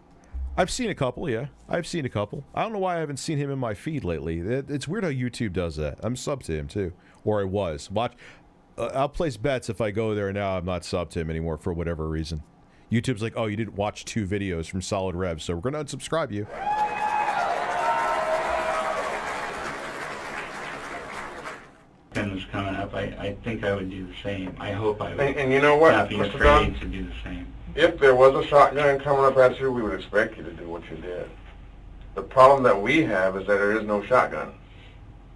I've seen a couple, yeah. I've seen a couple. I don't know why I haven't seen him in my feed lately. It's weird how YouTube does that. I'm subbed to him, too. Or I was. I'll place bets if I go there now I'm not subbed to him anymore for whatever reason. YouTube's like, oh, you didn't watch 2 videos from Solid Rev, so we're going to unsubscribe you. Was coming up, I think I would do the same. I hope I would. And you know what, not be Mr. afraid Dunn? to do the same. If there was a shotgun coming up at you, we would expect you to do what you did. The problem that we have is that there is no shotgun.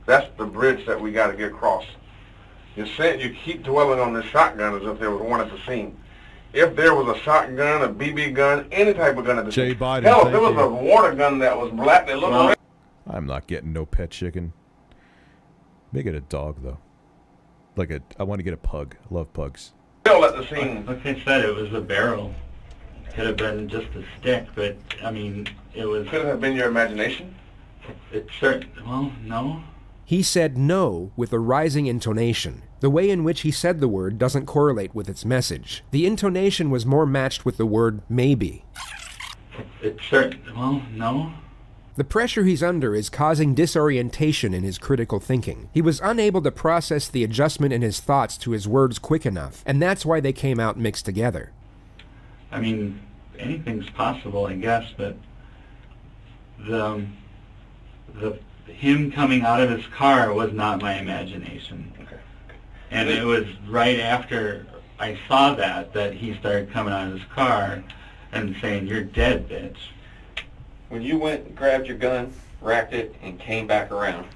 That's the bridge that we got to get across. You keep dwelling on the shotgun as if there was one at the scene. If there was a shotgun, a BB gun, any type of gun at the scene. Biden, hell, if there was a water gun that was black that looked like... I'm not getting no pet chicken. Make it a dog, though. I want to get a pug. I love pugs. Still at the scene. Like I said, it was a barrel. could have been just a stick, but I mean, it was. Could it have been your imagination? Well, no. He said no with a rising intonation. The way in which he said the word doesn't correlate with its message. The intonation was more matched with the word maybe. Well, no. The pressure he's under is causing disorientation in his critical thinking. He was unable to process the adjustment in his thoughts to his words quick enough, and that's why they came out mixed together. I mean, anything's possible, I guess, but him coming out of his car was not my imagination. Okay. And it was right after I saw that he started coming out of his car and saying, "You're dead, bitch." When you went and grabbed your gun, racked it, and came back around,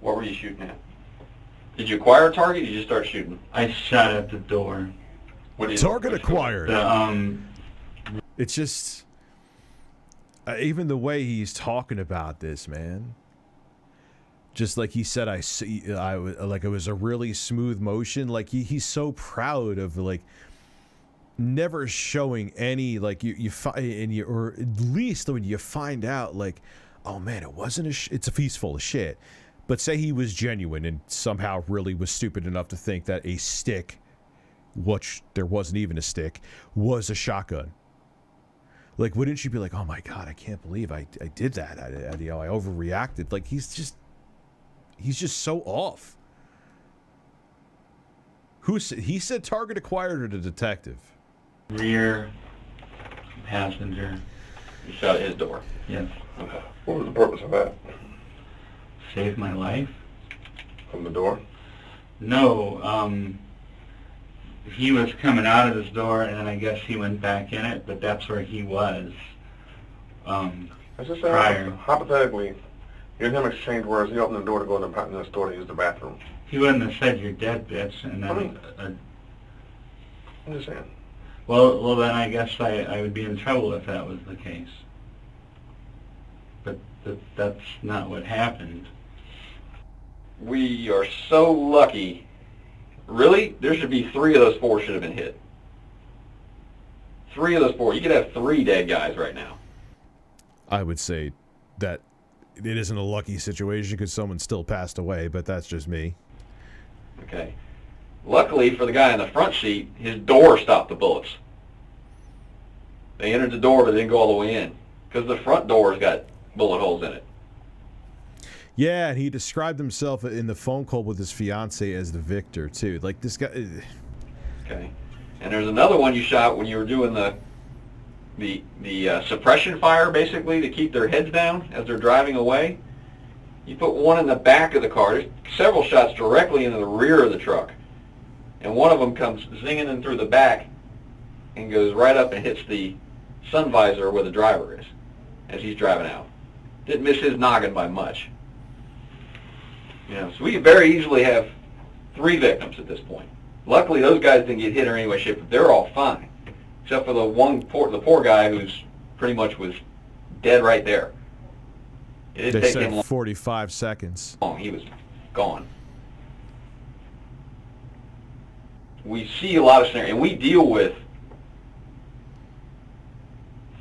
what were you shooting at? Did you acquire a target or did you just start shooting? I shot at the door. What did Target acquired. The, It's just... even the way he's talking about this, man. Just like he said, like it was a really smooth motion. Like he's so proud of like never showing any like or at least when you find out like, oh man, it wasn't it's a piece full of shit. But say he was genuine and somehow really was stupid enough to think that a stick, which there wasn't even a stick, was a shotgun. Like, wouldn't you be like, oh my God, I can't believe I did that. I overreacted. Like, he's just so off. He said target acquired or the detective? Rear passenger. You shot at his door? Yes. Okay. What was the purpose of that? Saved my life. From the door? No, he was coming out of his door, and then I guess he went back in it, but that's where he was prior. Hypothetically, you and him exchanged words. He opened the door to go in the store to use the bathroom. He wouldn't have said, "You're dead, bitch," and then... I'm just saying. Well, then I guess I would be in trouble if that was the case. But that's not what happened. We are so lucky. Really? There should be 3 of those 4 should have been hit. 3 of those 4. You could have 3 dead guys right now. I would say that it isn't a lucky situation because someone still passed away, but that's just me. Okay. Luckily for the guy in the front seat, his door stopped the bullets. They entered the door but didn't go all the way in because the front door's got bullet holes in it. Yeah, and he described himself in the phone call with his fiance as the victor too. Like this guy. Okay. And there's another one you shot when you were doing the suppression fire, basically, to keep their heads down as they're driving away. You put one in the back of the car. There's several shots directly into the rear of the truck. And one of them comes zinging in through the back and goes right up and hits the sun visor where the driver is as he's driving out. Didn't miss his noggin by much. You know, so we could very easily have 3 victims at this point. Luckily, those guys didn't get hit or any way, shape, but they're all fine, except for the poor guy who's pretty much was dead right there. It didn't They take said him 45 seconds. long. He was gone. We see a lot of scenarios, and we deal with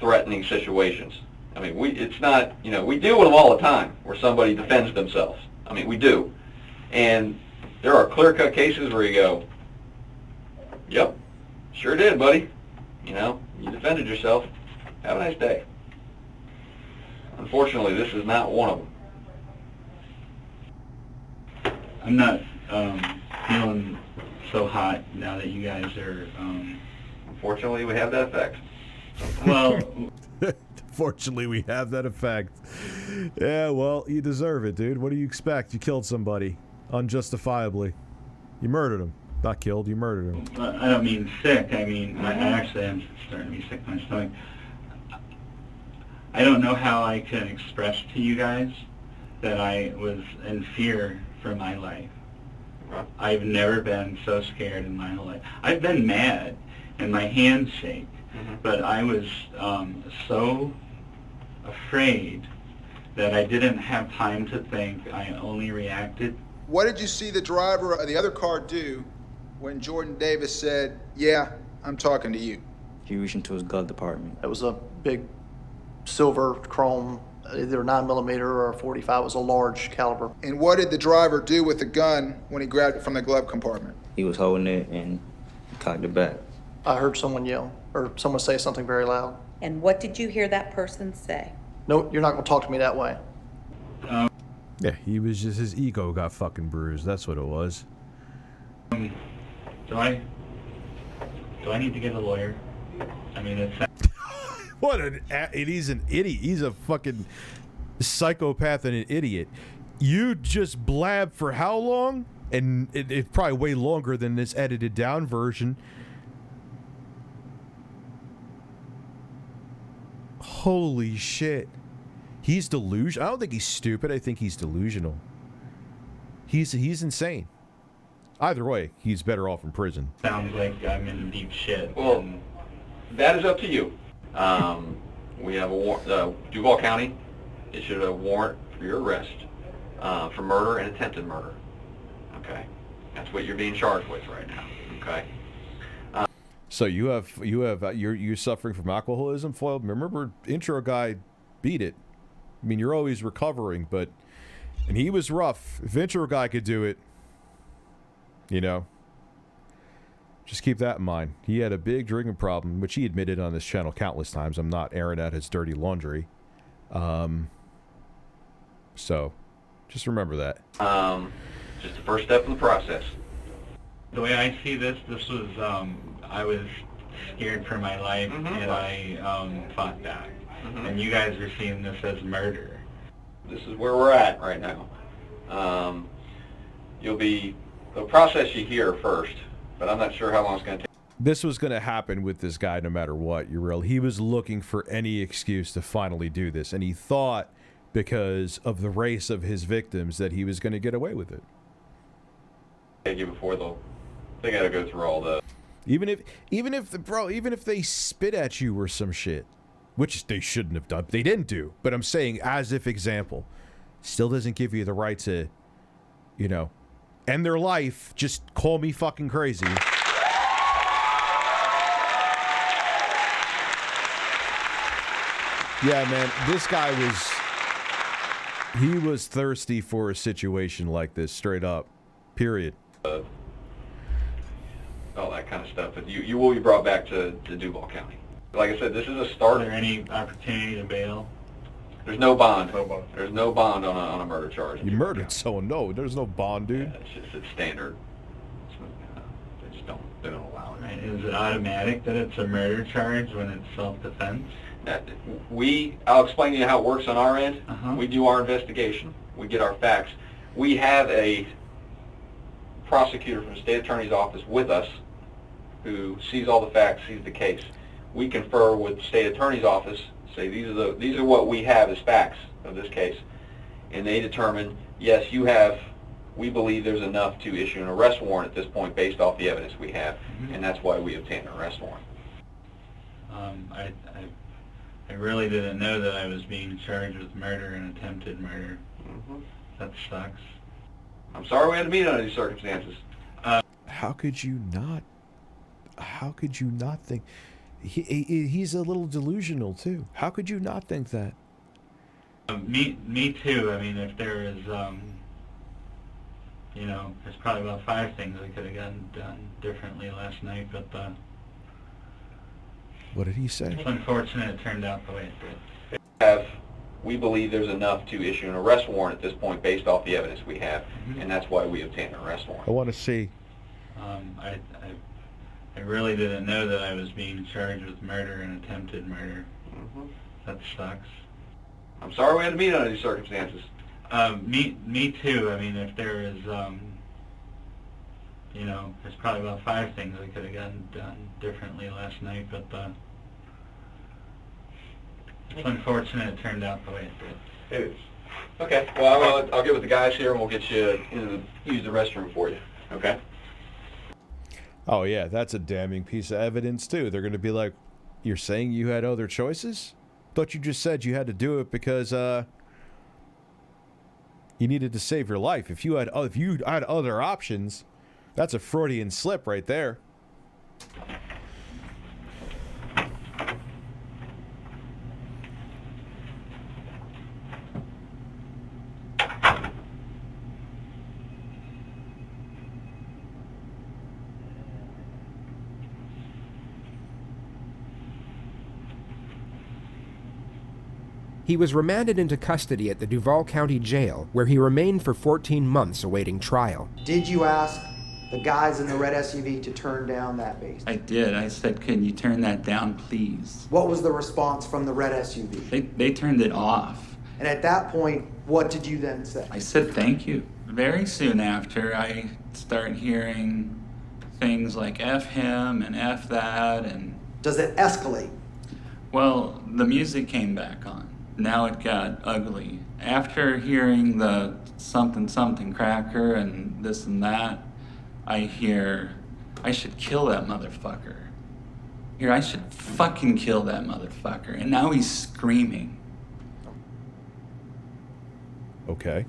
threatening situations. I mean, it's not, you know, we deal with them all the time where somebody defends themselves. I mean, we do. And there are clear-cut cases where you go, yep, sure did, buddy. You know, you defended yourself. Have a nice day. Unfortunately, this is not one of them. I'm not feeling so hot now that you guys are... Unfortunately, we have that effect. Well... Fortunately, we have that effect. Yeah, well, you deserve it, dude. What do you expect? You killed somebody unjustifiably. You murdered him. Not killed, you murdered him. I don't mean sick. I mean, I actually am starting to be sick to my stomach. I don't know how I can express to you guys that I was in fear for my life. I've never been so scared in my whole life. I've been mad and my hands shake, but I was so afraid that I didn't have time to think. I only reacted. What did you see the driver of the other car do when Jordan Davis said, "Yeah, I'm talking to you"? He reached into his glove compartment. It was a big silver chrome, either 9mm or a 45. It was a large caliber. And what did the driver do with the gun when he grabbed it from the glove compartment? He was holding it and cocked it back. I heard someone yell, or someone say something very loud. And what did you hear that person say? No, you're not going to talk to me that way. Yeah, he was just, his ego got fucking bruised. That's what it was. Do I need to get a lawyer? I mean, it's... What an... He's an idiot. He's a fucking psychopath and an idiot. You just blab for how long? And it's probably way longer than this edited down version. Holy shit. He's delusional. I don't think he's stupid. I think he's delusional. He's insane. Either way, he's better off in prison. Sounds like I'm in deep shit. Well, that is up to you. We have a warrant. Duval County issued a warrant for your arrest for murder and attempted murder. Okay, that's what you're being charged with right now. Okay. So you're suffering from alcoholism, Foyle. Remember, intro guy beat it. I mean, you're always recovering, and he was rough. If intro guy could do it, you know, just keep that in mind. He had a big drinking problem, which he admitted on this channel countless times. I'm not airing out his dirty laundry. So just remember that. Just the first step in the process. The way I see this was, I was scared for my life, and I fought back. And you guys are seeing this as murder. This is where we're at right now. They'll process you here first, but I'm not sure how long it's going to take. This was going to happen with this guy no matter what, he was looking for any excuse to finally do this, and he thought because of the race of his victims that he was going to get away with it. They got to go through all the... Even if they spit at you or some shit, which they shouldn't have done. They didn't do, but I'm saying as if example, still doesn't give you the right to, end their life. Just call me fucking crazy. Yeah, man, this guy he was thirsty for a situation like this, straight up, period. All that kind of stuff, but you will be brought back to Duval County. Like I said, this is a start. Is there any opportunity to bail? There's no bond. There's no bond on a murder charge. You murdered someone. No, there's no bond, dude. Yeah, it's standard. They just don't allow it. Right. Is it automatic that it's a murder charge when it's self-defense? I'll explain to you how it works on our end. We do our investigation. We get our facts. We have a prosecutor from the state attorney's office with us who sees all the facts, sees the case. We confer with the state attorney's office, say these are what we have as facts of this case, and they determine, yes, we believe there's enough to issue an arrest warrant at this point based off the evidence we have, and that's why we obtained an arrest warrant. I really didn't know that I was being charged with murder and attempted murder. That sucks. I'm sorry we had to meet under these circumstances. How could you not think? He's a little delusional too. How could you not think that? Me too. I mean, if there is, there's probably about 5 things I could have gotten done differently last night, but what did he say? It's unfortunate it turned out the way it did. We believe there's enough to issue an arrest warrant at this point based off the evidence we have, and that's why we obtained an arrest warrant. I want to see. I really didn't know that I was being charged with murder and attempted murder. That sucks. I'm sorry we had to meet under these circumstances. Me too. I mean, if there is, there's probably about 5 things I could have gotten done differently last night, but it's unfortunate it turned out the way it did. It is. Okay. Well, I'll get with the guys here and we'll get you use the restroom for you. Okay. Oh yeah, that's a damning piece of evidence too. They're going to be like, "You're saying you had other choices? Thought you just said you had to do it because you needed to save your life. If you had other options, that's a Freudian slip right there." He was remanded into custody at the Duval County Jail, where he remained for 14 months awaiting trial. Did you ask the guys in the red SUV to turn down that bass? I did. I said, can you turn that down, please? What was the response from the red SUV? They turned it off. And at that point, what did you then say? I said, thank you. Very soon after, I start hearing things like F him and F that, and... Does it escalate? Well, the music came back on. Now it got ugly. After hearing the something something cracker and this and that, I hear, I should kill that motherfucker. Here, I should fucking kill that motherfucker. And now he's screaming. Okay.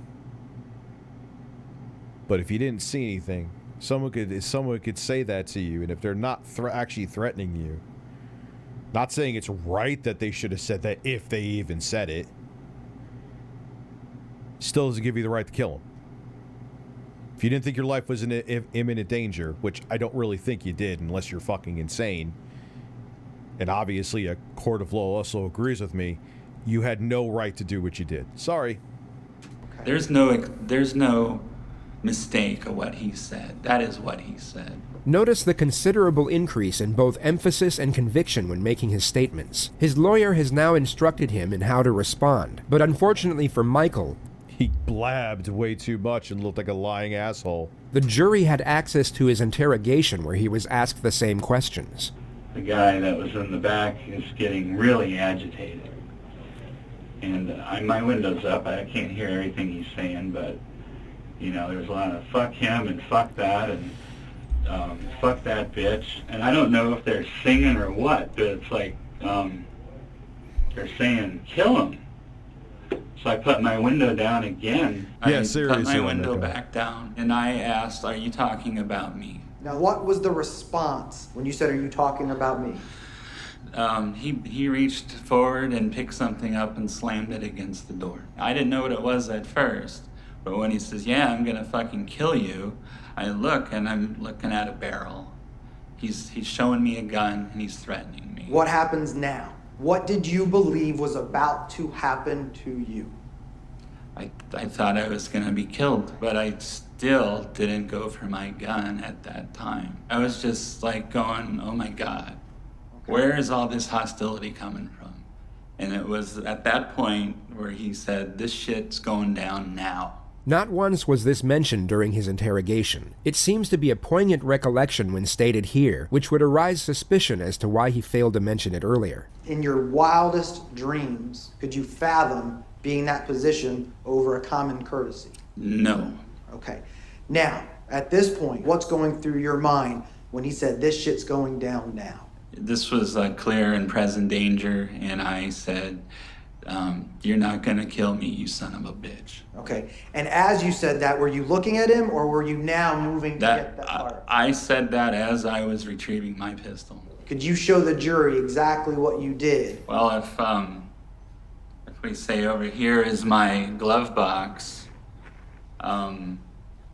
But if you didn't see anything, someone could say that to you, and if they're not actually threatening you, not saying it's right that they should have said that if they even said it, still doesn't give you the right to kill them. If you didn't think your life was in imminent danger, which I don't really think you did unless you're fucking insane, and obviously a court of law also agrees with me, you had no right to do what you did. Sorry. Okay. There's no mistake of what he said. That is what he said. Notice the considerable increase in both emphasis and conviction when making his statements. His lawyer has now instructed him in how to respond, but unfortunately for Michael, he blabbed way too much and looked like a lying asshole. The jury had access to his interrogation where he was asked the same questions. The guy that was in the back is getting really agitated. And my window's up, I can't hear everything he's saying, but, you know, there's a lot of fuck him and fuck that and fuck that bitch. And I don't know if they're singing or what, but it's like they're saying, kill him. So I put my window down again. Yeah, I seriously. Put my window back down, and I asked, are you talking about me? Now, what was the response when you said, are you talking about me? He reached forward and picked something up and slammed it against the door. I didn't know what it was at first, but when he says, yeah, I'm gonna fucking kill you, I look, and I'm looking at a barrel. He's showing me a gun, and he's threatening me. What happens now? What did you believe was about to happen to you? I thought I was gonna be killed, but I still didn't go for my gun at that time. I was just like going, oh my God, where is all this hostility coming from? And it was at that point where he said, this shit's going down now. Not once was this mentioned during his interrogation. It seems to be a poignant recollection when stated here, which would arise suspicion as to why he failed to mention it earlier. In your wildest dreams, could you fathom being in that position over a common courtesy? No. Okay. Now, at this point, what's going through your mind when he said, this shit's going down now? This was a clear and present danger, and I said, you're not gonna kill me, you son of a bitch. Okay. And as you said that, were you looking at him, or were you now moving to get that fire? I said that as I was retrieving my pistol. Could you show the jury exactly what you did? Well, if we say over here is my glove box, I'm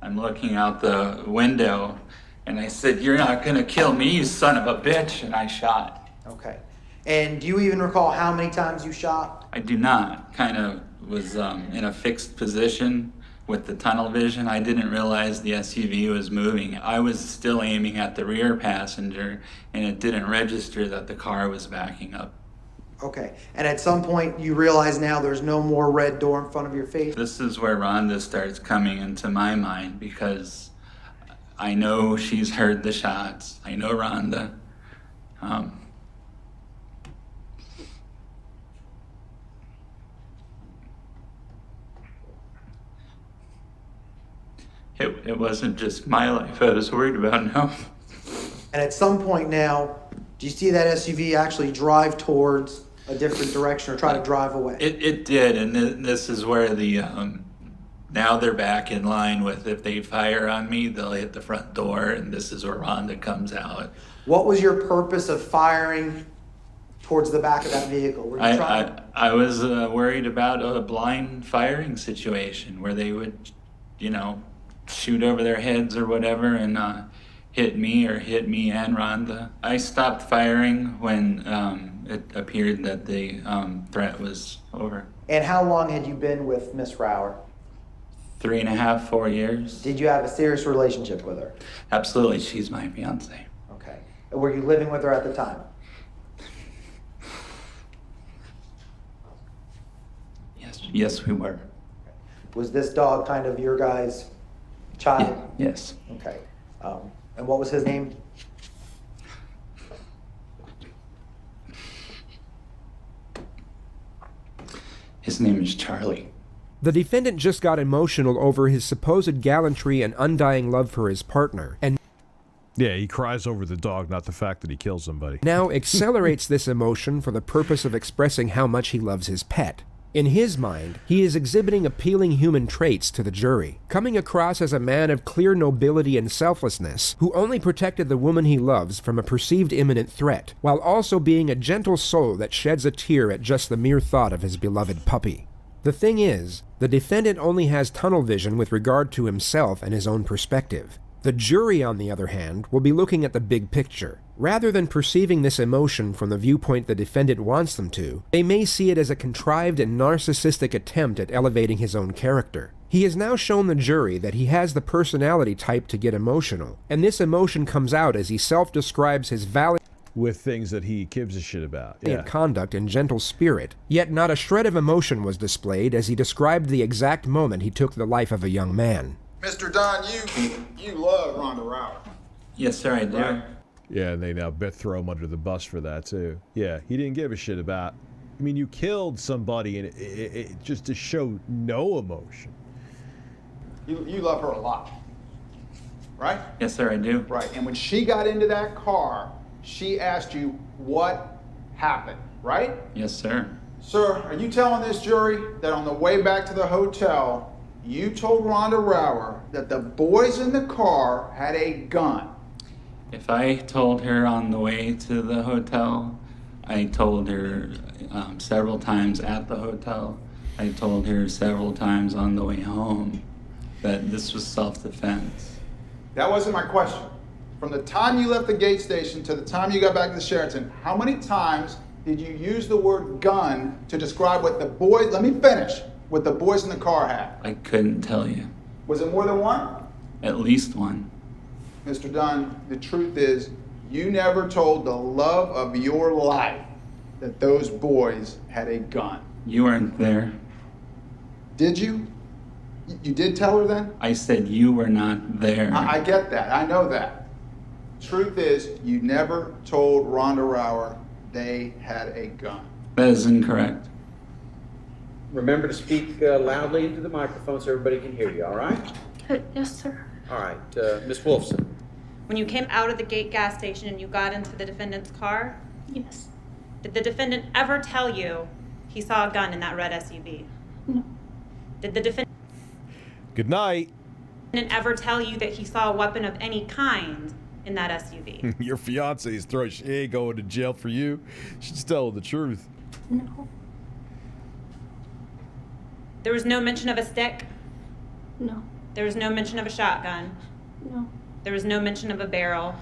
looking out the window, and I said, you're not gonna kill me, you son of a bitch, and I shot. Okay. And do you even recall how many times you shot? I do not. Kind of was in a fixed position with the tunnel vision. I didn't realize the SUV was moving. I was still aiming at the rear passenger, and it didn't register that the car was backing up. Okay. And at some point, you realize now there's no more red door in front of your face? This is where Rhonda starts coming into my mind, because I know she's heard the shots. I know Rhonda. It wasn't just my life I was worried about, no. And at some point now, do you see that SUV actually drive towards a different direction or try to drive away? It did, and this is where the, now they're back in line with, if they fire on me, they'll hit the front door, and this is where Rhonda comes out. What was your purpose of firing towards the back of that vehicle? Were you I was worried about a blind firing situation where they would, you know, shoot over their heads or whatever and hit me and Rhonda. I stopped firing when it appeared that the threat was over. And how long had you been with Miss Rower? 3.5, 4 years. Did you have a serious relationship with her? Absolutely, she's my fiance. Okay. And were you living with her at the time? Yes, we were. Was this dog kind of your guy's child? Yes. Okay. And what was his name? His name is Charlie. The defendant just got emotional over his supposed gallantry and undying love for his partner, and yeah, he cries over the dog, not the fact that he killed somebody. now accelerates this emotion for the purpose of expressing how much he loves his pet. In his mind, he is exhibiting appealing human traits to the jury, coming across as a man of clear nobility and selflessness, who only protected the woman he loves from a perceived imminent threat, while also being a gentle soul that sheds a tear at just the mere thought of his beloved puppy. The thing is, the defendant only has tunnel vision with regard to himself and his own perspective. The jury, on the other hand, will be looking at the big picture. Rather than perceiving this emotion from the viewpoint the defendant wants them to, they may see it as a contrived and narcissistic attempt at elevating his own character. He has now shown the jury that he has the personality type to get emotional, and this emotion comes out as he self-describes his valiant with things that he gives a shit about. Yeah. conduct and gentle spirit, yet not a shred of emotion was displayed as he described the exact moment he took the life of a young man. Mr. Dunn, you love Rhonda Rower. Yes, sir, I do. Right? Yeah, and they now throw him under the bus for that, too. Yeah, he didn't give a shit about... I mean, you killed somebody and it just to show no emotion. You love her a lot, right? Yes, sir, I do. Right, and when she got into that car, she asked you what happened, right? Yes, sir. Sir, are you telling this jury that on the way back to the hotel, you told Rhonda Rower that the boys in the car had a gun? If I told her on the way to the hotel, I told her several times at the hotel. I told her several times on the way home that this was self-defense. That wasn't my question. From the time you left the gate station to the time you got back to the Sheraton, how many times did you use the word gun to describe what the boys, let me finish, what the boys in the car had? I couldn't tell you. Was it more than one? At least one. Mr. Dunn, the truth is, you never told the love of your life that those boys had a gun. You weren't there. Did you? You did tell her then? I said you were not there. I get that. I know that. Truth is, you never told Rhonda Rower they had a gun. That is incorrect. Remember to speak loudly into the microphone so everybody can hear you, all right? Yes, sir. All right, Miss Wolfson. When you came out of the gate gas station and you got into the defendant's car, Yes. did the defendant ever tell you he saw a gun in that red SUV? No. Did the defendant Good night. ever tell you that he saw a weapon of any kind in that SUV? Your fiance's throwing... She ain't going to jail for you. She's telling the truth. No. There was no mention of a stick? No. There was no mention of a shotgun? No. There was no mention of a barrel?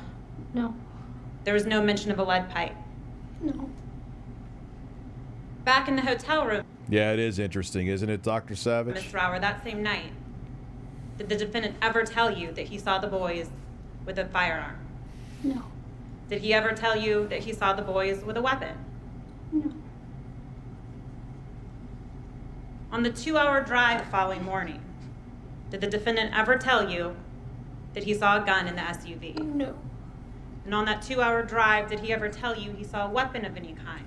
No. There was no mention of a lead pipe? No. Back in the hotel room, Yeah, it is interesting, isn't it, Dr. Savage? Miss Rower, that same night, did the defendant ever tell you that he saw the boys with a firearm? No. Did he ever tell you that he saw the boys with a weapon? No. On the 2-hour drive the following morning, did the defendant ever tell you that he saw a gun in the SUV? No. And on that 2-hour drive, did he ever tell you he saw a weapon of any kind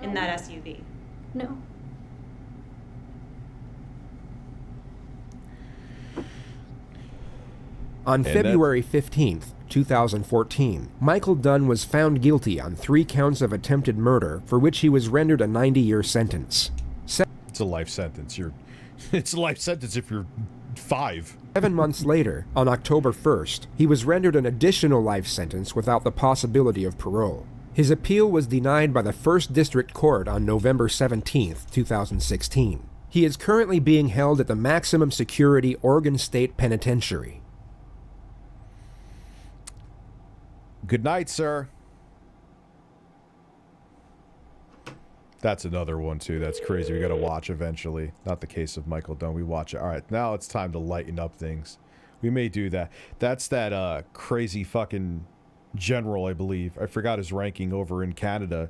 in that SUV? No. On February 15th, 2014, Michael Dunn was found guilty on 3 counts of attempted murder, for which he was rendered a 90-year sentence. It's a life sentence. It's a life sentence if you're 5. 7 months later, on October 1st, he was rendered an additional life sentence without the possibility of parole. His appeal was denied by the 1st District Court on November 17th, 2016. He is currently being held at the maximum security Oregon State Penitentiary. Good night, sir. That's another one, too. That's crazy. We got to watch eventually. Not the case of Michael Dunn. We watch it. All right, now it's time to lighten up things. We may do that. That's that crazy fucking general, I believe. I forgot his ranking over in Canada,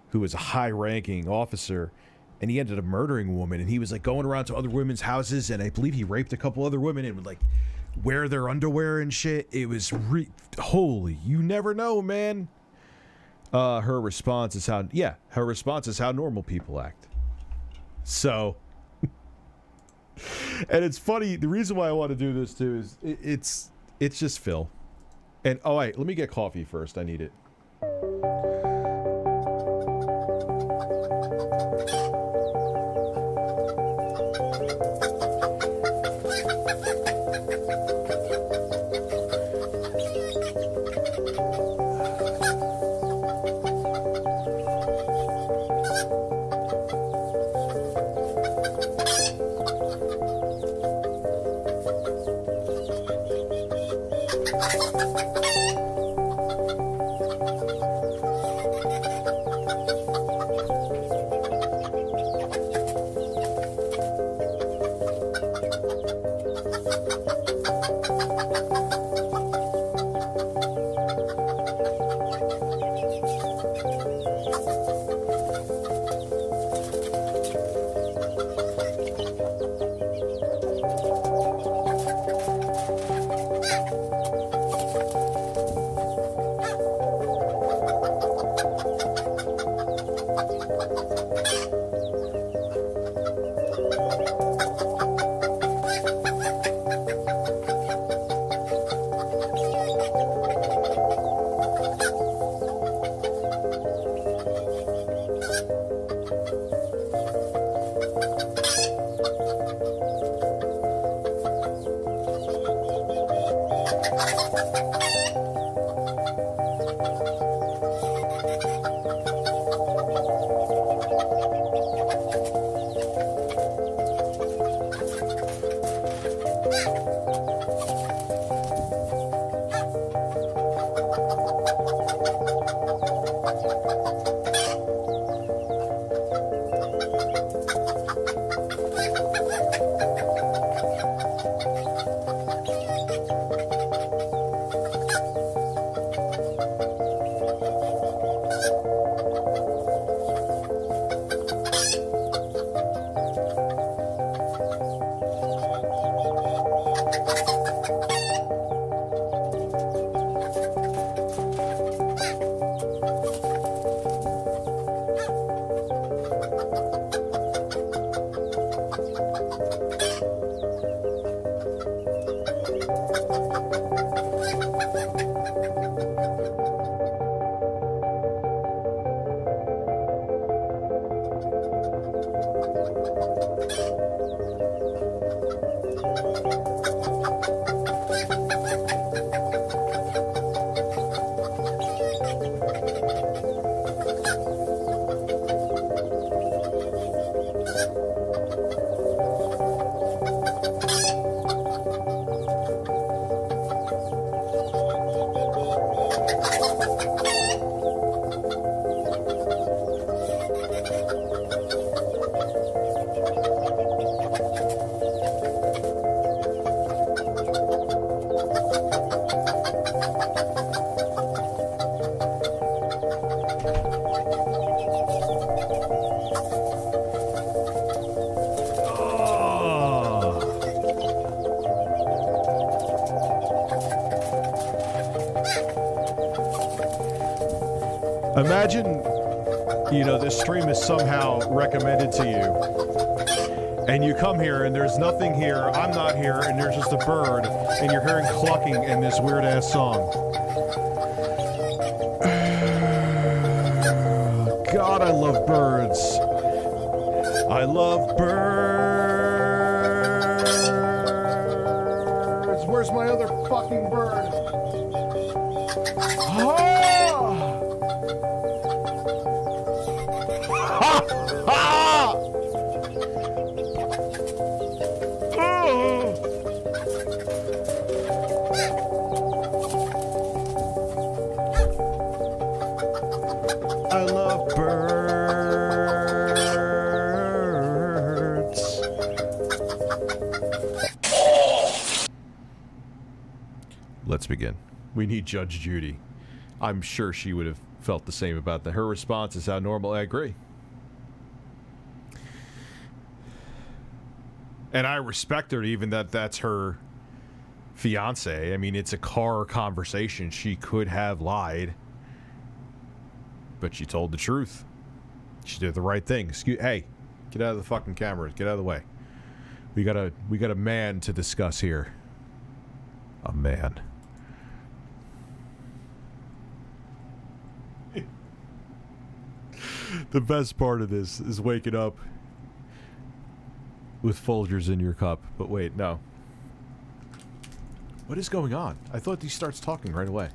who was a high-ranking officer, and he ended up murdering a woman, and he was, like, going around to other women's houses, and I believe he raped a couple other women and would, like, wear their underwear and shit. It was holy. You never know, man. Her response is how normal people act. So, and it's funny. The reason why I want to do this too is it's just Phil. And oh wait, let me get coffee first. I need it. Imagine, you know, this stream is somehow recommended to you, and you come here and there's nothing here, I'm not here, and there's just a bird, and you're hearing clucking in this weird-ass song. God, I love birds. I love birds. Where's my other fucking bird? I love birds. Let's begin. We need Judge Judy. I'm sure she would have felt the same about that. Her response is how normal. I agree. And I respect her, even that's her fiance. I mean, it's a car conversation. She could have lied, but she told the truth. She did the right thing. Hey, get out of the fucking cameras. Get out of the way. We got a man to discuss here. A man. The best part of this is waking up with Folgers in your cup. But wait, no. What is going on? I thought he starts talking right away.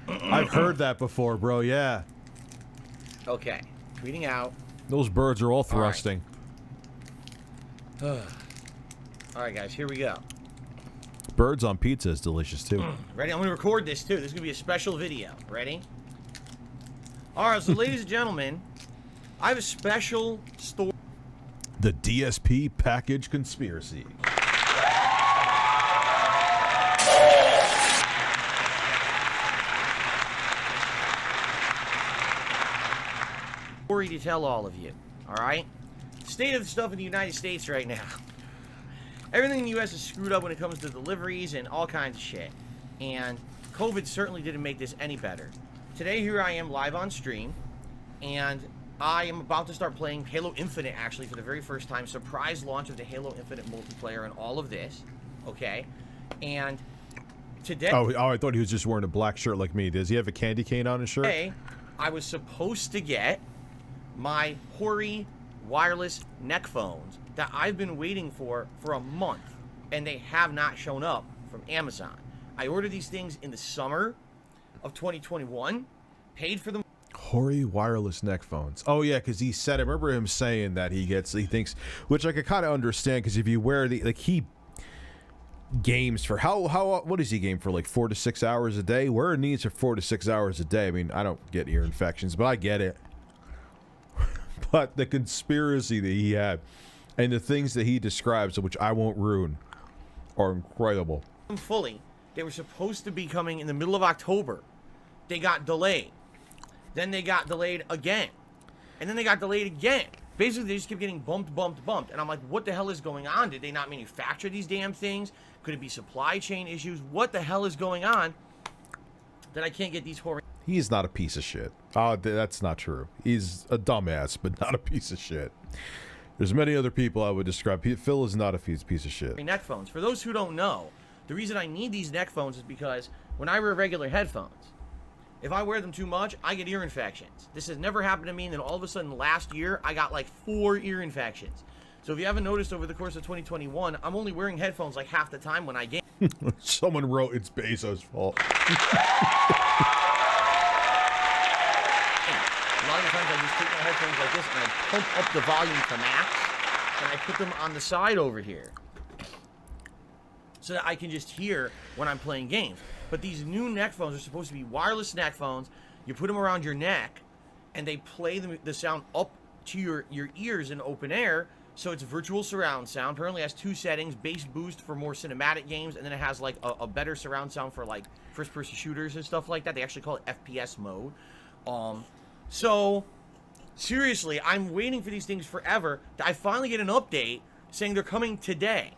I've heard that before, bro. Yeah. Okay. Tweeting out. Those birds are all thrusting. All right, guys. Here we go. Birds on pizza is delicious, too. Ready? I'm going to record this, too. This is going to be a special video. Ready? All right, so ladies and gentlemen, I have a special story. The DSP package conspiracy. Story to tell all of you, all right? State of the stuff in the United States right now. Everything in the U.S. is screwed up when it comes to deliveries and all kinds of shit. And COVID certainly didn't make this any better. Today, here I am live on stream, and I am about to start playing Halo Infinite, actually, for the very first time. Surprise launch of the Halo Infinite multiplayer and all of this, okay? And today... Oh, I thought he was just wearing a black shirt like me. Does he have a candy cane on his shirt? Today, I was supposed to get my Hori wireless neck phones that I've been waiting for a month, and they have not shown up from Amazon. I ordered these things in the summer of 2021, paid for them. Hori wireless neck phones. Oh yeah, because he said, I remember him saying that he thinks, which I could kind of understand, because if you wear he games for what does he game for, like 4 to 6 hours a day? Wearing these for 4 to 6 hours a day. I mean, I don't get ear infections, but I get it. But the conspiracy that he had and the things that he describes, which I won't ruin, are incredible. Fully, they were supposed to be coming in the middle of October. They got delayed. Then they got delayed again. And then they got delayed again. Basically, they just kept getting bumped. And I'm like, what the hell is going on? Did they not manufacture these damn things? Could it be supply chain issues? What the hell is going on that I can't get these Hori? He's not a piece of shit. That's not true. He's a dumbass, but not a piece of shit. There's many other people I would describe. Phil is not a piece of shit. Neck phones. For those who don't know, the reason I need these neck phones is because when I wear regular headphones, if I wear them too much, I get ear infections. This has never happened to me, and then all of a sudden last year, I got like 4 ear infections. So if you haven't noticed over the course of 2021, I'm only wearing headphones like half the time when I game. Someone wrote it's Bezos' fault. A lot of the times I just take my headphones like this and I pump up the volume to max, and I put them on the side over here so that I can just hear when I'm playing games. But these new neck phones are supposed to be wireless neck phones. You put them around your neck, and they play the sound up to your ears in open air, so it's virtual surround sound. Apparently it has 2 settings: bass boost for more cinematic games, and then it has like a better surround sound for like first-person shooters and stuff like that. They actually call it FPS mode. So, seriously, I'm waiting for these things forever. I finally get an update saying they're coming today.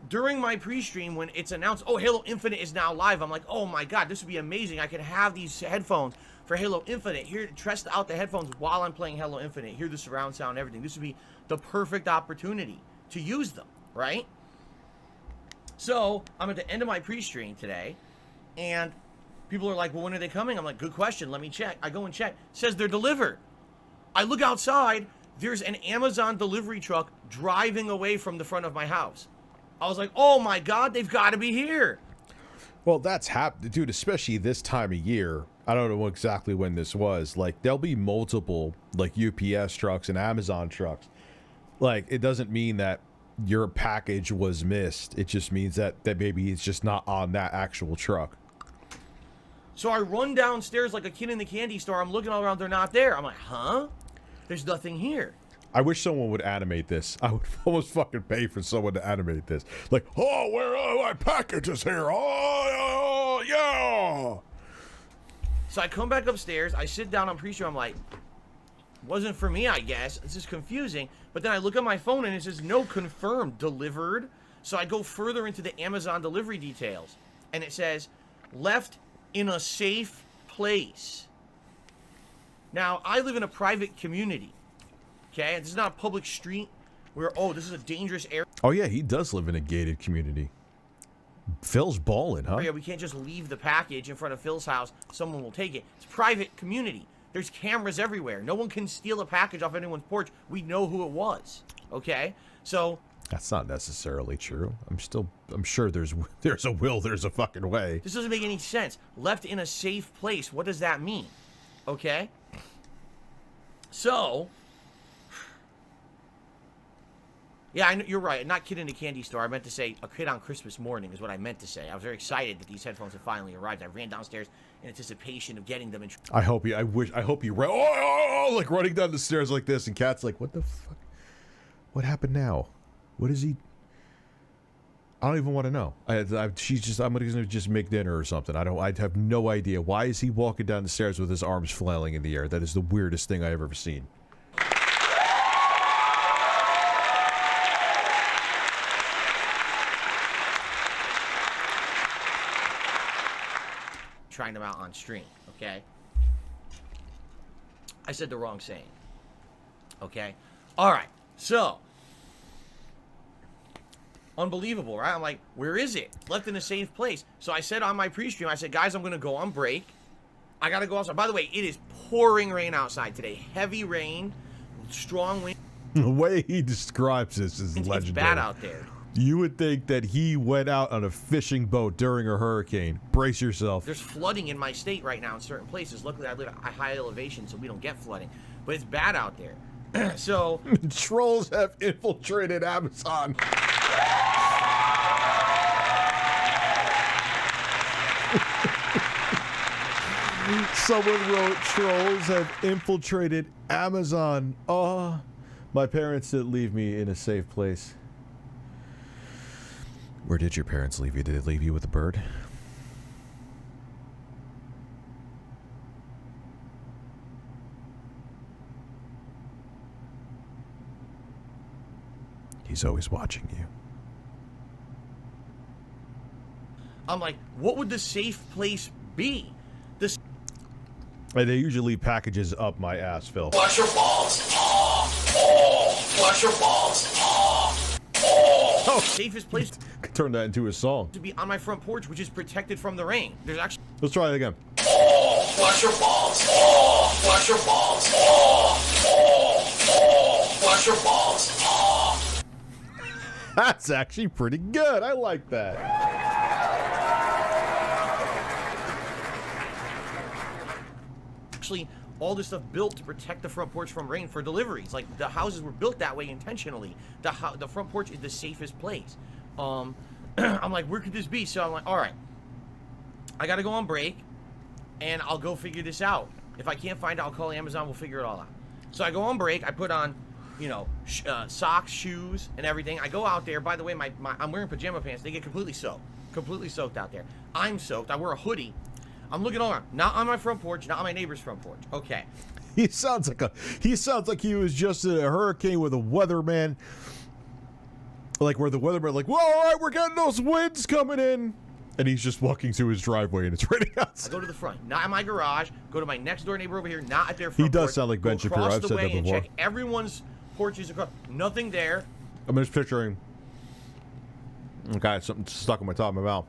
During my pre-stream, when it's announced, oh, Halo Infinite is now live, I'm like, oh my god, this would be amazing. I could have these headphones for Halo Infinite. Here, test out the headphones while I'm playing Halo Infinite. Hear the surround sound and everything. This would be the perfect opportunity to use them, right? So, I'm at the end of my pre-stream today, and people are like, well, when are they coming? I'm like, good question. Let me check. I go and check. It says they're delivered. I look outside. There's an Amazon delivery truck driving away from the front of my house. I was like, oh my god, they've got to be here. Well, that's happened, dude, especially this time of year. I don't know exactly when this was. Like, there'll be multiple, like, UPS trucks and Amazon trucks. Like, it doesn't mean that your package was missed. It just means that maybe it's just not on that actual truck. So I run downstairs like a kid in the candy store. I'm looking all around. They're not there. I'm like, huh? There's nothing here. I wish someone would animate this. I would almost fucking pay for someone to animate this. Like, oh, where are my packages here? Oh, yeah. So I come back upstairs. I sit down. I'm pretty sure I'm like, wasn't for me, I guess. This is confusing. But then I look at my phone and it says, no, confirmed, delivered. So I go further into the Amazon delivery details. And it says, left in a safe place. Now, I live in a private community. Okay, this is not a public street where, oh, this is a dangerous area. Oh, yeah, he does live in a gated community. Phil's balling, huh? Yeah, we can't just leave the package in front of Phil's house. Someone will take it. It's a private community. There's cameras everywhere. No one can steal a package off anyone's porch. We know who it was. Okay, so that's not necessarily true. I'm sure there's a will, there's a fucking way. This doesn't make any sense. Left in a safe place. What does that mean? Okay, so. Yeah, I know, you're right. Not kid in a candy store. I meant to say a kid on Christmas morning is what I meant to say. I was very excited that these headphones had finally arrived. I ran downstairs in anticipation of getting them. I hope you ran, like running down the stairs like this, and Kat's like, what the fuck? What happened now? What is he? I don't even want to know. I'm gonna just make dinner or something. I have no idea. Why is he walking down the stairs with his arms flailing in the air? That is the weirdest thing I've ever seen. Trying them out on stream, okay? I said the wrong saying. Okay? Alright, so. Unbelievable, right? I'm like, where is it? Left in a safe place. So I said on my pre-stream, I said, guys, I'm gonna go on break. I gotta go outside. By the way, it is pouring rain outside today. Heavy rain, strong wind. The way he describes this is legendary. It's bad out there. You would think that he went out on a fishing boat during a hurricane. Brace yourself. There's flooding in my state right now in certain places. Luckily, I live at a high elevation, so we don't get flooding. But it's bad out there. So trolls have infiltrated Amazon. Someone wrote, trolls have infiltrated Amazon. Oh, my parents did leave me in a safe place. Where did your parents leave you? Did they leave you with a bird? He's always watching you. I'm like, what would the safe place be? They usually leave packages up my ass, Phil. Flush your balls. Flush your balls. Oh, safest place. Turn that into a song. To be on my front porch, which is protected from the rain. There's actually. Let's try it again. Flush your balls. Flush your balls. Flush your balls. That's actually pretty good. I like that. Actually, all this stuff built to protect the front porch from rain for deliveries. Like, the houses were built that way intentionally. The front porch is the safest place. I'm like, where could this be? So I'm like, all right, I gotta go on break, and I'll go figure this out. If I can't find it, I'll call Amazon. We'll figure it all out. So I go on break. I put on, socks, shoes, and everything. I go out there. By the way, I'm wearing pajama pants. They get completely soaked out there. I'm soaked. I wear a hoodie. I'm looking all around. Not on my front porch, not on my neighbor's front porch. Okay. He sounds like he was just in a hurricane with a weatherman. Like where the weatherman like, whoa, all right, we're getting those winds coming in. And he's just walking through his driveway and it's raining outside. I go to the front, not in my garage. Go to my next door neighbor over here, not at their front porch. He does sound like Ben Shapiro. I've said that before. And check everyone's porches across. Nothing there. I'm just picturing. Okay, something stuck on my top of my mouth.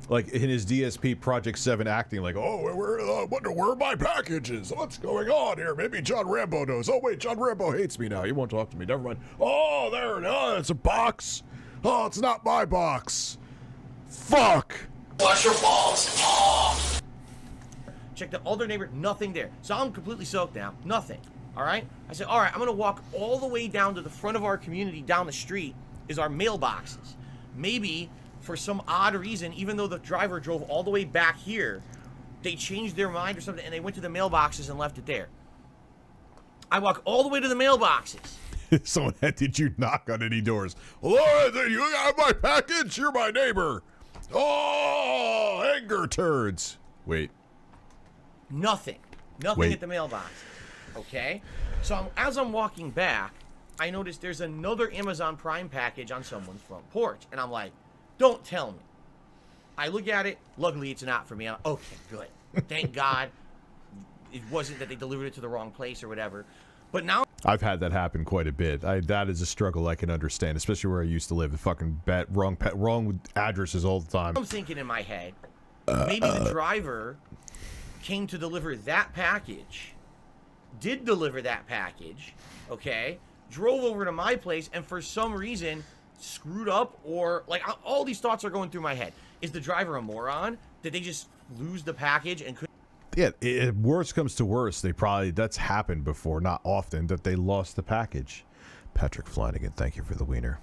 Like in his DSP Project 7 acting like, oh, wonder where are my packages? What's going on here? Maybe John Rambo knows. Oh, wait, John Rambo hates me now. He won't talk to me. Never mind. Oh, there it is. Oh, it's a box. Oh, it's not my box. Fuck. Flush your balls. Check the other neighbor. Nothing there. So I'm completely soaked now. Nothing. All right? I said, all right, I'm going to walk all the way down to the front of our community down the street is our mailboxes. Maybe for some odd reason, even though the driver drove all the way back here, they changed their mind or something, and they went to the mailboxes and left it there. I walk all the way to the mailboxes. Someone had, did you knock on any doors? Hello, you got my package? You're my neighbor. Oh, anger turds. Wait. Nothing Wait. at the mailbox. Okay? So as I'm walking back, I notice there's another Amazon Prime package on someone's front porch. And I'm like, don't tell me. I look at it. Luckily, it's not for me. I'm okay, good. Thank God. It wasn't that they delivered it to the wrong place or whatever. But now I've had that happen quite a bit. That is a struggle I can understand, especially where I used to live. The fucking wrong addresses all the time. I'm thinking in my head, maybe the driver came to deliver that package, did deliver that package, okay, drove over to my place, and for some reason screwed up, or like all these thoughts are going through my head. Is the driver a moron? Did they just lose the package and couldn't? Yeah, worst comes to worst, that's happened before, not often, that they lost the package. Patrick Flanagan, thank you for the wiener.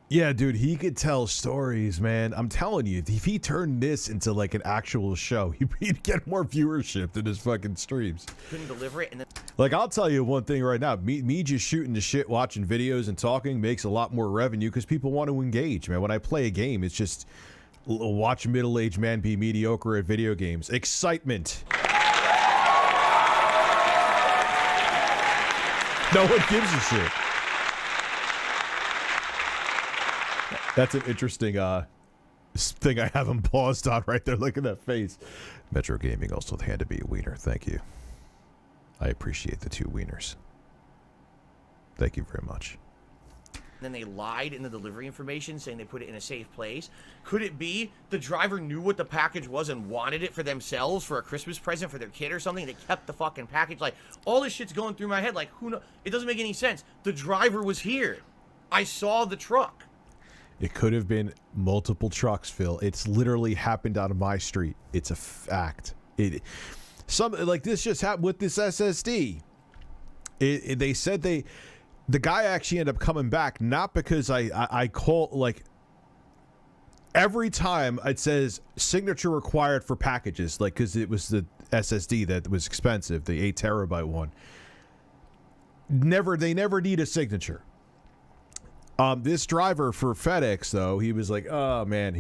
Yeah, dude, he could tell stories, man. I'm telling you, if he turned this into like an actual show, he'd get more viewership than his fucking streams. Couldn't deliver it, and then like, I'll tell you one thing right now. Me just shooting the shit, watching videos and talking makes a lot more revenue because people want to engage, man. When I play a game, it's just watch a middle-aged man be mediocre at video games. Excitement. No one gives a shit. That's an interesting thing I have him paused on right there. Look at that face. Metro Gaming also handed me a wiener. Thank you. I appreciate the 2 wieners. Thank you very much. then they lied in the delivery information saying they put it in a safe place. Could it be the driver knew what the package was and wanted it for themselves for a Christmas present for their kid or something? They kept the fucking package. Like, all this shit's going through my head. Like, who knows? It doesn't make any sense. The driver was here. I saw the truck. It could have been multiple trucks, Phil. It's literally happened on my street. It's a fact. Something like this just happened with this SSD. They said the guy actually ended up coming back, not because I call, like, every time it says signature required for packages, like, because it was the SSD that was expensive, the 8 terabyte one. They never need a signature. This driver for FedEx, though, he was like, oh, man,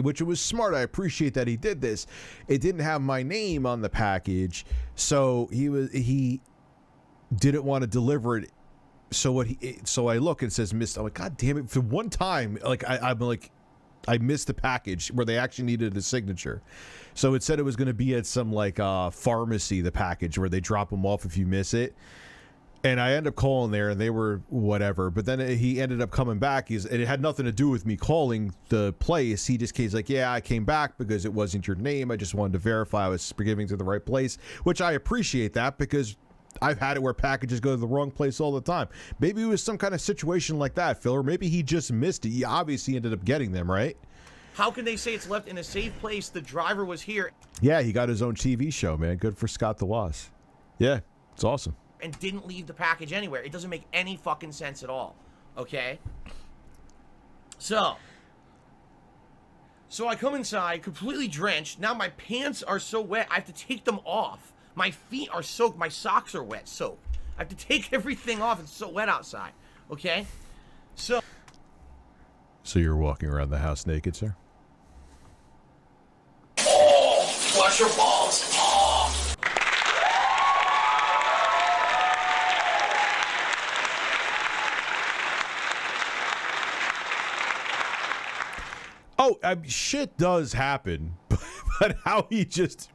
which was smart. I appreciate that he did this. It didn't have my name on the package, so he didn't want to deliver it. So I look and it says missed. I'm like, God damn it. For one time, like, I'm like, I missed the package where they actually needed a signature. So it said it was going to be at some, like, pharmacy, the package, where they drop them off if you miss it. And I ended up calling there, and they were whatever. But then he ended up coming back. And it had nothing to do with me calling the place. He's like, yeah, I came back because it wasn't your name. I just wanted to verify I was giving to the right place, which I appreciate that, because I've had it where packages go to the wrong place all the time. Maybe it was some kind of situation like that, Phil, or maybe he just missed it. He obviously ended up getting them, right? How can they say it's left in a safe place? The driver was here. Yeah, he got his own TV show, man. Good for Scott the Woz. Yeah, it's awesome. And didn't leave the package anywhere. It doesn't make any fucking sense at all. Okay? So I come inside completely drenched. Now my pants are so wet, I have to take them off. My feet are soaked. My socks are wet, soaked. I have to take everything off. It's so wet outside. Okay? So you're walking around the house naked, sir? Oh, flush your balls. Oh, shit does happen, but how he just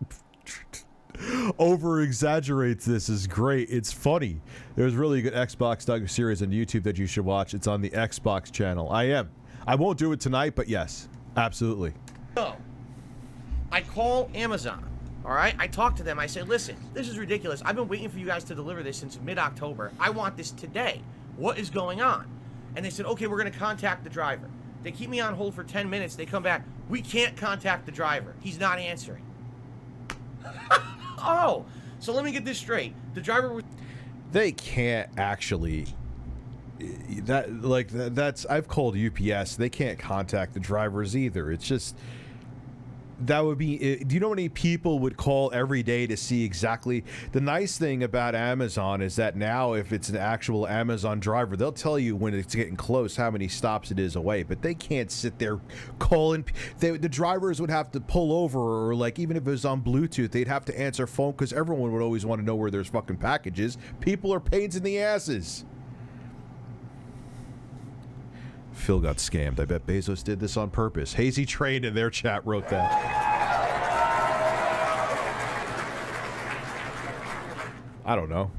over-exaggerates this is great. It's funny. There's really a good Xbox Doug series on YouTube that you should watch. It's on the Xbox channel. I won't do it tonight, but yes, absolutely. So I call Amazon. All right? I talk to them. I say, listen, this is ridiculous. I've been waiting for you guys to deliver this since mid-October. I want this today. What is going on? And they said, okay, we're going to contact the driver. They keep me on hold for 10 minutes. They come back. We can't contact the driver. He's not answering. Oh, so let me get this straight. The driver was... They can't actually... That's... I've called UPS. They can't contact the drivers either. It's just... That would be. Do you know how many people would call every day to see exactly? The nice thing about Amazon is that now, if it's an actual Amazon driver, they'll tell you when it's getting close how many stops it is away. But they can't sit there calling. The drivers would have to pull over, or like even if it was on Bluetooth, they'd have to answer phone because everyone would always want to know where there's fucking packages. People are pains in the asses. Phil got scammed. I bet Bezos did this on purpose. Hazy Train in their chat wrote that. I don't know.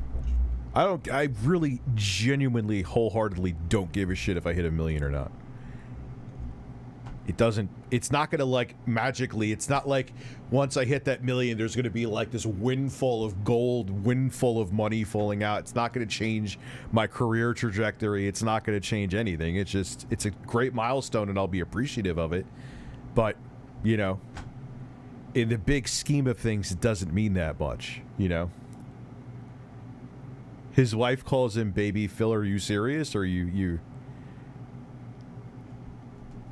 I really genuinely, wholeheartedly don't give a shit if I hit 1 million or not. It's not gonna like magically, it's not like once I hit that 1 million, there's gonna be like this windfall of gold, windfall of money falling out. It's not gonna change my career trajectory. It's not gonna change anything. It's just, it's a great milestone and I'll be appreciative of it. But, you know, in the big scheme of things, it doesn't mean that much, you know? His wife calls him baby Phil. Are you serious? Or you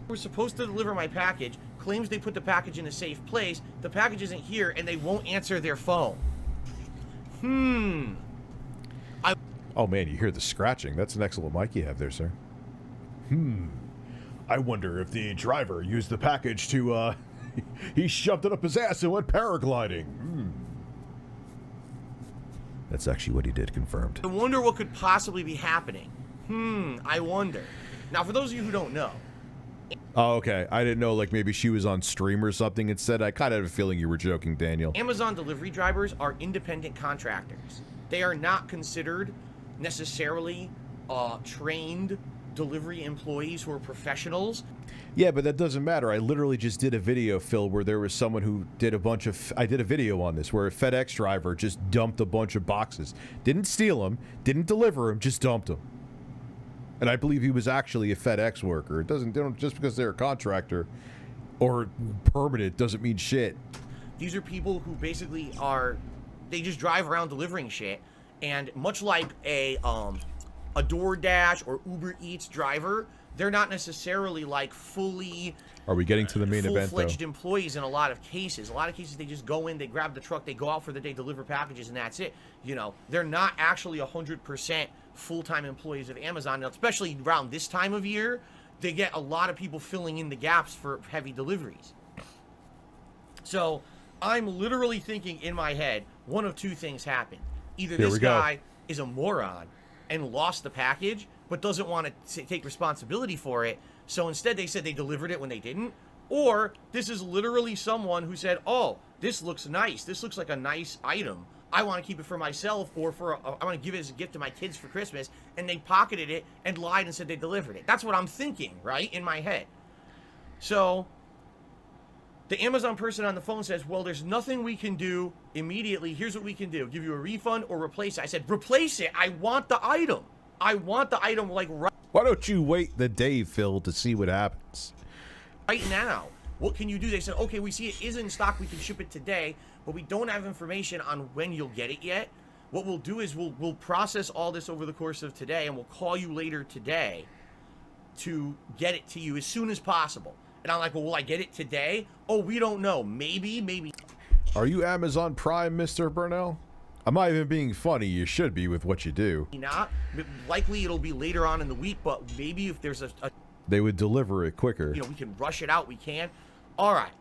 We're supposed to deliver my package, claims they put the package in a safe place, the package isn't here, and they won't answer their phone. Oh man, you hear the scratching. That's an excellent mic you have there, sir. I wonder if the driver used the package to, he shoved it up his ass and went paragliding. That's actually what he did, confirmed. I wonder what could possibly be happening. I wonder. Now, for those of you who don't know, Oh, okay. I didn't know, like, maybe she was on stream or something instead. I kind of have a feeling you were joking, Daniel. Amazon delivery drivers are independent contractors. They are not considered necessarily trained delivery employees who are professionals. Yeah, but that doesn't matter. I literally just did a video, Phil, where there was someone who did a bunch of... I did a video on this, where a FedEx driver just dumped a bunch of boxes. Didn't steal them, didn't deliver them, just dumped them. And I believe he was actually a FedEx worker. They don't, just because they're a contractor or permanent doesn't mean shit. These are people who basically they just drive around delivering shit. And much like a DoorDash or Uber Eats driver, they're not necessarily like fully... Are we getting to the main event, though? Full-fledged employees in a lot of cases. A lot of cases, they just go in, they grab the truck, they go out for the day, deliver packages, and that's it. You know, they're not actually 100% full-time employees of Amazon, especially around this time of year. They get a lot of people filling in the gaps for heavy deliveries. So I'm literally thinking in my head, one of two things happened. Either this guy is a moron and lost the package, but doesn't want to take responsibility for it. So instead they said they delivered it when they didn't. Or this is literally someone who said, oh, this looks nice. This looks like a nice item. I want to keep it for myself, or I want to give it as a gift to my kids for Christmas. And they pocketed it and lied and said they delivered it. That's what I'm thinking, right, in my head. So the Amazon person on the phone says, well, there's nothing we can do immediately. Here's what we can do. Give you a refund or replace it. I said, replace it. I want the item. I want the item like right. Why don't you wait the day, Phil, to see what happens? Right now. What can you do? They said, okay, we see it is in stock. We can ship it today, but we don't have information on when you'll get it yet. What we'll do is we'll process all this over the course of today, and we'll call you later today to get it to you as soon as possible. And I'm like, well, will I get it today? Oh, we don't know. Maybe. Are you Amazon Prime, Mr. Burnell? I'm not even being funny. You should be with what you do. Not. Likely it'll be later on in the week, but maybe if there's a they would deliver it quicker. You know, we can rush it out. We can. All right.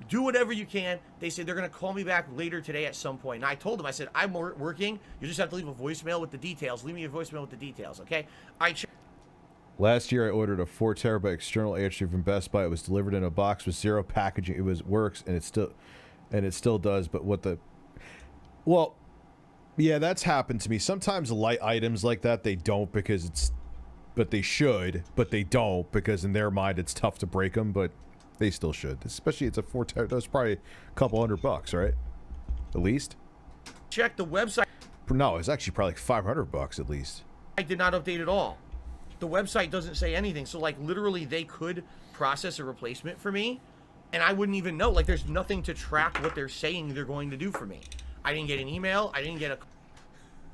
Do whatever you can. They said they're going to call me back later today at some point. And I told them, I said, I'm working. You just have to leave a voicemail with the details. Leave me a voicemail with the details, okay? Last year, I ordered a 4 terabyte external HD from Best Buy. It was delivered in a box with zero packaging. It works, and it still does. But what the... Well, yeah, that's happened to me. Sometimes light items like that, they don't because it's... But they should, but they don't because in their mind it's tough to break them, but they still should. Especially it's a 4 terabyte. That's probably a couple $100, right? At least. Check the website. No, it's actually probably like $500 at least. I did not update at all. The website doesn't say anything. So like literally they could process a replacement for me and I wouldn't even know. Like there's nothing to track what they're saying they're going to do for me. I didn't get an email. I didn't get a...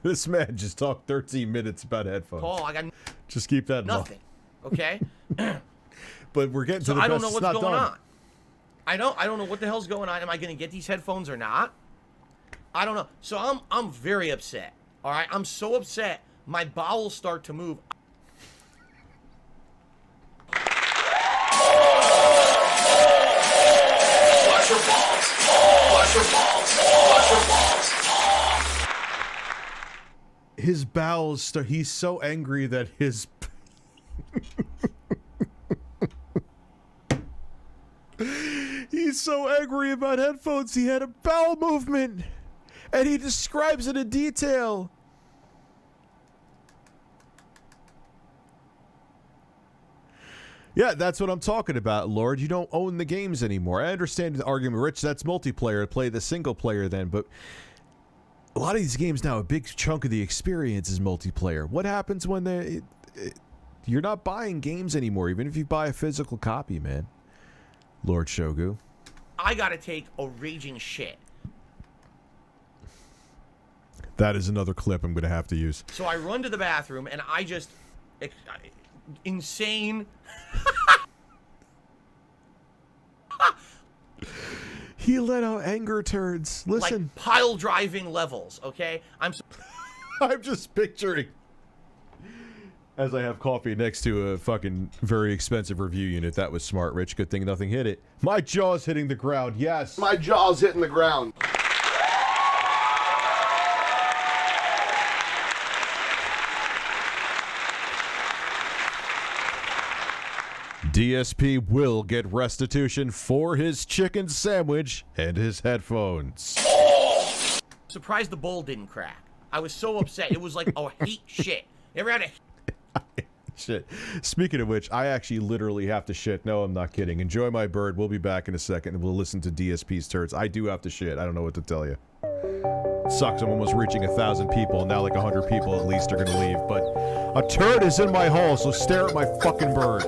This man just talked 13 minutes about headphones. Call. I got just keep that in nothing. Okay. But we're getting to the I best. don't know what's going on. I don't know what the hell's going on. Am I going to get these headphones or not? I don't know. So I'm very upset. All right, I'm so upset. My bowels start to move. Flush your balls. Flush your balls. Flush your balls. His bowels start. He's so angry that his. He's so angry about headphones. He had a bowel movement, and he describes it in detail. Yeah, that's what I'm talking about, Lord. You don't own the games anymore. I understand the argument, Rich. That's multiplayer. Play the single player then, but a lot of these games now, a big chunk of the experience is multiplayer. What happens when you're not buying games anymore, even if you buy a physical copy, man? Lord Shogu. I gotta take a raging shit. That is another clip I'm going to have to use. So I run to the bathroom and I just insane. He let out anger turds. Listen, like pile driving levels. Okay, I'm just picturing as I have coffee next to a fucking very expensive review unit. That was smart, Rich. Good thing nothing hit it. My jaw's hitting the ground. Yes, my jaw's hitting the ground. DSP will get restitution for his chicken sandwich and his headphones. Surprised the bowl didn't crack. I was so upset. It was like a heat shit. You ever had a shit? Speaking of which, I actually literally have to shit. No, I'm not kidding. Enjoy my bird. We'll be back in a second and we'll listen to DSP's turds. I do have to shit. I don't know what to tell you. Sucks. I'm almost reaching 1,000 people. Now like 100 people at least are going to leave. But a turd is in my hall, so stare at my fucking bird.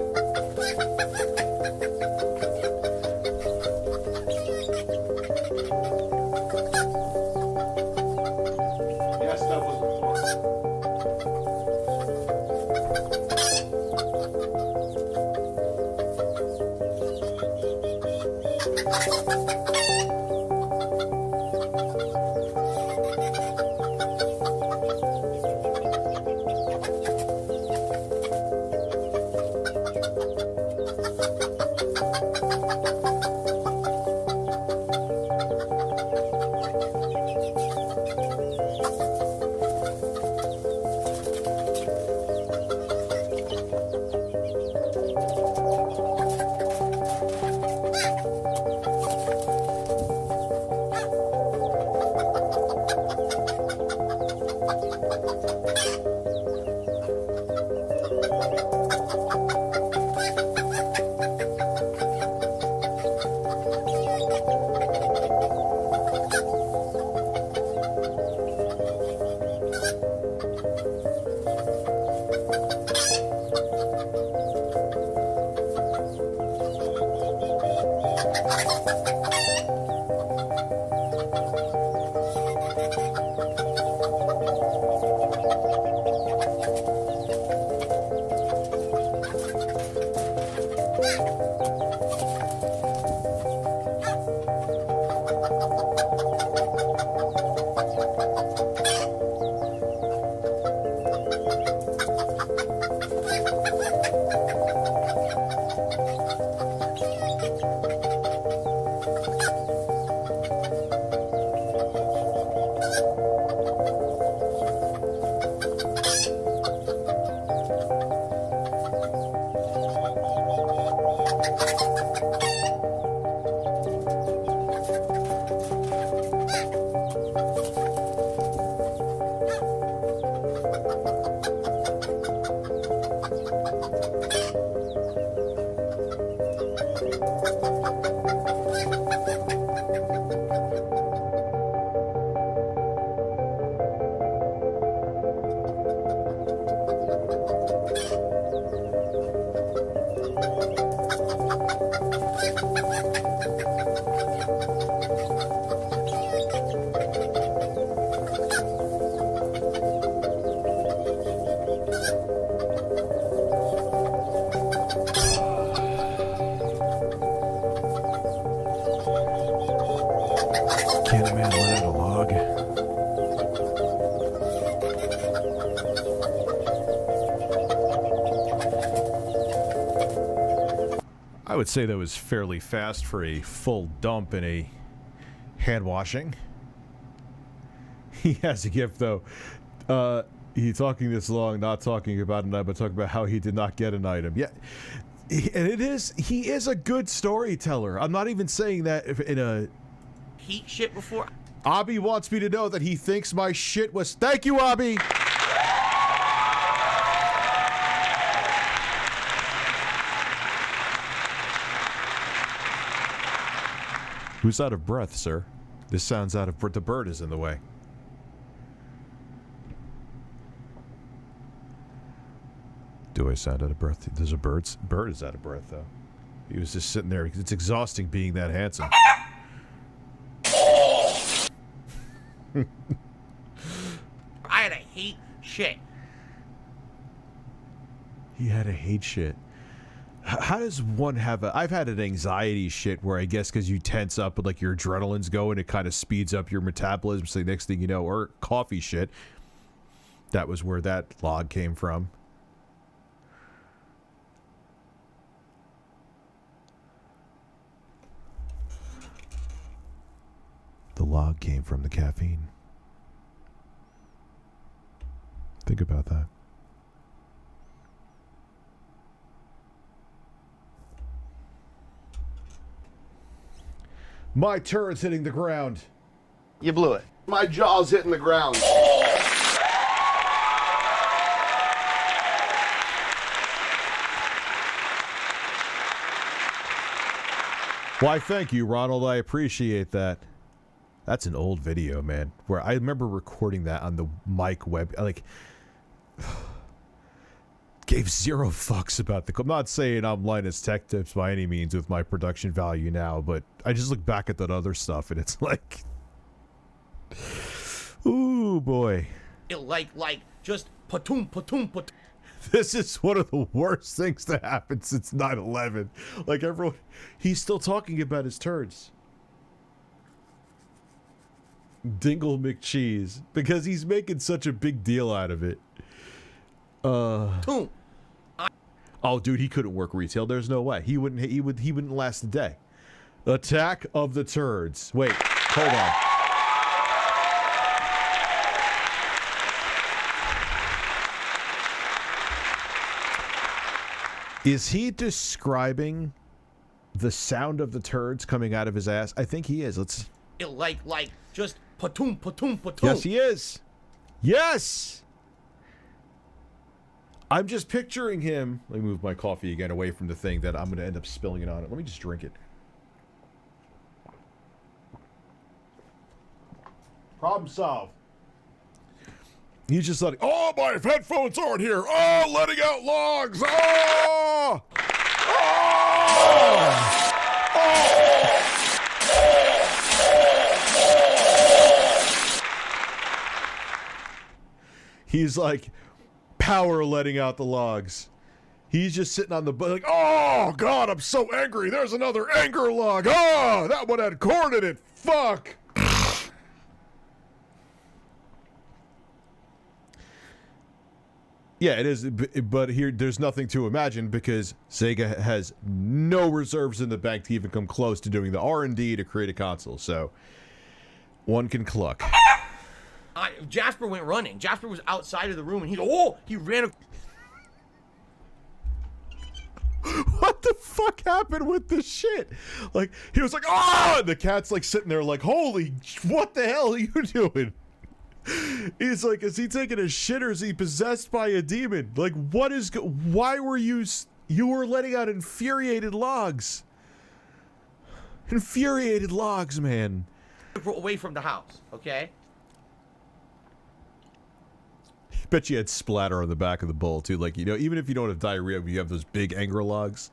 man let out a log. I would say that was fairly fast for a full dump in a hand washing. He has a gift though. He talking this long, not talking about an item, but talking about how he did not get an item. Yeah, and he is a good storyteller. I'm not even saying that in a heat shit before. Abby wants me to know that he thinks my shit was. Thank you, Abby. Who's out of breath, sir? This sounds out of breath. The bird is in the way. Do I sound out of breath? There's a bird. Bird is out of breath, though. He was just sitting there. It's exhausting being that handsome. I had to hate shit. He had to hate shit. How does one have a... I've had an anxiety shit where I guess because you tense up and like your adrenaline's going, it kind of speeds up your metabolism. So the next thing you know, or coffee shit. That was where that log came from. The log came from the caffeine. Think about that. My turd's hitting the ground. You blew it. My jaw's hitting the ground. Why, thank you, Ronald. I appreciate that. That's an old video, man. Where I remember recording that on the mic web. Like, gave zero fucks about the... I'm not saying I'm Linus Tech Tips by any means with my production value now, but I just look back at that other stuff and it's like... Ooh, boy. Like, just patoom, patoom, patoom. This is one of the worst things to happen since 9/11. Like, everyone... He's still talking about his turds. Dingle McCheese. Because he's making such a big deal out of it. Oh, dude, he couldn't work retail. There's no way. He wouldn't last a day. Attack of the turds. Wait, hold on. Is he describing the sound of the turds coming out of his ass? I think he is. Let's... Like, just patoom, patoom, patoom. Yes, he is. Yes! I'm just picturing him... Let me move my coffee again away from the thing that I'm going to end up spilling it on it. Let me just drink it. Problem solved. He's just like, oh, my headphones aren't here. Oh, letting out logs. Oh! Oh! Oh! He's like power letting out the logs. He's just sitting on the like, oh God, I'm so angry. There's another anger log. Oh, that one had corn in it. Fuck. Yeah, it is, but here there's nothing to imagine because Sega has no reserves in the bank to even come close to doing the R&D to create a console. So one can cluck. Jasper went running. Jasper was outside of the room, and he ran. What the fuck happened with this shit? Like, he was like, ah! And the cat's like sitting there like, holy, what the hell are you doing? He's like, is he taking a shit or is he possessed by a demon? Like, why were you were letting out infuriated logs. Infuriated logs, man. Away from the house, okay? Bet you had splatter on the back of the bowl too. Like, you know, even if you don't have diarrhea, you have those big anger logs.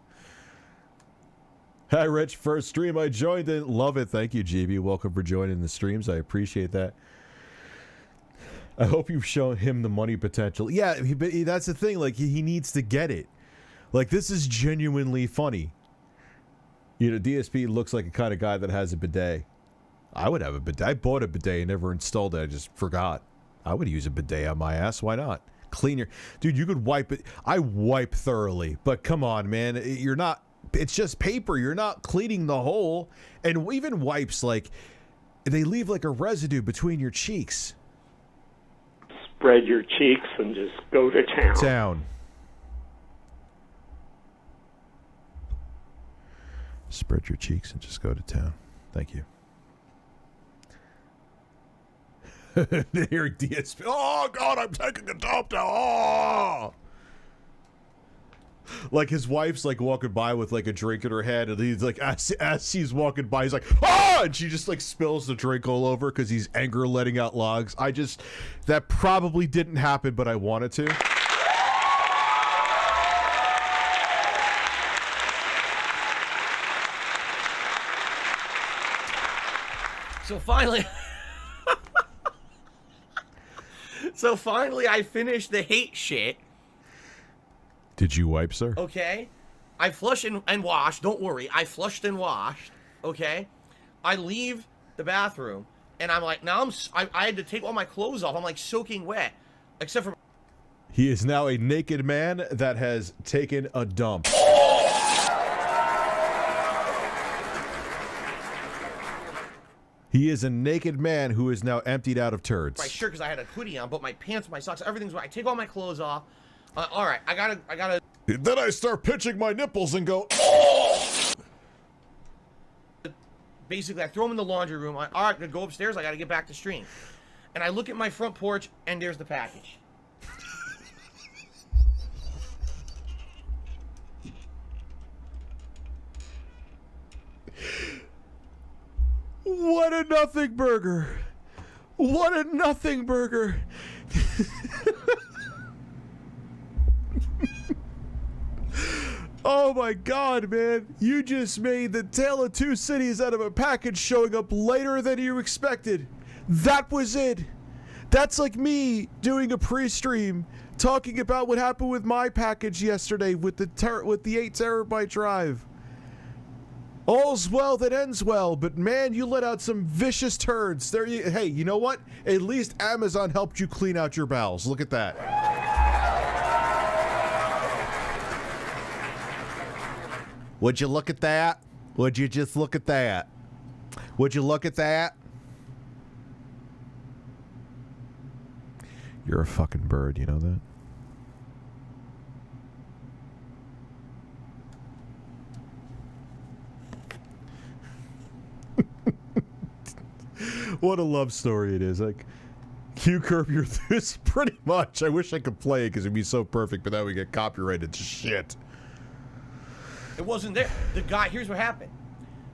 Hi, Rich. First stream I joined in. Love it. Thank you, GB. Welcome for joining the streams. I appreciate that. I hope you've shown him the money potential. Yeah, but that's the thing. Like, he needs to get it. Like, this is genuinely funny. You know, DSP looks like a kind of guy that has a bidet. I would have a bidet. I bought a bidet and never installed it. I just forgot. I would use a bidet on my ass. Why not? Clean your... Dude, you could wipe it. I wipe thoroughly. But come on, man. You're not... It's just paper. You're not cleaning the hole. And even wipes, like, they leave like a residue between your cheeks. Spread your cheeks and just go to town. Down. Spread your cheeks and just go to town. Thank you. Hearing DSP. Oh, God, I'm taking a dump now. Oh! Like his wife's like walking by with like a drink in her head, and he's like, as she's walking by, he's like, oh! And she just like spills the drink all over because he's anger letting out logs. That probably didn't happen, but I wanted to. So finally, I finished the hate shit. Did you wipe, sir? Okay. I flushed and washed. Don't worry. I flushed and washed. Okay. I leave the bathroom, and I'm like, now I had to take all my clothes off. I'm like soaking wet, except for... He is now a naked man that has taken a dump. He is a naked man who is now emptied out of turds. My shirt, because I had a hoodie on, but my pants, my socks, everything's wet. I take all my clothes off. All right, I gotta. Then I start pinching my nipples and go. Basically, I throw them in the laundry room. All right, I'm gonna go upstairs. I gotta get back to stream, and I look at my front porch, and there's the package. What a nothing burger! What a nothing burger! Oh my God, man. You just made the Tale of Two Cities out of a package showing up later than you expected. That was it. That's like me doing a pre-stream talking about what happened with my package yesterday with the 8 terabyte drive. All's well that ends well, but man, you let out some vicious turds. Hey, you know what? At least Amazon helped you clean out your bowels. Look at that. Would you look at that? Would you just look at that? Would you look at that? You're a fucking bird, you know that? What a love story it is. Like, you curb your enthusiasm pretty much. I wish I could play it because it'd be so perfect, but then we get copyrighted to shit. It wasn't there. The guy, here's what happened.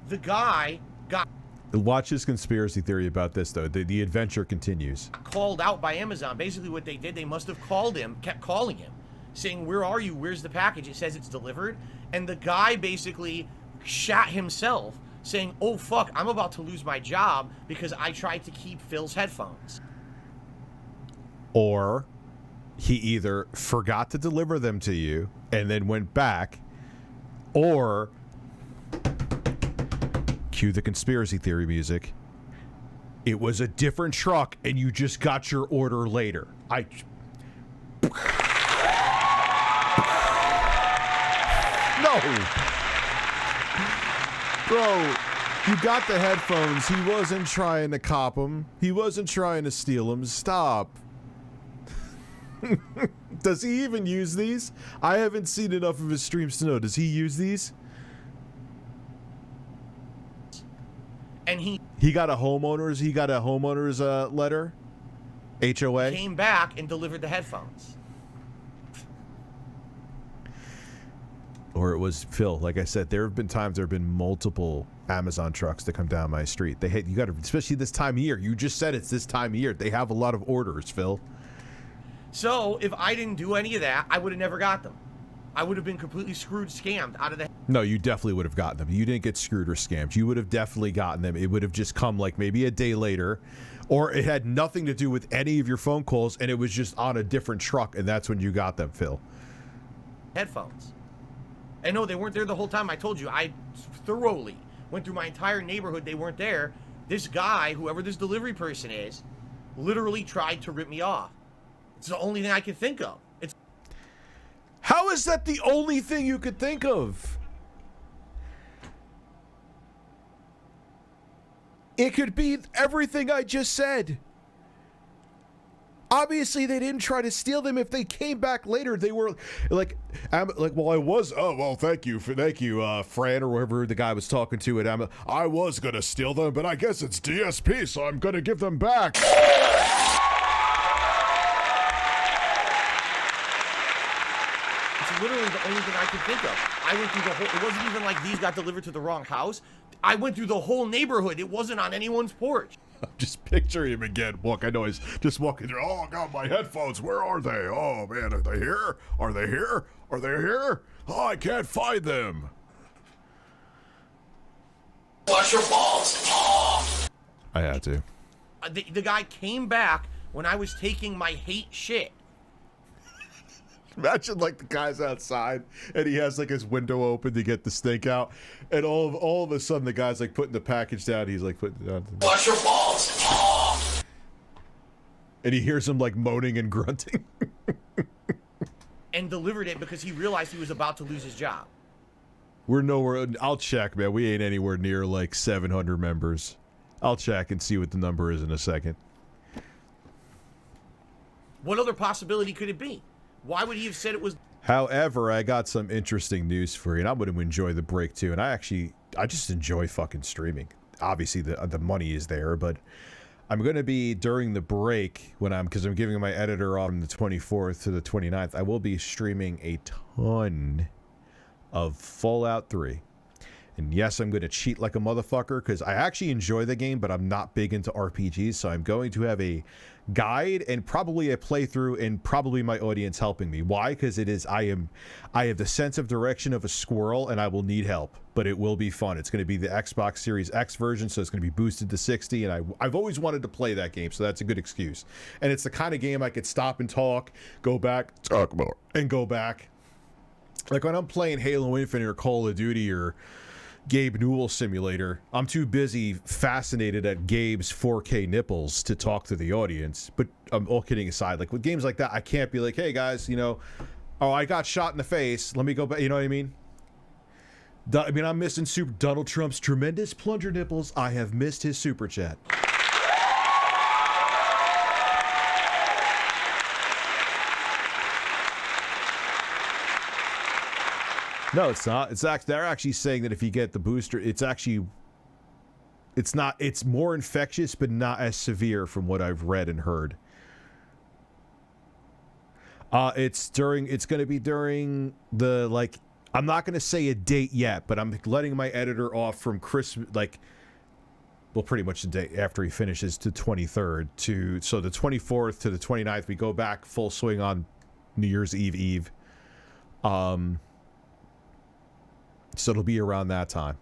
The guy got... Watch his conspiracy theory about this, though. The adventure continues. Called out by Amazon. Basically what they did, they must have called him, kept calling him, saying, where are you? Where's the package? It says it's delivered. And the guy basically shot himself, saying, oh, fuck, I'm about to lose my job because I tried to keep Phil's headphones. Or he either forgot to deliver them to you and then went back, or cue the conspiracy theory music. It was a different truck and you just got your order later. No. Bro, you got the headphones. He wasn't trying to cop them. He wasn't trying to steal them. Stop. Does he even use these? I haven't seen enough of his streams to know. Does he use these? And he got a homeowner's letter? HOA? Came back and delivered the headphones. Or it was Phil. Like I said, there have been multiple Amazon trucks that come down my street. You got to, especially this time of year. You just said it's this time of year. They have a lot of orders, Phil. So if I didn't do any of that, I would have never got them. I would have been completely screwed, scammed out of the... No, you definitely would have gotten them. You didn't get screwed or scammed. You would have definitely gotten them. It would have just come like maybe a day later, or it had nothing to do with any of your phone calls, and it was just on a different truck, and that's when you got them, Phil. Headphones. And no, they weren't there the whole time. I told you, I thoroughly went through my entire neighborhood. They weren't there. This guy, whoever this delivery person is, literally tried to rip me off. It's the only thing I can think of. How is that the only thing you could think of? It could be everything I just said. Obviously, they didn't try to steal them. If they came back later, they were like, well, I was. Oh, well, thank you, Fran, or whoever the guy was talking to it. I was gonna steal them, but I guess it's DSP, so I'm gonna give them back. It's literally the only thing I could think of. I went through the whole. It wasn't even like these got delivered to the wrong house. I went through the whole neighborhood. It wasn't on anyone's porch. I'm just picturing him again. I know he's just walking through. Oh, God, my headphones. Where are they? Oh, man, are they here? Are they here? Are they here? Oh, I can't find them. Flush your balls. I had to. The guy came back when I was taking my hate shit. Imagine like the guy's outside and he has like his window open to get the stink out, and all of a sudden the guy's like putting the package down. He's like putting it down. Flush your balls. And he hears him like moaning and grunting. And delivered it because he realized he was about to lose his job. We're nowhere. I'll check, man. We ain't anywhere near like 700 members. I'll check and see what the number is in a second. What other possibility could it be? Why would he have said it was? However, I got some interesting news for you, and I'm going to enjoy the break too. And I just enjoy fucking streaming. Obviously, the money is there, but I'm going to be during the break because I'm giving my editor on the 24th to the 29th. I will be streaming a ton of Fallout 3. And yes, I'm going to cheat like a motherfucker because I actually enjoy the game, but I'm not big into RPGs. So I'm going to have a guide and probably a playthrough and probably my audience helping me. Why? Because I have the sense of direction of a squirrel and I will need help, but it will be fun. It's going to be the Xbox Series X version, so it's going to be boosted to 60. And I've always wanted to play that game, so that's a good excuse. And it's the kind of game I could stop and talk, go back, talk more, and go back. Like when I'm playing Halo Infinite or Call of Duty or Gabe Newell Simulator, I'm too busy fascinated at Gabe's 4K nipples to talk to the audience. But I'm all kidding aside, like with games like that, I can't be like, hey guys, oh, I got shot in the face. Let me go back. You know what I mean? I'm missing Donald Trump's tremendous plunger nipples. I have missed his super chat. No, it's not. They're actually saying that if you get the booster, it's more infectious, but not as severe from what I've read and heard. It's going to be during the, I'm not going to say a date yet, but I'm letting my editor off from Christmas, pretty much the day after he finishes to 23rd so the 24th to the 29th, we go back full swing on New Year's Eve. So it'll be around that time.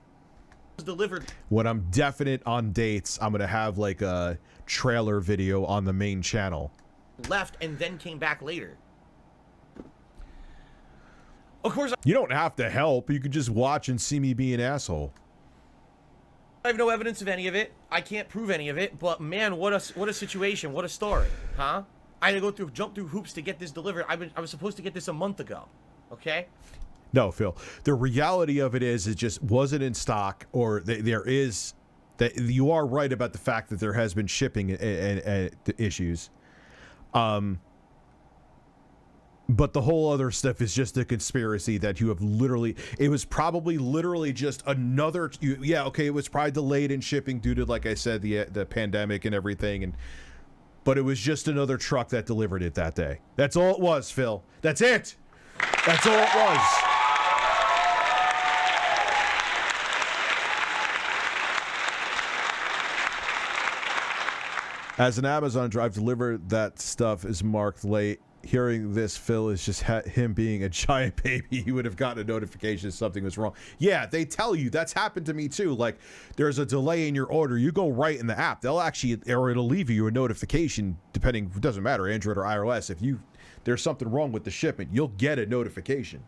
Delivered. When I'm definite on dates, I'm going to have like a trailer video on the main channel. Left and then came back later. Of course, you don't have to help. You can just watch and see me be an asshole. I have no evidence of any of it. I can't prove any of it. But man, what a situation. What a story, huh? I had to jump through hoops to get this delivered. I was supposed to get this a month ago. Okay. No, Phil. The reality of it is, it just wasn't in stock, or there is that you are right about the fact that there has been shipping and issues. But the whole other stuff is just a conspiracy that you have literally. It was probably literally just another. Okay, it was probably delayed in shipping due to, like I said, the pandemic and everything, but it was just another truck that delivered it that day. That's all it was, Phil. That's it. That's all it was. As an Amazon drive delivered, that stuff is marked late. Hearing this, Phil, is just him being a giant baby. He would have gotten a notification something was wrong. Yeah, they tell you. That's happened to me too. Like, there's a delay in your order. You go right in the app. They'll actually, or it'll leave you a notification, depending, it doesn't matter, Android or iOS. If there's something wrong with the shipment, you'll get a notification.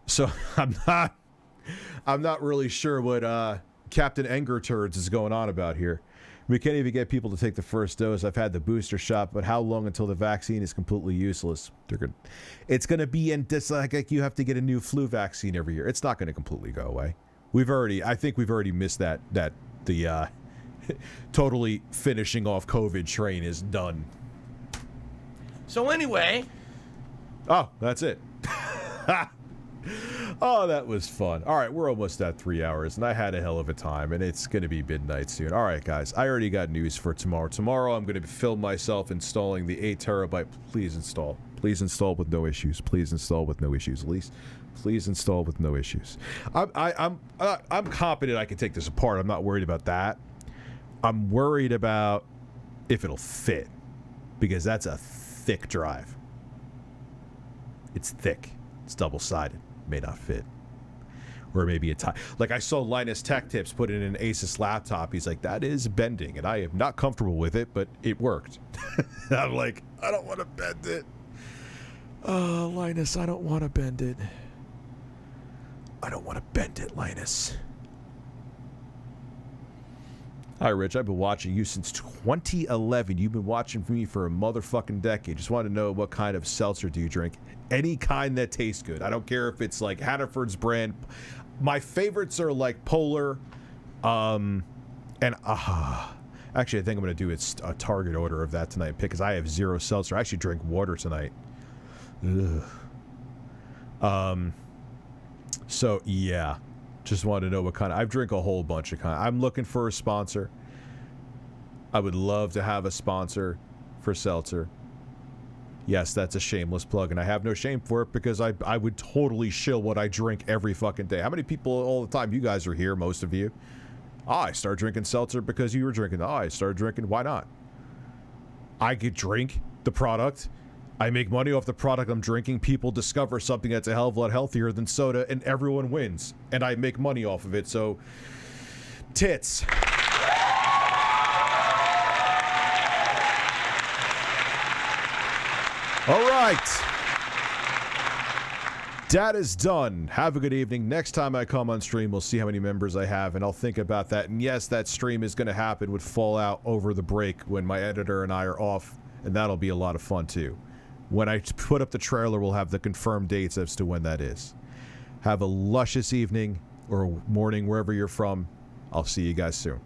So I'm not really sure what Captain Anger Turds is going on about here. We can't even get people to take the first dose. I've had the booster shot, but how long until the vaccine is completely useless? It's going to be like you have to get a new flu vaccine every year. It's not going to completely go away. I think we've already missed the totally finishing off COVID train is done. So anyway. Oh, that's it. Oh, that was fun. All right, we're almost at 3 hours, and I had a hell of a time, and it's going to be midnight soon. All right, guys, I already got news for tomorrow. Tomorrow, I'm going to film myself installing the 8 terabyte. Please install. Please install with no issues. Please install with no issues. At least, please install with no issues. I'm confident I can take this apart. I'm not worried about that. I'm worried about if it'll fit, because that's a thick drive. It's thick. It's double-sided. May not fit. Or maybe a like I saw Linus Tech Tips put in an Asus laptop. He's like, that is bending, and I am not comfortable with it, but it worked. I'm like, I don't want to bend it. Oh, Linus, I don't want to bend it. I don't want to bend it, Linus. Hi, Rich. I've been watching you since 2011. You've been watching me for a motherfucking decade. Just wanted to know, what kind of seltzer do you drink? Any kind that tastes good. I don't care if it's like Hannaford's brand. My favorites are like Polar, and actually, I think I'm going to do a Target order of that tonight because I have zero seltzer. I actually drink water tonight. Ugh. So yeah, just wanted to know what kind of. I drink a whole bunch of kind. I'm looking for a sponsor. I would love to have a sponsor for seltzer. Yes, that's a shameless plug, and I have no shame for it because I would totally shill what I drink every fucking day. How many people all the time? You guys are here, most of you. Oh, I started drinking seltzer because you were drinking. Oh, I started drinking. Why not? I could drink the product. I make money off the product I'm drinking. People discover something that's a hell of a lot healthier than soda, and everyone wins. And I make money off of it, so tits. All right. That is done. Have a good evening. Next time I come on stream, we'll see how many members I have, and I'll think about that. And yes, that stream is going to happen with Fallout over the break when my editor and I are off, and that'll be a lot of fun too. When I put up the trailer, we'll have the confirmed dates as to when that is. Have a luscious evening or morning wherever you're from. I'll see you guys soon.